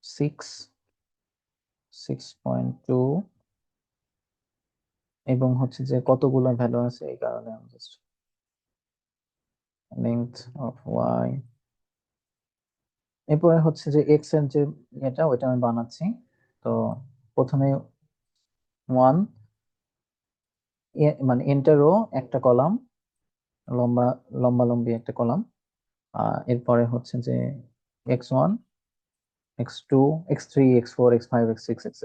6, 6.2 এবং হচ্ছে যে কতগুলো ভ্যালু আছে এই কারণে আমি জাস্ট লেংথ অফ ওয়াই, এরপরে হচ্ছে যে এক্স এর যে এটা ওইটা আমি বানাচ্ছি। তো প্রথমে 1 মানে এন্টার রো একটা কলাম, লম্বা লম্বি একটা কলাম, এরপরে হচ্ছে যে x1, x2, x3, x4, x5, x6, x7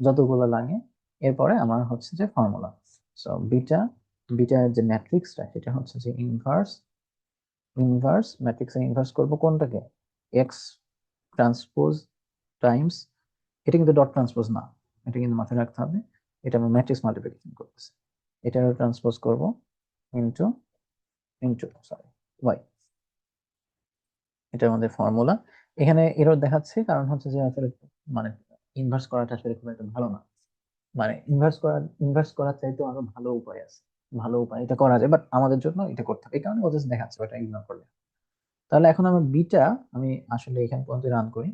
যতগুলো লাগে। এরপরে আমার হচ্ছে যে ফর্মুলা। সো বিটা যে ম্যাট্রিক্সটা সেটা হচ্ছে যে ইনভার্স ম্যাট্রিক্সের ইনভার্স করব কোনটাকে, এক্স ট্রান্সপোজ টাইমস, এটা কিন্তু ডট ট্রান্সপোজ না, এটা কিন্তু মাথায় রাখতে হবে, এটা আমি ম্যাট্রিক্স মাল্টিপ্লিকেশন করতেছি, এটারও ট্রান্সপোজ করব ইনটু সরি ওয়াই, এটা আমাদের ফর্মুলা। এখানে এরর দেখাচ্ছে কারণ হচ্ছে যে আসলে মানে ইনভার্স করাটা আসলে খুব একটা ভালো না, মানে ইনভার্স করার চাইতে আরো ভালো উপায় আছে, ভালো উপায় এটা করা যায়, বাট আমাদের জন্য এটা করতে হবে, এই কারণে ও জাস্ট দেখাচ্ছে, ওটা ইগনোর করলে। তাহলে এখন আমার বিটা আমি আসলে এখান পর্যন্ত রান করি,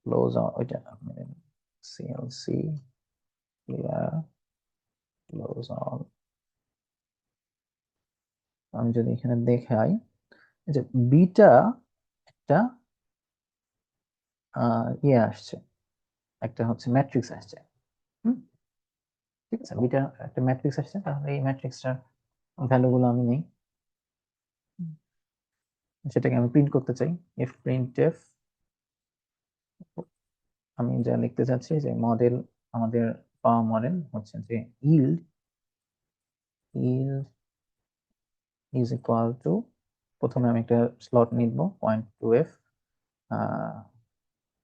ক্লোজ ওইটা সিএলসি ক্লিয়ার ক্লোজ অল। আমি যদি এখানে দেখাই যে বিটা একটা ইয়ে আসছে, একটা হচ্ছে ম্যাট্রিক্স আসছে। হুম, ঠিক আছে, বিটা একটা ম্যাট্রিক্স আসছে, তাহলে এই ম্যাট্রিক্সটার ভ্যালুগুলো আমি নেই, সেটাকে আমি প্রিন্ট করতে চাই, এফ প্রিন্ট এফ। আমি যা লিখতে চাচ্ছি যে মডেল, আমাদের পাওয়া মডেল হচ্ছে যে yield yield is equal two, প্রথমে আমি একটা স্লট নিব 0.2f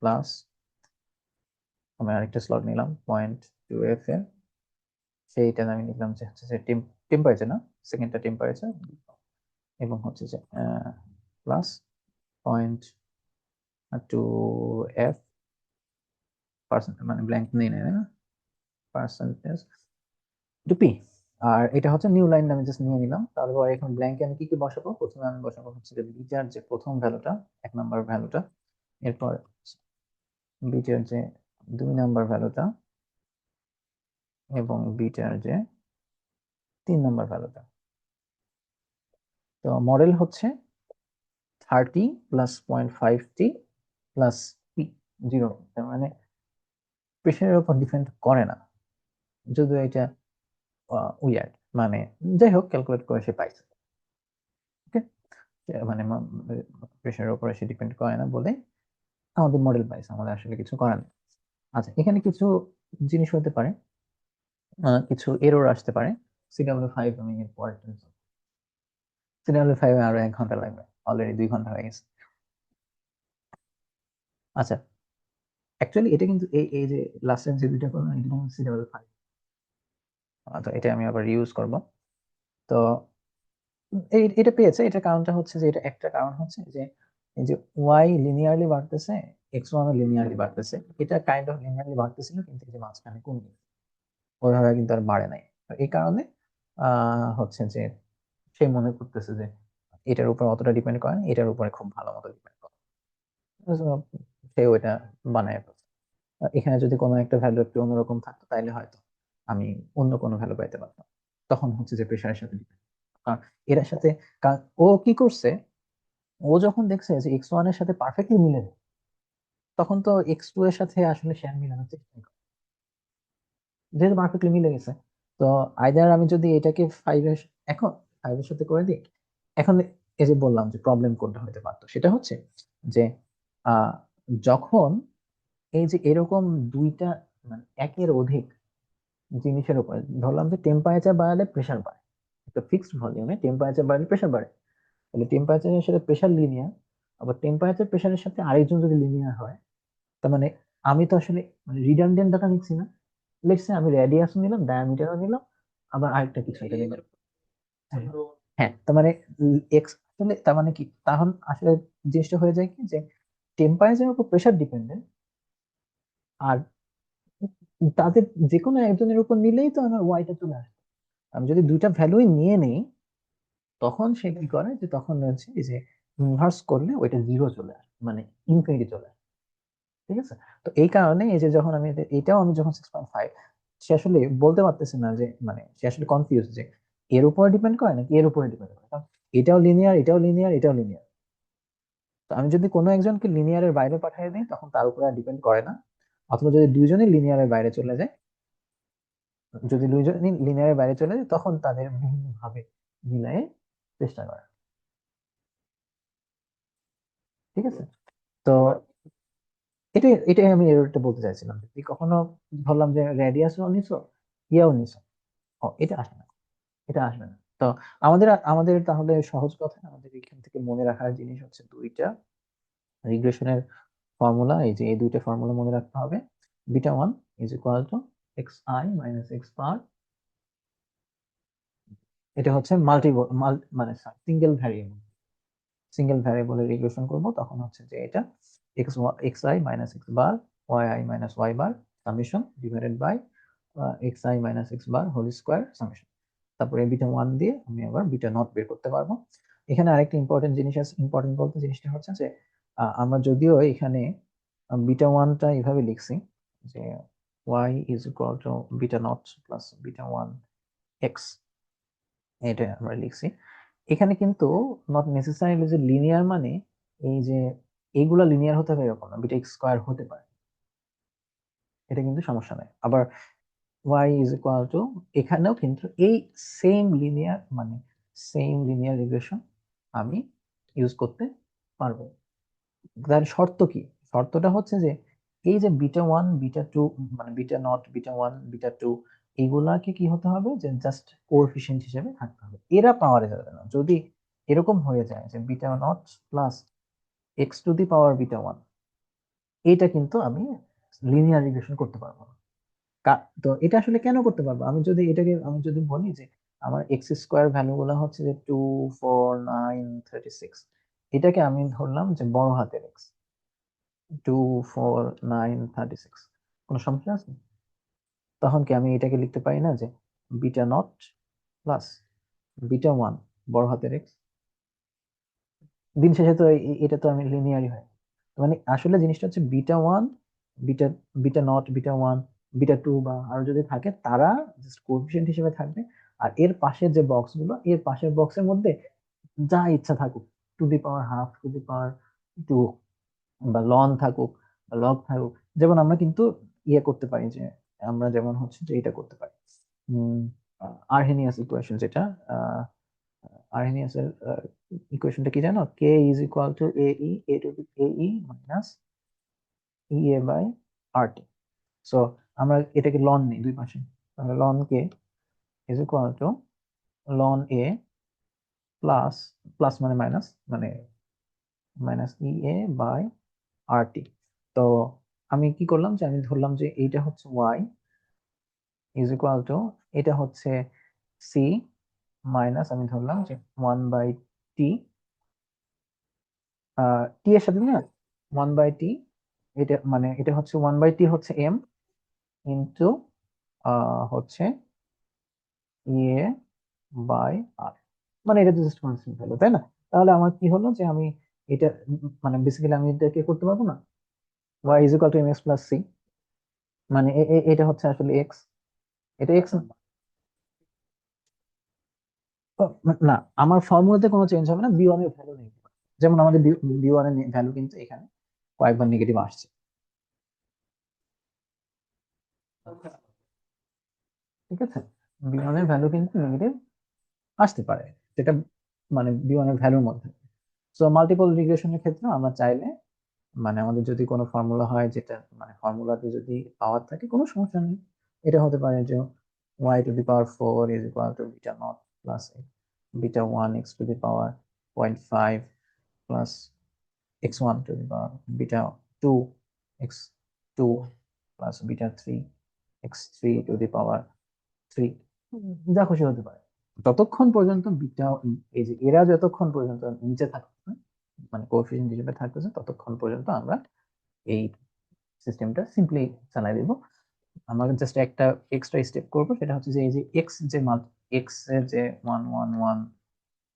প্লাস, আমি আরেকটা স্লট নিলাম 0.2f এর, সেইটা আমি লিখলাম যে হচ্ছে যে টেম্পারেচার, না সেকেন্ডটা টেম্পারেচার, এবং হচ্ছে যে প্লাস 0.2f পার্সেন্ট, মানে ব্ল্যাঙ্ক নেই না, পার্সেন্টেজ টু পি। আর এটা হচ্ছে নিউ লাইন আমি জাস্ট নিয়ে নিলাম। তারপর এখন ব্ল্যাঙ্কে আমি কি কি বসাবো, প্রথমে আমি বসাবো হচ্ছে যে বিটার যে প্রথম ভ্যালুটা, 1 নম্বর ভ্যালুটা, এরপর বিটার যে 2 নম্বর ভ্যালুটা, এবং বিটার যে 3 নম্বর ভ্যালুটা। তো মডেল হচ্ছে 30 প্লাস 0.5t প্লাস পি 0, তার মানে প্রেশারের উপর ডিপেন্ড করে না, যদিও এটা উইয়ার্ড, মানে যাই হোক ক্যালকুলেট করে সে পাইছে। ওকে, মানে প্রেশারের উপর সে ডিপেন্ড করে না বলে আমাদের মডেল পাইছে, আমাদের আসলে কিছু করার নেই। আচ্ছা, এখানে কিছু জিনিস হতে পারে, কিছু এরর আসতে পারে। CW5 আমি পরে CW5 আরো 1 ঘন্টা লাগবে, অলরেডি 2 ঘন্টা হয়ে গেছে। আচ্ছা, অ্যাকচুয়ালি এটা কিন্তু এই যে লাস্টের যে দুইটা করলাম এটা কিন্তু CW5, তো এটা আমি আবার ইউজ করব। তো এটা পেয়েছে, এটা কারণটা হচ্ছে যে, এটা একটা কারণ হচ্ছে যে এই যে ওয়াই লিনিয়ারলি বাড়তেছে, x1 ও লিনিয়ারলি বাড়তেছে, এটা কাইন্ড অফ লিনিয়ারলি বাড়তেছিল, কিন্তু এই যে মাঝখানে কমে গেছে, ওইভাবে কিন্তু আর বাড়ে নাই। তো এই কারণে হচ্ছে যে সে মনে করতেছে যে এটার উপর অতটা ডিপেন্ড করে না, এটার উপরে খুব ভালো মতো ডিপেন্ড করে। তো সে ওইটা বানায় ফেলছে। এখানে যদি কোনো একটা ভ্যালু একটু অন্যরকম থাকতো তাইলে হয়তো আমি অন্য কোনো ভ্যালু পাইতে পারতাম, তখন হচ্ছে যে প্রেশারের সাথে ডিপেন্ড, কারণ এর সাথে ও কি করছে, ও যখন দেখছে যে x1 এর সাথে পারফেক্টলি মিলে যায়, তখন তো x2 এর সাথে আসলে সে আর মিলানোর চেষ্টা করে, যেহেতু পারফেক্টলি মিলে গেছে। তো আইদার আমি যদি এটাকে 5 এর, এখন 5 এর সাথে করে দিই, এখন এই যে বললাম যে প্রবলেম কোনটা হতে পারতো, সেটা হচ্ছে যে আহ যখন এই যে এরকম দুইটা মানে একের অধিক জিনিসের উপরে, ধরলাম যে টেম্পারেচার বাড়ালে প্রেশার বাড়ে, একটা ফিক্সড ভলিউমে টেম্পারেচার বাড়লে প্রেশার বাড়ে, তাহলে টেম্পারেচারের সাথে প্রেশার লিনিয়ার, আবার টেম্পারেচার প্রেশারের সাথে আরেকজন যদি লিনিয়ার হয়, তার মানে আমি তো আসলে মানে রিডান্ডেন্ট ডাটা নিচ্ছি না, লেটস সে আমি রেডিয়াসও নিলাম, ডায়ামিটারও নিলাম, আবার আরেকটা কিছু একটা নিলাম। হ্যাঁ, হ্যাঁ, তার মানে এক্স আসলে তার মানে কি, তখন আসলে জিনিসটা হয়ে যায় কি যে টেম্পারেচারের উপর প্রেশার ডিপেন্ডেন্ট, আর তাদের যে কোনো একজনের উপর নিলেই তো আমার ওয়াইটা চলে আসে। আমি যদি দুইটা ভ্যালুই নিয়ে নেই, তখন সে কি করে যে তখন হচ্ছে এই যে ইনভার্স করলে ওইটা জিরো চলে আসে, মানে ইনফিনিটি চলে আসে। ঠিক আছে, তো এই কারণে এই যে যখন আমি এটাও আমি যখন 6.5, সে আসলে বলতে পারতেছে না যে, মানে সে আসলে কনফিউজ যে এর উপরে ডিপেন্ড করে নাকি এর উপরে ডিপেন্ড করে, কারণ এটাও লিনিয়ার, এটাও লিনিয়ার, এটাও লিনিয়ার। তো আমি যদি কোনো একজনকে লিনিয়ারের বাইরে পাঠিয়ে দিই তখন তার উপরে আর ডিপেন্ড করে না, অথবা যদি দুইজনই লিনিয়ারের বাইরে চলে যায়, যদি দুইজনই লিনিয়ারের বাইরে চলে যায় তখন তাদের বিভিন্ন ভাবে মিলায়ে চেষ্টা করে। ঠিক আছে, তো এটাই আমি এররটা বলতে চাইছিলাম, যদি কখনো ধরলাম যে রেডিয়াসও নিছো, ইয়াও নিছো, এটা আসে না, এটা আসবে না। তো আমাদের আমাদের তাহলে সহজ কথা, আমাদের এখান থেকে মনে রাখার জিনিস হচ্ছে দুইটা রিগ্রেশনের ফর্মুলা, এই যে এই দুইটা ফর্মুলা মনে রাখতে হবে। β1 is equal to xi minus x bar, এটা হচ্ছে মানে সিঙ্গেল ভ্যারিয়েবলের রিগ্রেশন করব, তখন হচ্ছে যে এটা xi minus x bar yi minus y bar summation divided by xi minus x bar whole square summation. তারপরে β1 দিয়ে আমি আবার β0 বের করতে পারবো। এখানে আরেকটা ইম্পর্টেন্ট জিনিস আছে, ইম্পর্টেন্ট বলতে জিনিসটা হচ্ছে যে আমরা যদিও এখানে β1টা এভাবে লিখছি যে y is equal to β0 plus β1 x, এটা আমরা লিখছি। এখানে কিন্তু নট নেসেসারিলি যে লিনিয়ার মানে এই যে এইগুলা লিনিয়ার হতে হবে এরকম না, বিটা এক্স স্কোয়ার হতে পারে, এটা কিন্তু সমস্যা নাই। আবার y ইজ ইকুয়াল টু, এখানেও কিন্তু এই সেম লিনিয়ার রিগ্রেশন আমি ইউজ করতে পারবো। তার শর্ত কি? শর্তটা হচ্ছে যে এই যে β1 β2 মানে β0 β1 β2 এগুলাকে কি হতে হবে যে জাস্ট কোএফিসিয়েন্ট হিসেবে থাকতে হবে, এরা পাওয়ারে যাবে না। যদি এরকম হয়ে যায় যে β0 প্লাস এক্স টু দি পাওয়ার β1, এটা কিন্তু আমি লিনিয়ার রিগ্রেশন করতে পারবো না। তো এটা আসলে কেন করতে পারবো? আমি যদি বলি যে আমার এক্স স্কোয়ার ভ্যালু গুলো হচ্ছে যে 2 4 9 36, এটাকে আমি ধরলাম যে বড় হাতের এক্স, 2 4 9 36, কোনো সমস্যা আছে? তখন কি আমি এটাকে লিখতে পারি না যে β0 প্লাস β1 বড় হাতের এক্স? দিন শেষে তো এটা তো আমি লিনিয়ারই হয়। মানে আসলে জিনিসটা হচ্ছে β1 বিটা β0 β1 β2 বা আরো যদি থাকে তারা জাস্ট কোএফিসিয়েন্ট হিসেবে থাকবে, আর এর পাশের যে বক্স গুলো, এর পাশের বক্সের মধ্যে যা ইচ্ছা থাকুক, to the power half, to the power two, বা লন থাকুক বা লগ থাকুক, যেমন আমরা কিন্তু ইয়ে করতে পারি যে আমরা যেমন হচ্ছে যে এটা করতে পারি, আরহেনিয়াস ইকুয়েশন যেটা, আরহেনিয়াসের ইকুয়েশনটা কি জানো? K is equal to A to the A minus E A by R T. So আমরা এটাকে লন নিই দুই পাশে, তাহলে লন কে ইজ ইকুয়াল টু লন এ প্লাস, প্লাস মানে মাইনাস, মানে minus E A by R T. তো আমি কি করলাম যে আমি ধরলাম যে এইটা হচ্ছে ওয়াই ইজ ইকুয়াল টু, এটা হচ্ছে সি মাইনাস আমি ধরলাম যে 1/t, টি এর সাথে না 1/t, এটা মানে এটা হচ্ছে 1/t হচ্ছে এম ইন্টু হচ্ছে ইয়ে বাই আর, মানে এটা জাস্ট কনস্ট্যান্ট ভ্যালু, তাই না? তাহলে আমার কি হলো যে আমি এটা মানে বেসিক্যালি আমি এটাকে করতে পারবো না, y is equal to m x plus c, মানে এটা হচ্ছে আসলে এক্স, এটা এক্স না, আমার ফর্মুলাতে কোনো চেঞ্জ হবে না, বি ওয়ান এর ভ্যালু নেই, যেমন আমাদের বি ওয়ান এর ভ্যালু কিন্তু এখানে কয়েকবার নেগেটিভ আসছে। ঠিক আছে, বি ওয়ান এর ভ্যালু কিন্তু নেগেটিভ আসতে পারে, সেটা মানে বি ওয়ান এর ভ্যালুর মধ্যে। সো মাল্টিপল রিগ্রেশনের ক্ষেত্রে আমরা চাইলে, মানে আমাদের যদি কোনো ফর্মুলা হয় যেটা মানে ফর্মুলাতে যদি পাওয়ার থাকে কোনো সমস্যা নেই, এটা হতে পারে যে y⁴ is equal to β0 plus β1 x⁵ plus x1 to the power β2 x2 plus β3 x3 to the power 3, যা খুশি হতে পারে, ততক্ষণ পর্যন্ত বিটা, এই যে এরা যতক্ষণ পর্যন্ত নিচে থাকছে, মানে কোএফিসিয়েন্ট হিসেবে থাকতেছে, ততক্ষণ পর্যন্ত আমরা এই সিস্টেমটা সিম্পলি চালাই দিব। আমরা জাস্ট একটা এক্সট্রা স্টেপ করব, সেটা হচ্ছে যে এই যে এক্স যে এক্স এর যে 1 1 1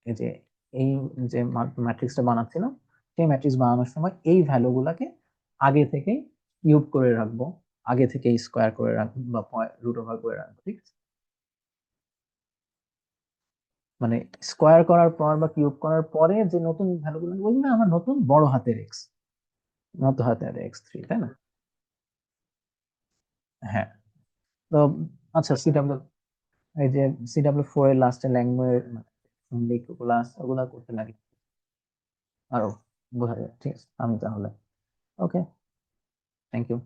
এই যে এই যে ম্যাট্রিক্সটা বানাচ্ছিলাম, সেই ম্যাট্রিক্স বানানোর সময় এই ভ্যালু গুলাকে আগে থেকে কিউব করে রাখবো, আগে থেকে স্কোয়ার করে রাখবো বা রুট ওভার করে রাখবো, ঠিক আছে? মানে স্কোয়ার করার পর বা কিউব করার পরে যে নতুন ভ্যালু গুলো বলবে আমার নতুন বড় হাতের এক্স, নত হাতের X3, তাই না? হ্যাঁ। তো আচ্ছা, এই যে CW4 এর লাস্টে ল্যাঙ্গুয়েজ ওগুলা করতে লাগে আরো বোঝা যায়, ঠিক আছে? আমি তাহলে ওকে, থ্যাংক ইউ।